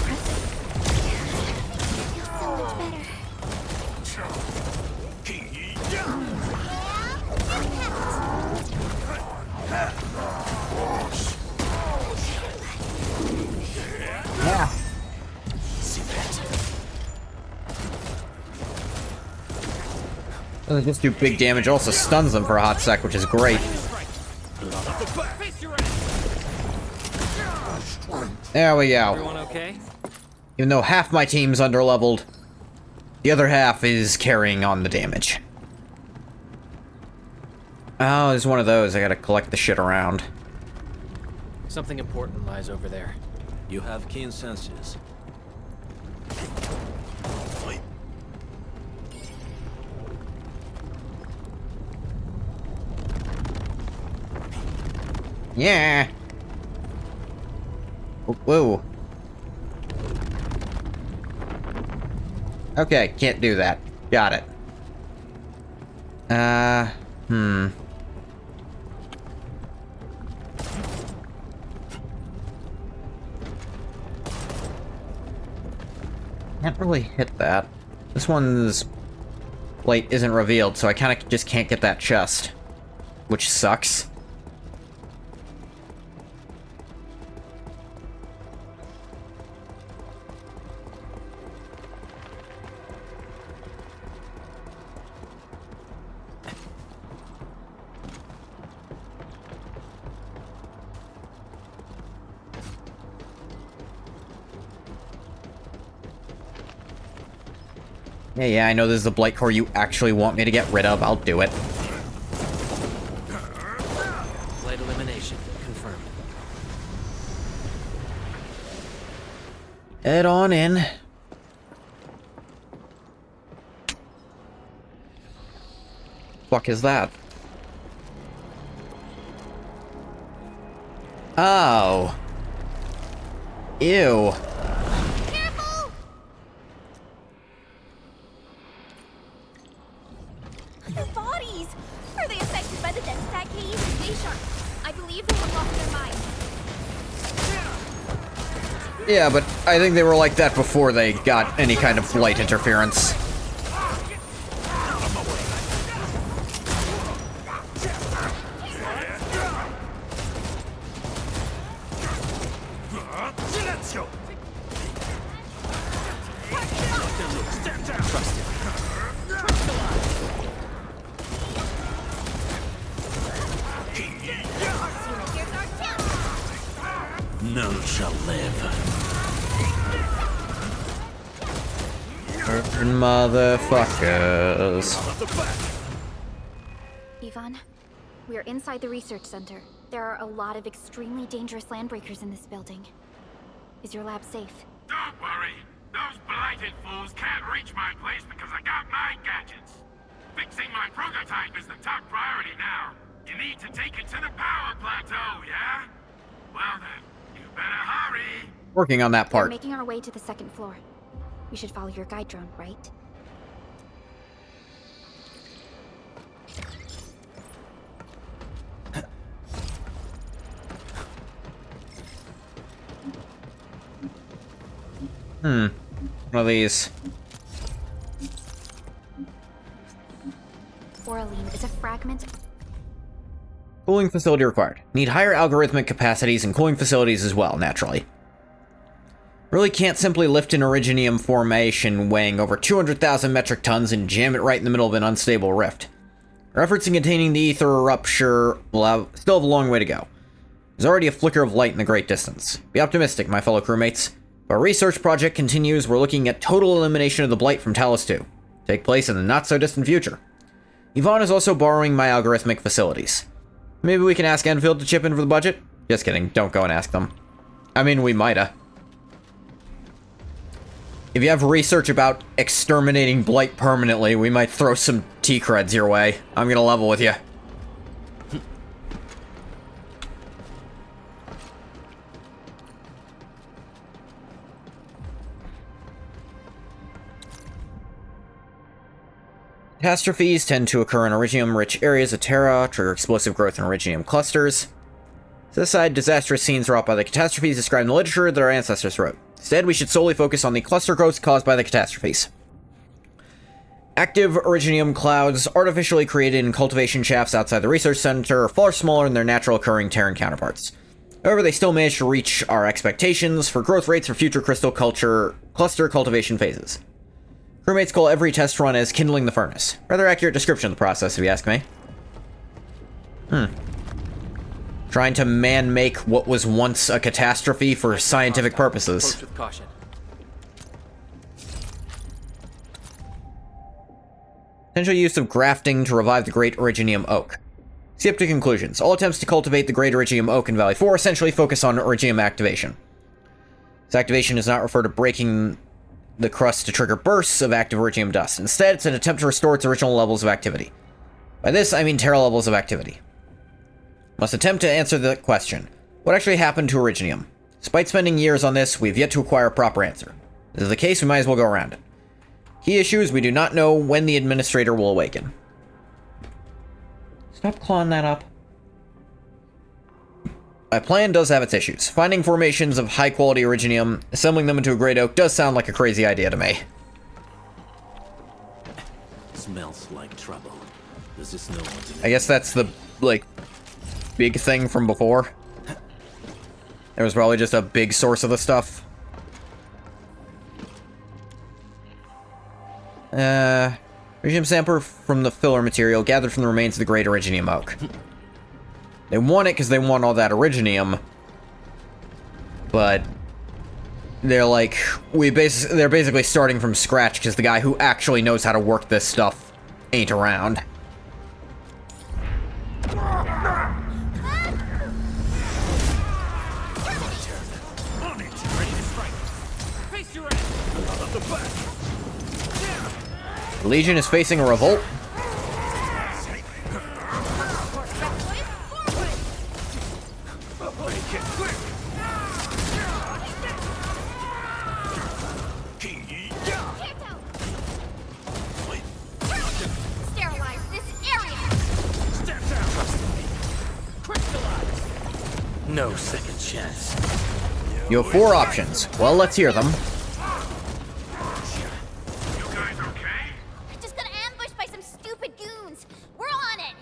Feels so much better. Yeah. See that? Doesn't just do big damage, also stuns them for a hot sec, which is great. There we go. Everyone okay? Even though half my team's underleveled, the other half is carrying on the damage. Oh, there's one of those. I gotta collect the shit around. Something important lies over there. You have keen senses. Yeah. Whoa. Okay, can't do that. Got it. Can't really hit that. This one's plate isn't revealed, so I kind of just can't get that chest, which sucks. Yeah, I know this is the Blight Core you actually want me to get rid of. I'll do it. Blight elimination confirmed. Head on in. Fuck is that? Oh. Ew. bees! Are they affected by the dense attack haze? They sharp. I believe they have lost their minds. Yeah, but I think they were like that before they got any kind of light interference. None shall live. Motherfuckers. Yvonne, we're inside the research center. There are a lot of extremely dangerous landbreakers in this building. Is your lab safe? Don't worry. Those blighted fools can't reach my place because I got my gadgets. Fixing my prototype is the top priority now. You need to take it to the power plateau, yeah? Well then, you better hurry. Working on that part. We're making our way to the second floor. We should follow your guide drone, right? One of these. Oraline is a fragment. Cooling facility required. Need higher algorithmic capacities and cooling facilities as well, naturally. Really can't simply lift an Originium formation weighing over 200,000 metric tons and jam it right in the middle of an unstable rift. Our efforts in containing the ether rupture will still have a long way to go. There's already a flicker of light in the great distance. Be optimistic, my fellow crewmates. If our research project continues, we're looking at total elimination of the Blight from Talos 2. Take place in the not-so-distant future. Yvonne is also borrowing my algorithmic facilities. Maybe we can ask Enfield to chip in for the budget? Just kidding, don't go and ask them. I mean, we mighta. If you have research about exterminating Blight permanently, we might throw some T-creds your way. I'm gonna level with you. Catastrophes tend to occur in Originium-rich areas of Terra, trigger explosive growth in Originium clusters. Set aside disastrous scenes wrought by the catastrophes described in the literature that our ancestors wrote. Instead, we should solely focus on the cluster growths caused by the catastrophes. Active Originium clouds, artificially created in cultivation shafts outside the research center, are far smaller than their natural occurring Terran counterparts. However, they still manage to reach our expectations for growth rates for future crystal cluster cultivation phases. Crewmates call every test run as kindling the furnace. Rather accurate description of the process, if you ask me. Trying to man-make what was once a catastrophe for scientific purposes. Approach with caution. Potential use of grafting to revive the Great Originium Oak. See up to conclusions. All attempts to cultivate the Great Originium Oak in Valley 4 essentially focus on Originium activation. This activation does not refer to breaking the crust to trigger bursts of active Originium dust. Instead, it's an attempt to restore its original levels of activity. By this, I mean Terra levels of activity. Must attempt to answer the question. What actually happened to Originium? Despite spending years on this, we've yet to acquire a proper answer. If this is the case, we might as well go around it. Key issue is we do not know when the Administrator will awaken. Stop clawing that up. My plan does have its issues. Finding formations of high-quality Originium, assembling them into a Great Oak does sound like a crazy idea to me. Smells like trouble. This is no one's. I guess that's the, like, big thing from before. There was probably just a big source of the stuff. Originium sample from the filler material gathered from the remains of the Great Originium Oak. They want it because they want all that Originium, but they're like, they're basically starting from scratch because the guy who actually knows how to work this stuff ain't around. The Legion is facing a revolt. Sterilize this area! No second chance. You have 4 options. Well, let's hear them. Just got ambushed by some stupid goons. We're on it.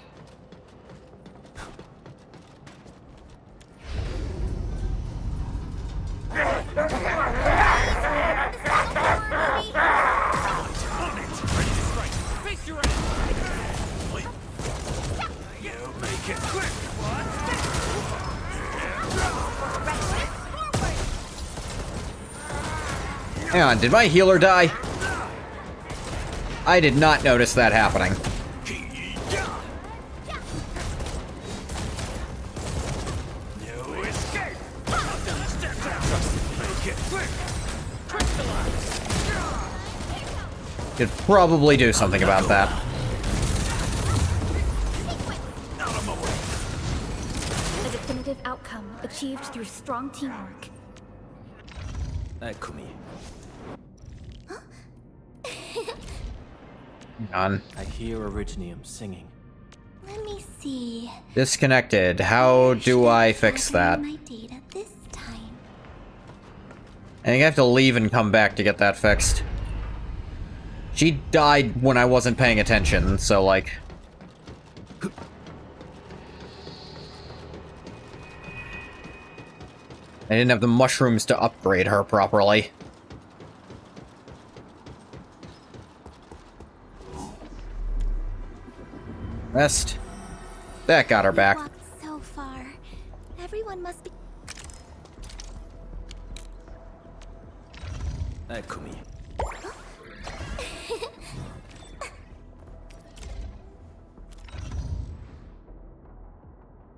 Face your enemy! You make it quick! Hang on, did my healer die? I did not notice that happening. Could probably do something about that. A definitive outcome achieved through strong teamwork. Eccomi. Hang on. I hear Originium singing. Let me see. Disconnected. How do I fix that? My data this time. I think I have to leave and come back to get that fixed. She died when I wasn't paying attention, so like... I didn't have the mushrooms to upgrade her properly. Rest. That got her back. Walked so far. Everyone must be. Eccomi.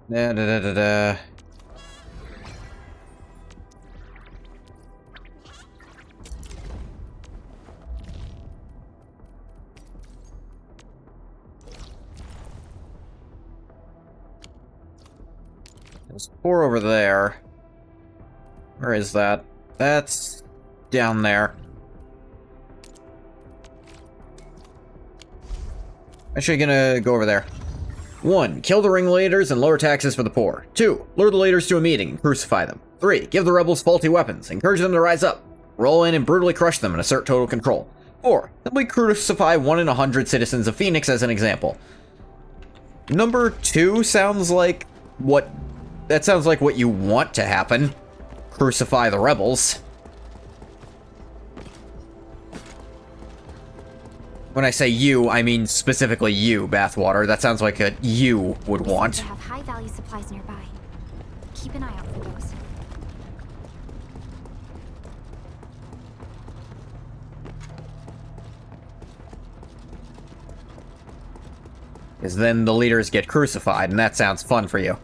Da da da da da. There's 4 over there. Where is that? That's down there. Actually gonna go over there. 1. Kill the ringleaders and lower taxes for the poor. 2. Lure the leaders to a meeting and crucify them. 3. Give the rebels faulty weapons. Encourage them to rise up. Roll in and brutally crush them and assert total control. 4. Simply crucify 1 in 100 citizens of Phoenix as an example. Number 2 sounds like what... That sounds like what you want to happen. Crucify the rebels. When I say you, I mean specifically you, Bathwater. That sounds like a you would want. Have high-value supplies nearby. Keep an eye out for those. Because then the leaders get crucified, and that sounds fun for you.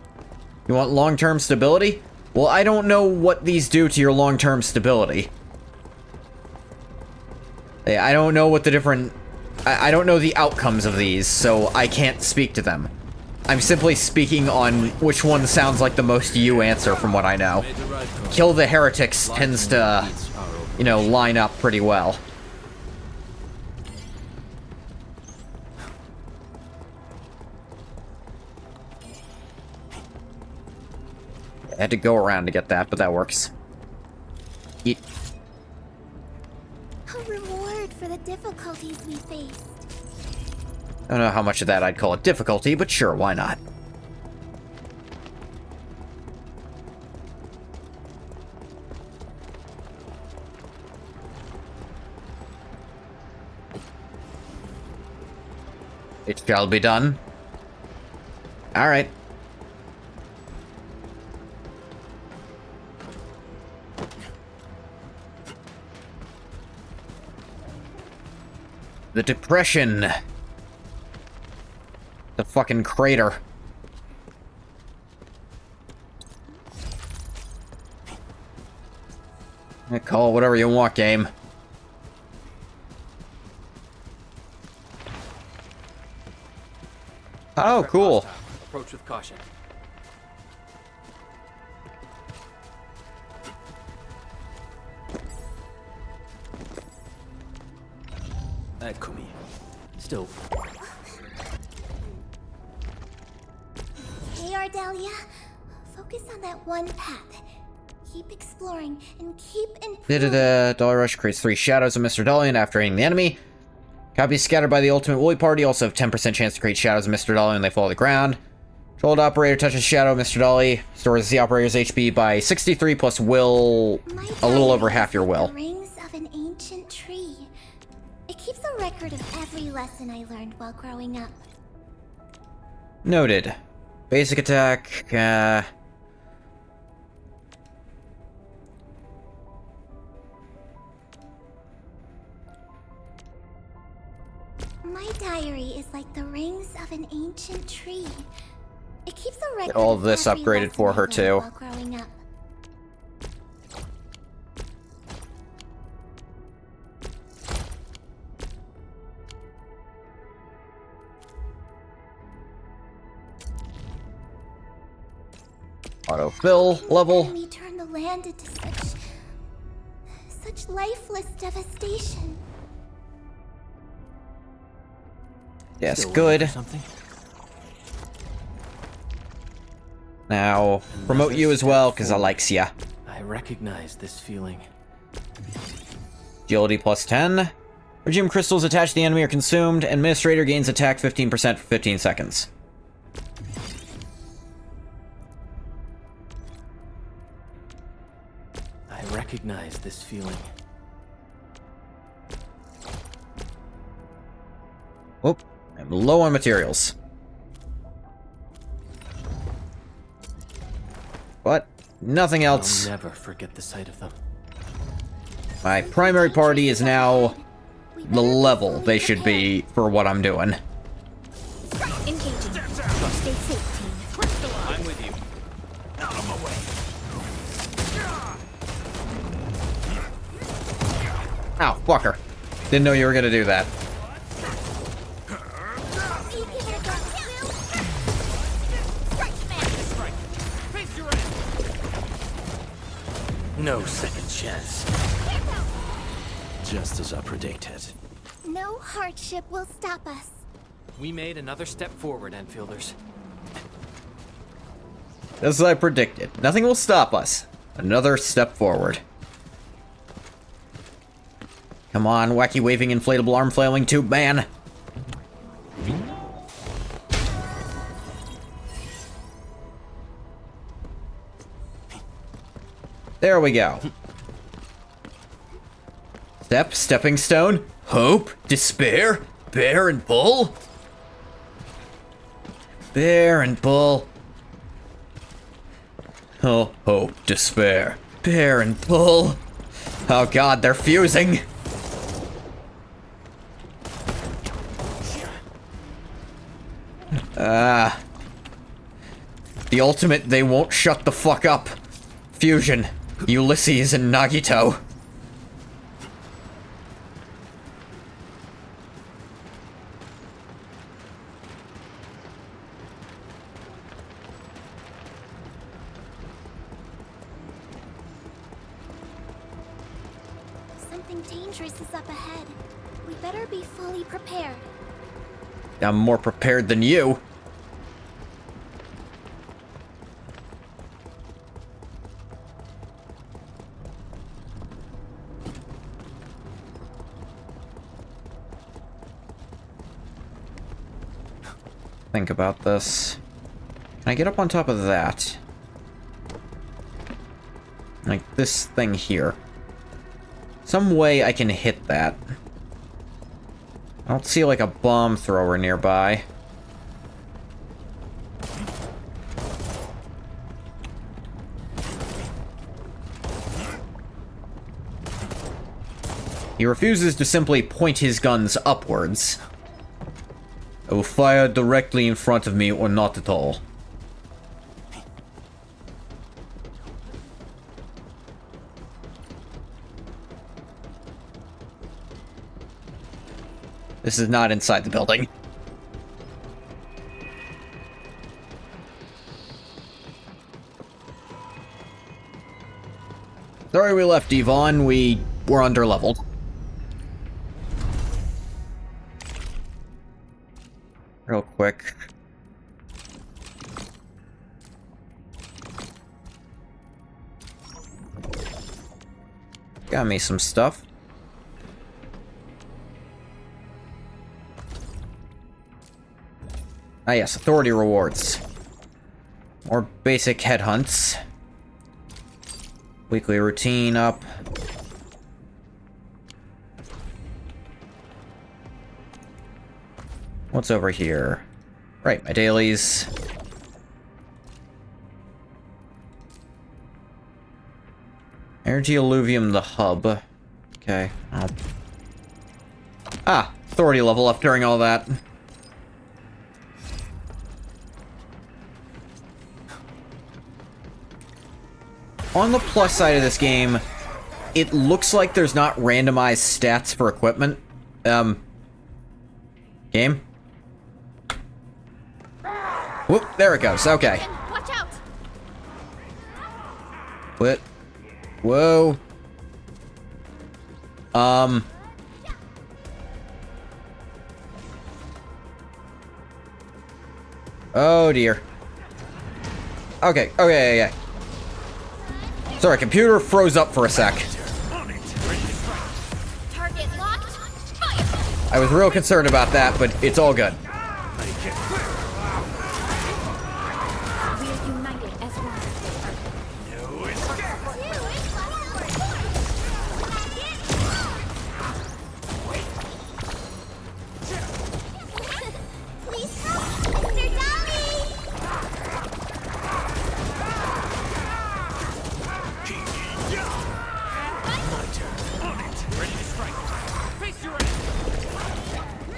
You want long-term stability? Well, I don't know what these do to your long-term stability. I don't know what the different... I don't know the outcomes of these, so I can't speak to them. I'm simply speaking on which one sounds like the most you answer from what I know. Kill the heretics tends to, you know, line up pretty well. I had to go around to get that, but that works. Eat. A reward for the difficulties we faced. I don't know how much of that I'd call a difficulty, but sure, why not? It shall be done. Alright. The depression. The fucking crater. Call it whatever you want, game. Oh, cool. Approach with caution. Eccomi. Still. Hey, Ardelia. Focus on that one path. Keep exploring and keep improving. Dollar Rush creates 3 shadows of Mr. Dolly after hitting the enemy. Copies scattered by the Ultimate Woolly Party also have 10% chance to create shadows of Mr. Dolly when they fall to the ground. Controlled operator touches shadow of Mr. Dolly, stores the operator's HP by 63 plus will, a little over half your will. The rings of an ancient tree. It keeps a record of every lesson I learned while growing up. Noted. Basic attack, My diary is like the rings of an ancient tree. It keeps a record all of this every upgraded lesson for I her learned too. while growing up. Autofill level. The enemy turned the land into such lifeless devastation. Yes, good. Now, promote you as well, because I likes ya. I recognize this feeling. Agility plus 10. Regime crystals attached to the enemy are consumed. Administrator gains attack 15% for 15 seconds. I recognize this feeling. Whoop. I'm low on materials. But nothing else. I'll never forget the sight of them. My primary party is now the level they should be for what I'm doing. Engaging. Stay safe, team. I'm with you. Out of my way. Ow, fucker. Didn't know you were gonna do that. No second chance. Just as I predicted. No hardship will stop us. We made another step forward, Enfielders. As I predicted, nothing will stop us. Another step forward. Come on, wacky waving inflatable arm flailing tube man. There we go. Stepping stone, hope, despair, bear and bull. Bear and bull. Oh, hope, despair, bear and bull. Oh god, they're fusing. The ultimate, they won't shut the fuck up. Fusion, Ulysses and Nagito. Something dangerous is up ahead. We better be fully prepared. I'm more prepared than you. Think about this. Can I get up on top of that? Like this thing here. Some way I can hit that. I don't see like a bomb thrower nearby. He refuses to simply point his guns upwards. I will fire directly in front of me or not at all. This is not inside the building. Sorry we left Yvonne, we were underleveled. Real quick. Got me some stuff. Ah yes, authority rewards. More basic headhunts. Weekly routine up. What's over here? Right, my dailies. Energy Alluvium, the hub. Okay. Oh. Ah! Authority level up during all that. On the plus side of this game, it looks like there's not randomized stats for equipment. Game? Whoop, there it goes, okay. Watch out. What? Whoa. Oh dear. Okay, okay. Sorry, computer froze up for a sec. Target locked. Fire. I was real concerned about that, but it's all good. We are united as one. Please help, Mr. Dolly. Ready to strike. Face your enemy.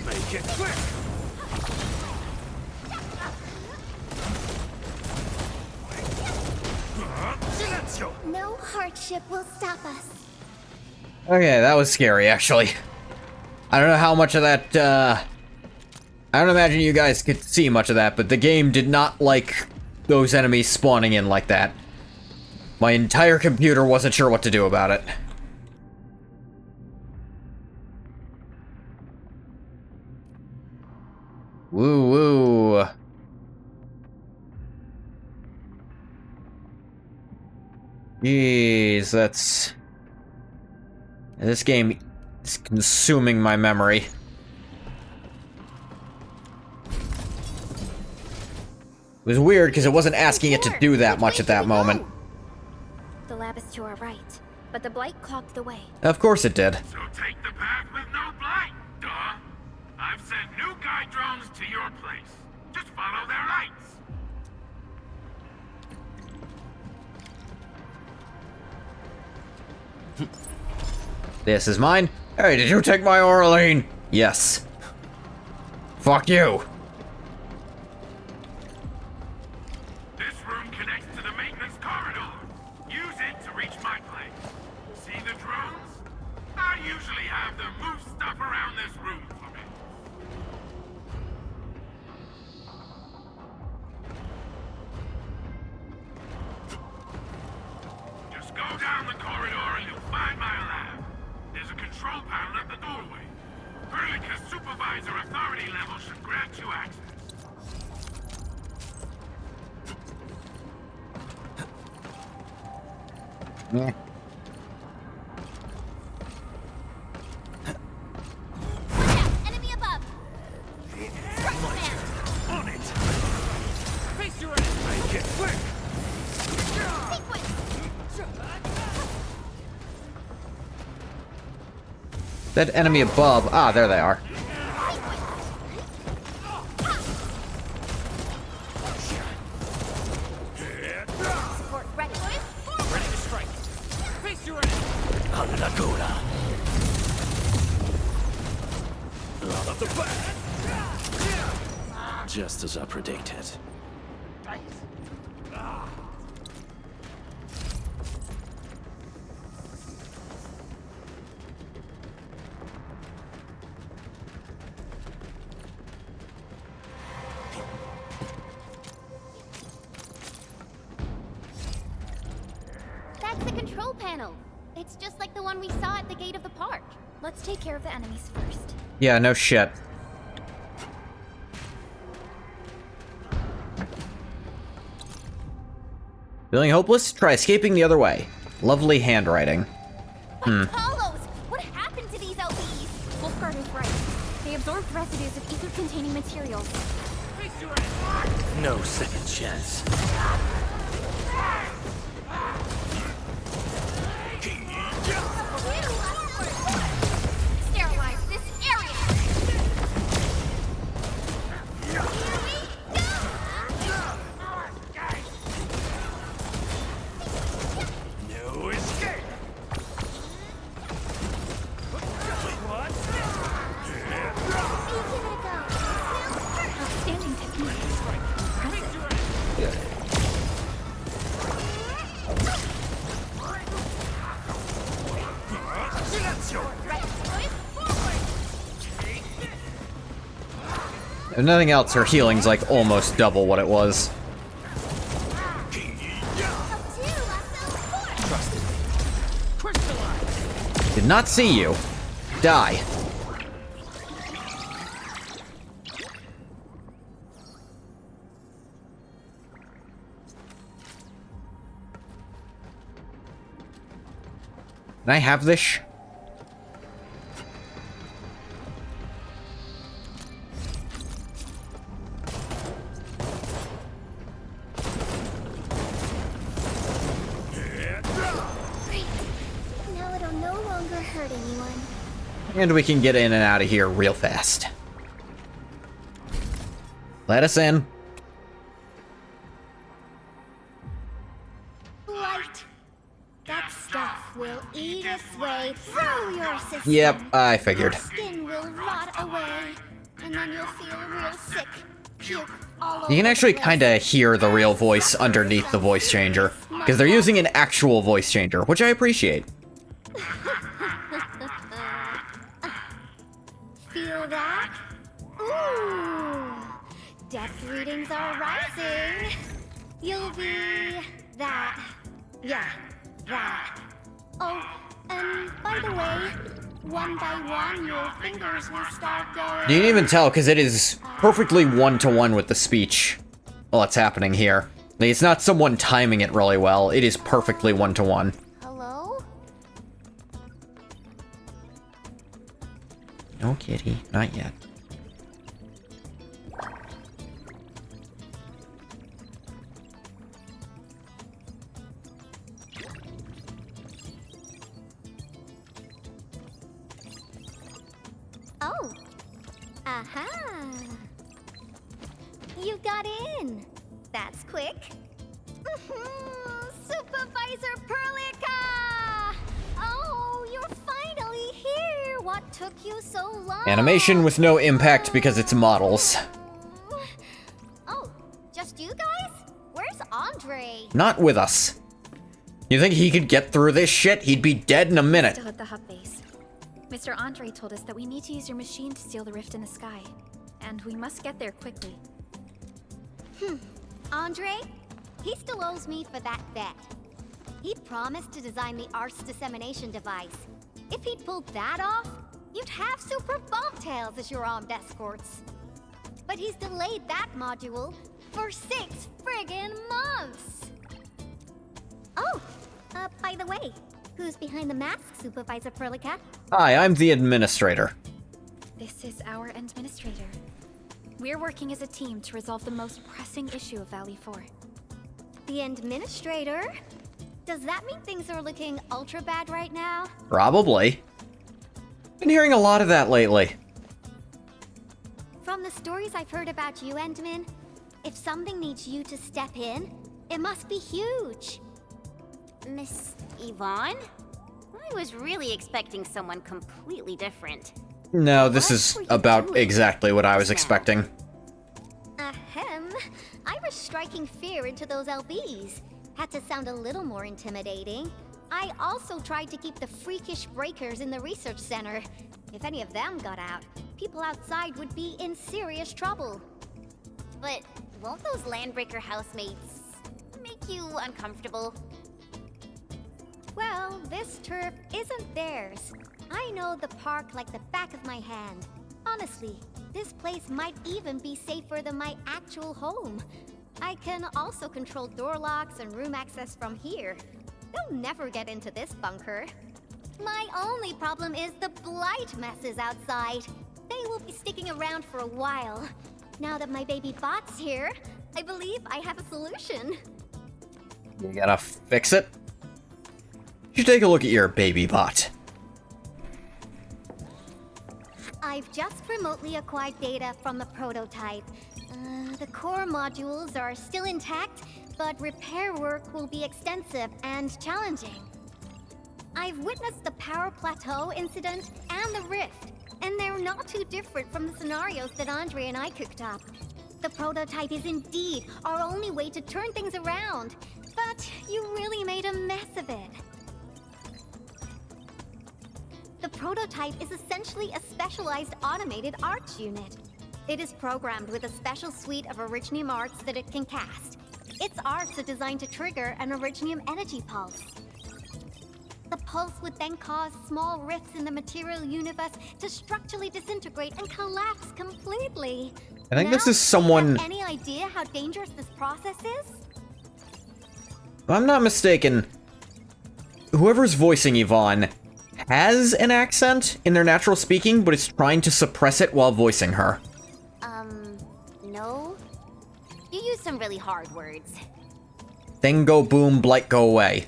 Make it quick. No hardship will stop us. Okay, that was scary, actually. I don't know how much of that, I don't imagine you guys could see much of that, but the game did not like those enemies spawning in like that. My entire computer wasn't sure what to do about it. Woo woo. Jeez, that's... This game is consuming my memory. It was weird because it wasn't asking it to do that much at that moment. The lab is to our right, but the blight clogged the way. Of course it did. So take the path with no blight, duh. I've sent new guide drones to your place. Just follow their lights. This is mine. Hey, did you take my Orlean? Yes. Fuck you. This room connects to the maintenance corridor. Use it to reach my place. See the drones? I usually have them move stuff around this room for me. Just go down the corridor and you'll find my lab. There's a control panel at the doorway. Perlica's supervisor authority level should grant you access. Yeah. Enemy above. On it. Face your enemy. Make it quick. That enemy above. Ah, there they are. Support ready. Ready to strike. Face your enemy. coulda. Out of the back. Just as I predicted. That's the control panel. It's just like the one we saw at the gate of the park. Let's take care of the enemies first. Yeah, no shit. Feeling hopeless? Try escaping the other way. Lovely handwriting. Carlos, what happened to these LBs? Wolfguard is right. They absorbed residues of ether-containing materials. No second chance. Sterilize this area! No escape! Outstanding technique. If nothing else, her healing's like almost double what it was. Did not see you. Die. Can I have this? Now it'll no longer hurt anyone. And we can get in and out of here real fast. Let us in. Light. That stuff will eat its way through your system. Yep, I figured. Your skin will rot away, and then you'll feel real sick. Puke all over You can actually the kind of hear the real voice underneath the voice changer, because they're using an actual voice changer, which I appreciate. Feel that? Ooh! Depth readings are rising. You'll be that. Yeah, that. Oh, and by the way, one by one, your fingers will start going. You can even tell, because it is perfectly one-to-one with the speech. Well, it's happening here. Like, it's not someone timing it really well, it is perfectly one-to-one. Hello? No, kitty, not yet. Oh. Aha. You got in. That's quick. Supervisor Perlica! Oh, you're finally here. What took you so long? Animation with no impact because it's models. Oh, just you guys? Where's Andre? Not with us. You think he could get through this shit? He'd be dead in a minute. Still at the hub base. Mr. Andre told us that we need to use your machine to seal the rift in the sky. And we must get there quickly. Andre? He still owes me for that bet. He promised to design the Art's dissemination device. If he'd pulled that off, you'd have super bombtails as your armed escorts. But he's delayed that module for 6 friggin' months! Oh, by the way, who's behind the mask, Supervisor Perlica? Hi, I'm the administrator. This is our administrator. We're working as a team to resolve the most pressing issue of Valley 4. The administrator? Does that mean things are looking ultra bad right now? Probably. Been hearing a lot of that lately. From the stories I've heard about you, Endman, if something needs you to step in, it must be huge. Miss Yvonne? I was really expecting someone completely different. No, this is about exactly what I was expecting. Ahem. I was striking fear into those LBs. Had to sound a little more intimidating. I also tried to keep the freakish breakers in the research center. If any of them got out, people outside would be in serious trouble. But won't those Landbreaker housemates make you uncomfortable? Well, this turf isn't theirs. I know the park like the back of my hand. Honestly, this place might even be safer than my actual home. I can also control door locks and room access from here. They'll never get into this bunker. My only problem is the blight messes outside. They will be sticking around for a while. Now that my baby bot's here, I believe I have a solution. You gotta fix it? You should take a look at your baby bot. I've just remotely acquired data from the prototype. The core modules are still intact, but repair work will be extensive and challenging. I've witnessed the power plateau incident and the rift, and they're not too different from the scenarios that Andre and I cooked up. The prototype is indeed our only way to turn things around, but you really made a mess of it. The prototype is essentially a specialized automated arts unit. It is programmed with a special suite of Originium arts that it can cast. Its arts are designed to trigger an Originium energy pulse. The pulse would then cause small rifts in the material universe to structurally disintegrate and collapse completely. I think Now, this is someone... do you have any idea how dangerous this process is? If I'm not mistaken, whoever's voicing Yvonne has an accent in their natural speaking, but is trying to suppress it while voicing her. No? You use some really hard words. Thing go boom, blight go away.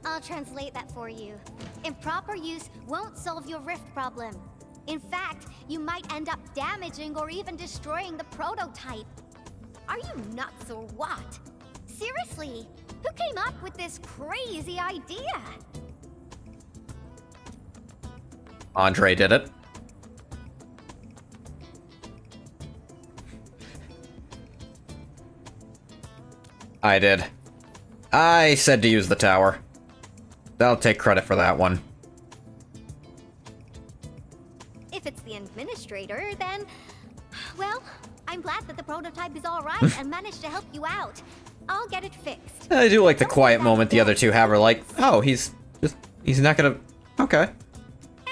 I'll translate that for you. Improper use won't solve your rift problem. In fact, you might end up damaging or even destroying the prototype. Are you nuts or what? Seriously, who came up with this crazy idea? Andre did it. I did. I said to use the tower. I'll take credit for that one. If it's the administrator, then... Well, I'm glad that the prototype is alright and managed to help you out. I'll get it fixed. I do like the quiet moment the other two have, are like, oh, he's not gonna... Okay.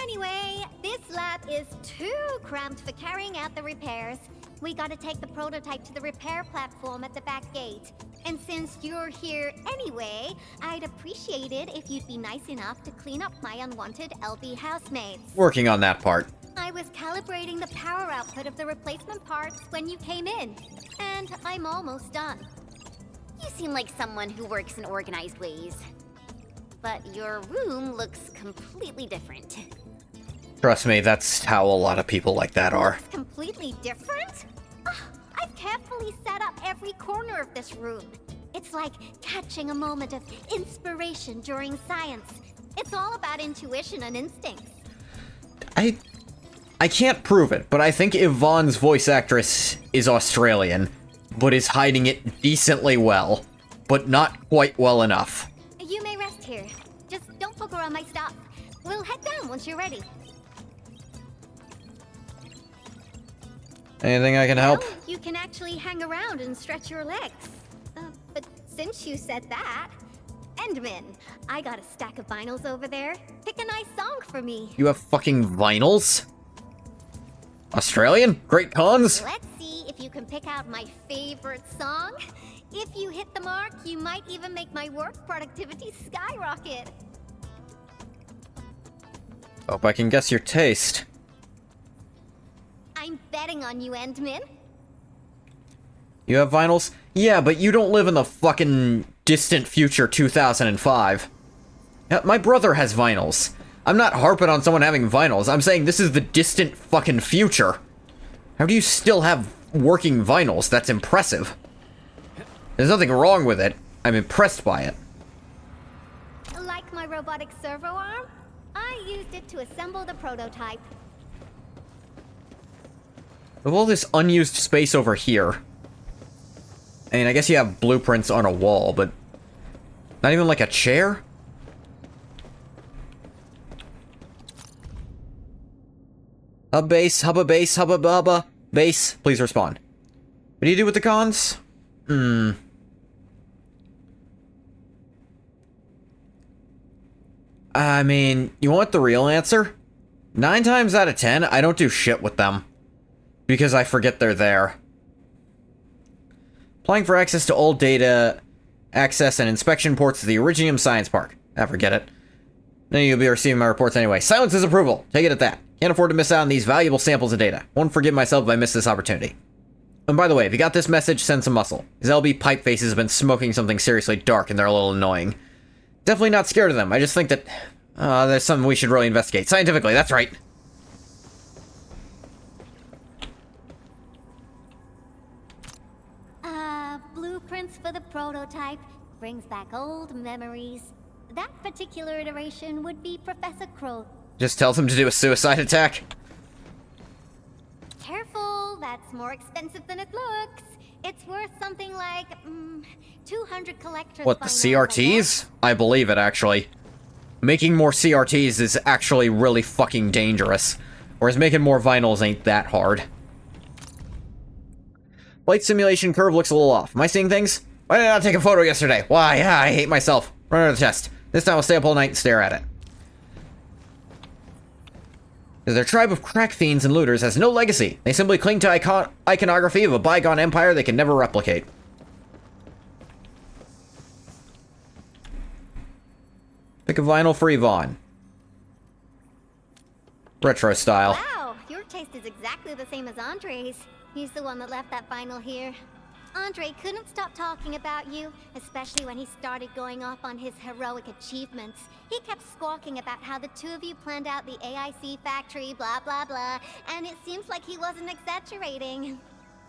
Anyway, this lab is too cramped for carrying out the repairs. We gotta take the prototype to the repair platform at the back gate. And since you're here anyway, I'd appreciate it if you'd be nice enough to clean up my unwanted LB housemates. Working on that part. I was calibrating the power output of the replacement parts when you came in, and I'm almost done. You seem like someone who works in organized ways. But your room looks completely different. Trust me, that's how a lot of people like that are. It's completely different? I've carefully set up every corner of this room. It's like catching a moment of inspiration during science. It's all about intuition and instincts. I can't prove it, but I think Yvonne's voice actress is Australian, but is hiding it decently well, but not quite well enough. You may rest here. Just don't poke around my stuff. We'll head down once you're ready. Anything I can help? Well, you can actually hang around and stretch your legs. But since you said that, Endman, I got a stack of vinyls over there. Pick a nice song for me. You have fucking vinyls? Australian? Great cons? Let's see if you can pick out my favorite song. If you hit the mark, you might even make my work productivity skyrocket. Hope I can guess your taste. I'm betting on you, Endman. You have vinyls? Yeah, but you don't live in the fucking distant future 2005. Yeah, my brother has vinyls. I'm not harping on someone having vinyls. I'm saying this is the distant fucking future. How do you still have working vinyls? That's impressive. There's nothing wrong with it. I'm impressed by it. Like my robotic servo arm, I used it to assemble the prototype. With all this unused space over here. I mean, I guess you have blueprints on a wall, but not even like a chair? Hub base, hubba base, hubba bubba. Base, please respond. What do you do with the cons? I mean, you want the real answer? 9 times out of 10, I don't do shit with them. Because I forget they're there. Applying for access to all data, access and inspection ports to the Originium Science Park. I forget it. Then you'll be receiving my reports anyway. Silence is approval. Take it at that. Can't afford to miss out on these valuable samples of data. Won't forgive myself if I miss this opportunity. And by the way, if you got this message, send some muscle. His LB pipe faces have been smoking something seriously dark and they're a little annoying. Definitely not scared of them. I just think that there's something we should really investigate. Scientifically, that's right. Blueprints for the prototype. Brings back old memories. That particular iteration would be Professor Crow. Just tells him to do a suicide attack. Careful, that's more expensive than it looks. It's worth something like 200 collectors. What, the CRTs? I believe it, actually. Making more CRTs is actually really fucking dangerous. Whereas making more vinyls ain't that hard. Flight simulation curve looks a little off. Am I seeing things? Why did I not take a photo yesterday? Why? I hate myself. Run another test. This time I'll stay up all night and stare at it. Their tribe of crack fiends and looters has no legacy. They simply cling to iconography of a bygone empire they can never replicate. Pick a vinyl for Yvonne. Retro style. Wow, your taste is exactly the same as Andre's. He's the one that left that vinyl here. Andre couldn't stop talking about you, especially when he started going off on his heroic achievements. He kept squawking about how the two of you planned out the AIC factory, blah blah blah, and it seems like he wasn't exaggerating.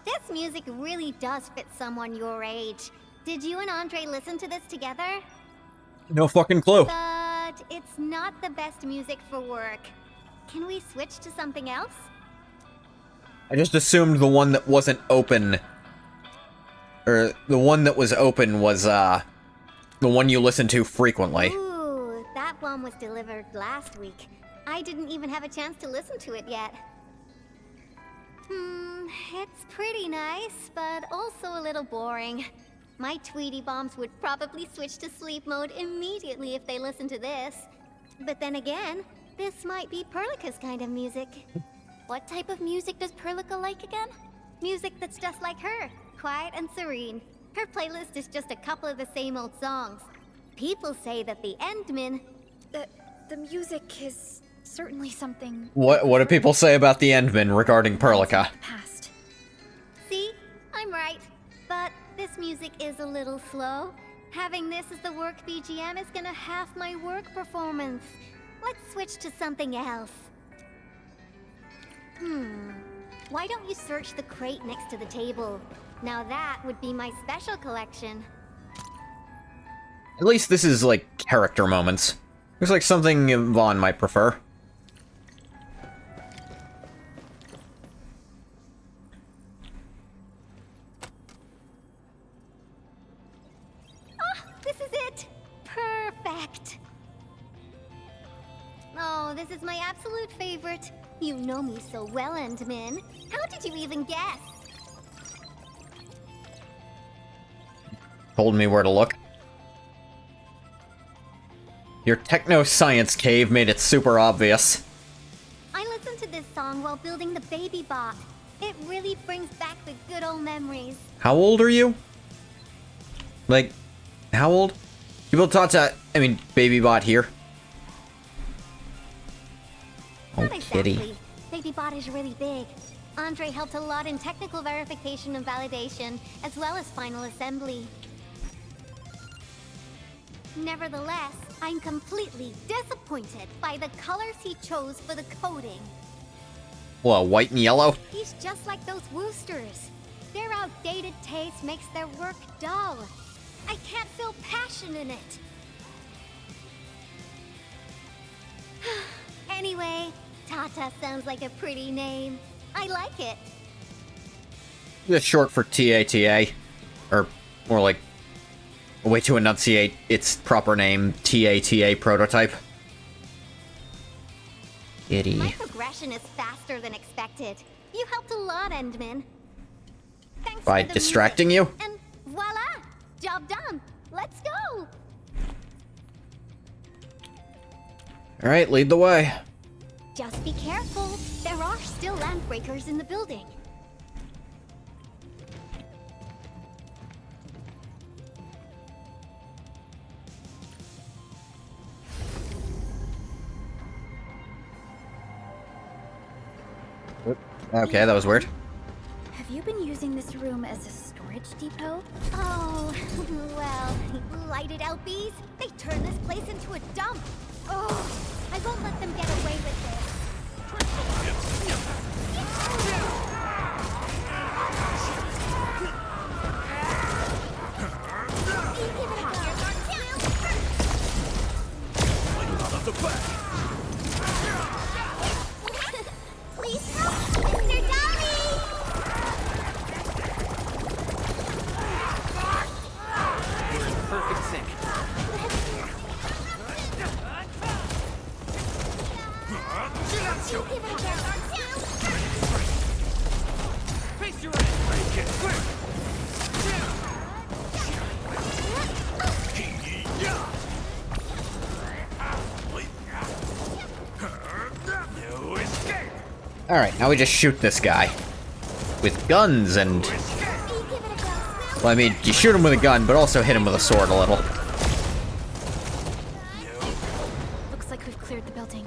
This music really does fit someone your age. Did you and Andre listen to this together? No fucking clue. But it's not the best music for work. Can we switch to something else? I just assumed the one that wasn't open... Or, the one that was open was, the one you listen to frequently. Ooh, that one was delivered last week. I didn't even have a chance to listen to it yet. It's pretty nice, but also a little boring. My Tweety Bombs would probably switch to sleep mode immediately if they listened to this. But then again, this might be Perlica's kind of music. What type of music does Perlica like again? Music that's just like her. Quiet and serene. Her playlist is just a couple of the same old songs. People say that the Endmen... The music is certainly something... What do people say about the Endmen regarding Perlica? Past. See? I'm right. But this music is a little slow. Having this as the work BGM is gonna half my work performance. Let's switch to something else. Why don't you search the crate next to the table? Now that would be my special collection. At least this is, like, character moments. Looks like something Vaughn might prefer. Ah, this is it! Perfect! Oh, this is my absolute favorite. You know me so well, Endman. How did you even guess? Told me where to look. Your techno-science cave made it super obvious. I listened to this song while building the baby bot. It really brings back the good old memories. How old are you? Like, how old? People taught to, I mean, baby bot here. Oh, Not kitty. exactly. Baby bot is really big. Andre helped a lot in technical verification and validation, as well as final assembly. Nevertheless, I'm completely disappointed by the colors he chose for the coding. What, white and yellow? He's just like those Woosters. Their outdated taste makes their work dull. I can't feel passion in it. Anyway, Tata sounds like a pretty name. I like it. It's short for TATA. Or more like a way to enunciate its proper name, TATA prototype. Kitty. My progression is faster than expected. You helped a lot, Endman. Thanks By for the distracting music. you? And voila! Job done. Let's go! Alright, lead the way. Just be careful. There are still landbreakers in the building. Okay, that was weird. Have you been using this room as a storage depot? Oh, well, lighted LBs? They turn this place into a dump. Oh, I won't let them get away with this. Please help, Mr. Dolly! We're in perfect sync. Face your Alright, now we just shoot this guy. With guns and... Well, I mean, you shoot him with a gun, but also hit him with a sword a little. Looks like we've cleared the building.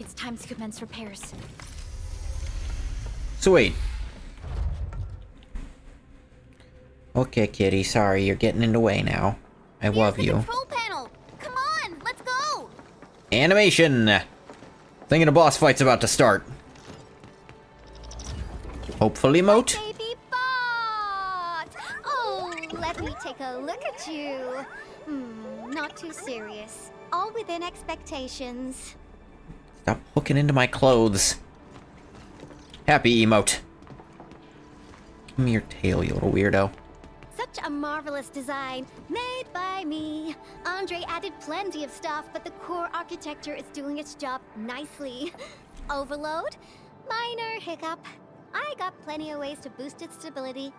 It's time to commence repairs. Sweet. Okay, kitty, sorry, you're getting in the way now. I love you. Control panel! Come on, let's go! Animation! Thinking a boss fight's about to start. Hopefully, moat. Baby bot! Oh, let me take a look at you. Not too serious. All within expectations. Stop hooking into my clothes. Happy emote. Give me your tail, you little weirdo. Such a marvelous design, made by me. Andre added plenty of stuff, but the core architecture is doing its job nicely. Overload? Minor hiccup. I got plenty of ways to boost its stability.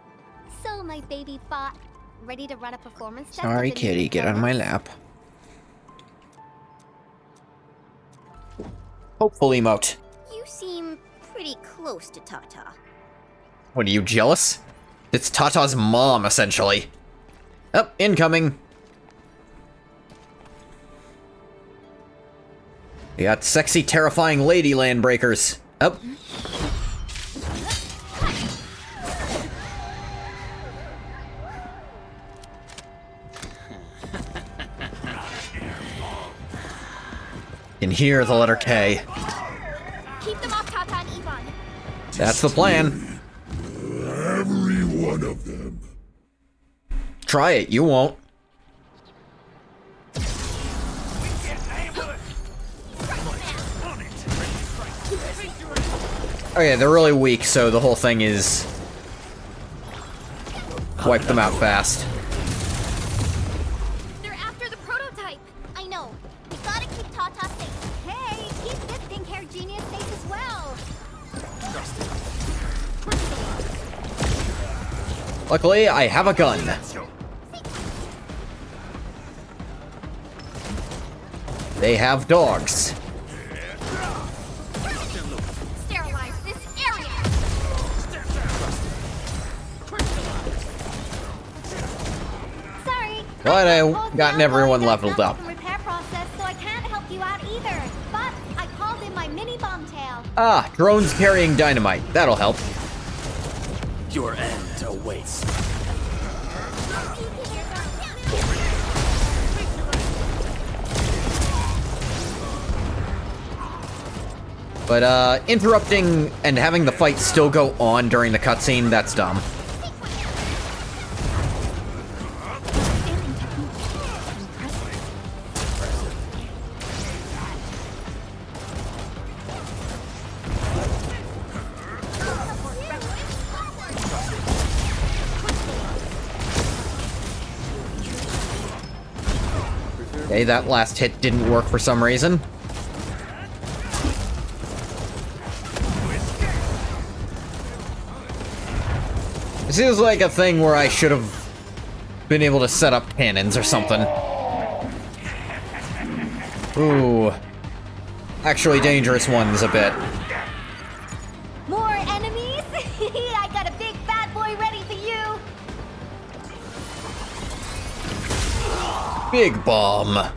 So my baby bot, ready to run a performance test? Sorry, kitty, get on my lap. Hopefully, emote. You seem pretty close to Tata. What, are you jealous? It's Tata's mom, essentially. Oh, incoming. We got sexy, terrifying lady land breakers. Oh. Can hear the letter K. Keep them off Tata and Ivan. That's the plan. Every one of them. Try it, you won't. Okay, they're really weak, so the whole thing is wipe them out fast. They're after the prototype. I know. We gotta keep Tata safe. Hey, keep this pink-haired genius safe as well. Luckily, I have a gun. They have dogs. Sterilize this area. Sorry. But I gotten everyone leveled up. Repair process, so I can't help you out either. But I called in my mini bomb tail. Ah, drones carrying dynamite. That'll help. Your end awaits. But, interrupting and having the fight still go on during the cutscene, that's dumb. Okay, that last hit didn't work for some reason. This seems like a thing where I should have been able to set up cannons or something. Ooh. Actually dangerous ones a bit. More enemies? I got a big bad boy ready for you. Big bomb.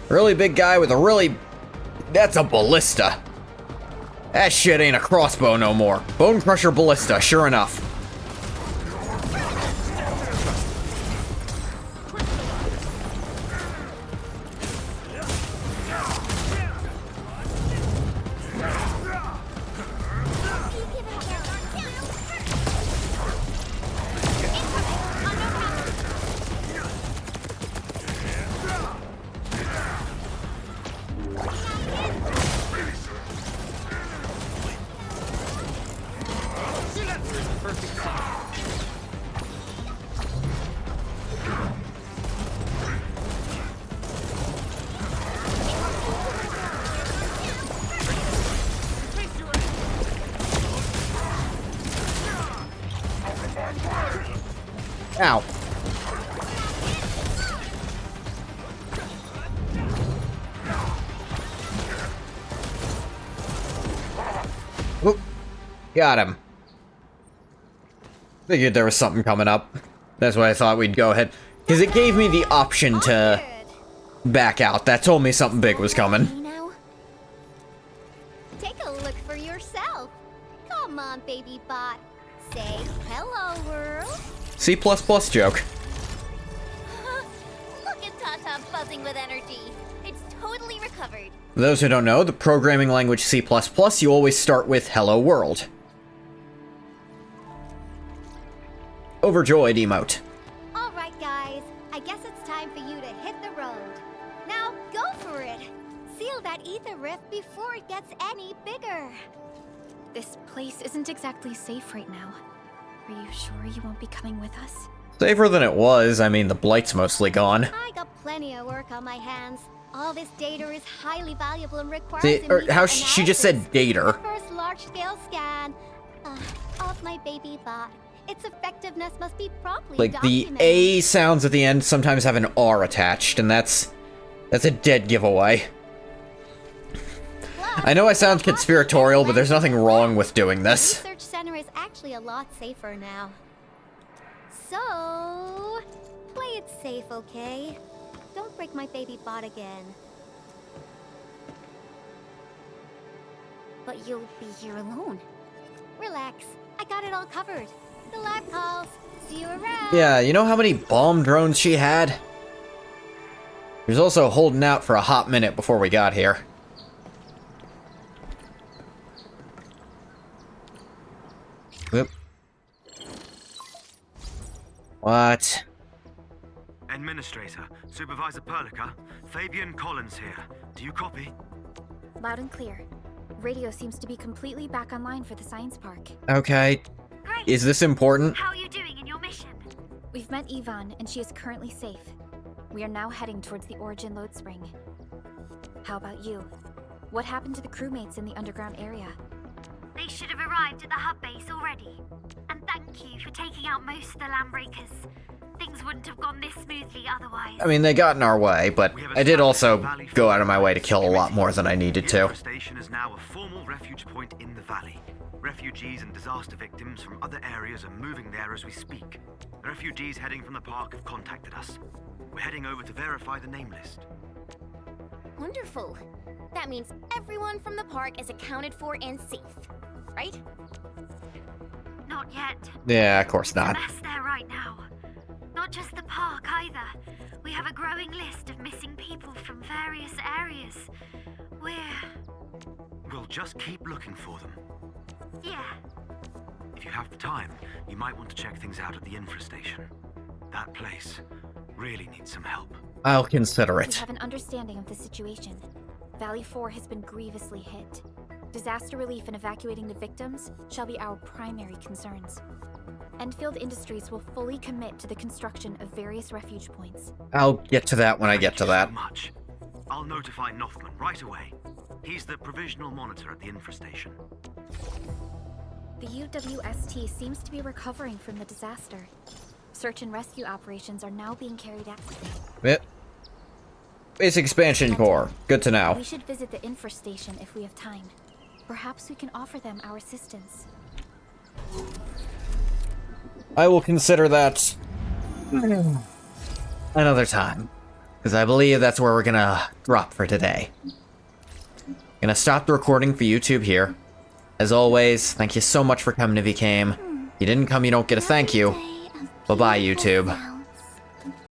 Really big guy with a really... That's a ballista. That shit ain't a crossbow no more. Bone Crusher Ballista, sure enough. Ow. Oop. Got him. Figured there was something coming up. That's why I thought we'd go ahead. Because it gave me the option to back out. That told me something big was coming. Take a look for yourself. Come on, baby bot. Say hello, world. C++ joke. Look at Tata buzzing with energy. It's totally recovered. For those who don't know, the programming language C++, you always start with hello world. Overjoyed emote. All right, guys. I guess it's time for you to hit the road. Now, go for it. Seal that ether rift before it gets any bigger. This place isn't exactly safe right now. Are you sure you won't be coming with us? Safer than it was. I mean, the blight's mostly gone. I got plenty of work on my hands. All this data is highly valuable and requires How she just said data. First large-scale scan of my baby bot. Its effectiveness must be properly Like, documented. the A sounds at the end sometimes have an R attached, and that's a dead giveaway. I know I sound conspiratorial, but there's nothing wrong with doing this. The research center is actually a lot safer now. So, play it safe, okay? Don't break my baby bot again. But you'll be here alone. Relax, I got it all covered. The lab calls. See you around. Yeah, you know how many bomb drones she had? She was also holding out for a hot minute before we got here. Whoop. What? Administrator, Supervisor Perlica, Fabian Collins here. Do you copy? Loud and clear. Radio seems to be completely back online for the science park. Okay. Is this important? How are you doing in your mission? We've met Yvonne, and she is currently safe. We are now heading towards the Origin load spring. How about you? What happened to the crewmates in the underground area? They should have arrived at the hub base already. And thank you for taking out most of the landbreakers. Things wouldn't have gone this smoothly otherwise. I mean, they got in our way, but I did also go out of my way to kill a lot more than I needed to. The station is now a formal refuge point in the valley. Refugees and disaster victims from other areas are moving there as we speak. The refugees heading from the park have contacted us. We're heading over to verify the name list. Wonderful. That means everyone from the park is accounted for and safe, right? Not yet. Yeah, of course not. It's a mess there right now. Not just the park either. We have a growing list of missing people from various areas. We'll just keep looking for them. Yeah. If you have the time, you might want to check things out at the infrastation. That place really needs some help. I'll consider We it. have an understanding of the situation. Valley 4 has been grievously hit. Disaster relief and evacuating the victims shall be our primary concerns. Enfield Industries will fully commit to the construction of various refuge points. I'll get to that when I get to that. Much. I'll notify Noffman right away. He's the provisional monitor at the infrastation. The UWST seems to be recovering from the disaster. Search and rescue operations are now being carried out. Yep. Base expansion core. Good to know. We should visit the infrastation if we have time. Perhaps we can offer them our assistance. I will consider that another time, because I believe that's where we're gonna drop for today. Gonna stop the recording for YouTube here. As always, thank you so much for coming if you came. If you didn't come, you don't get a thank you. Bye-bye, YouTube.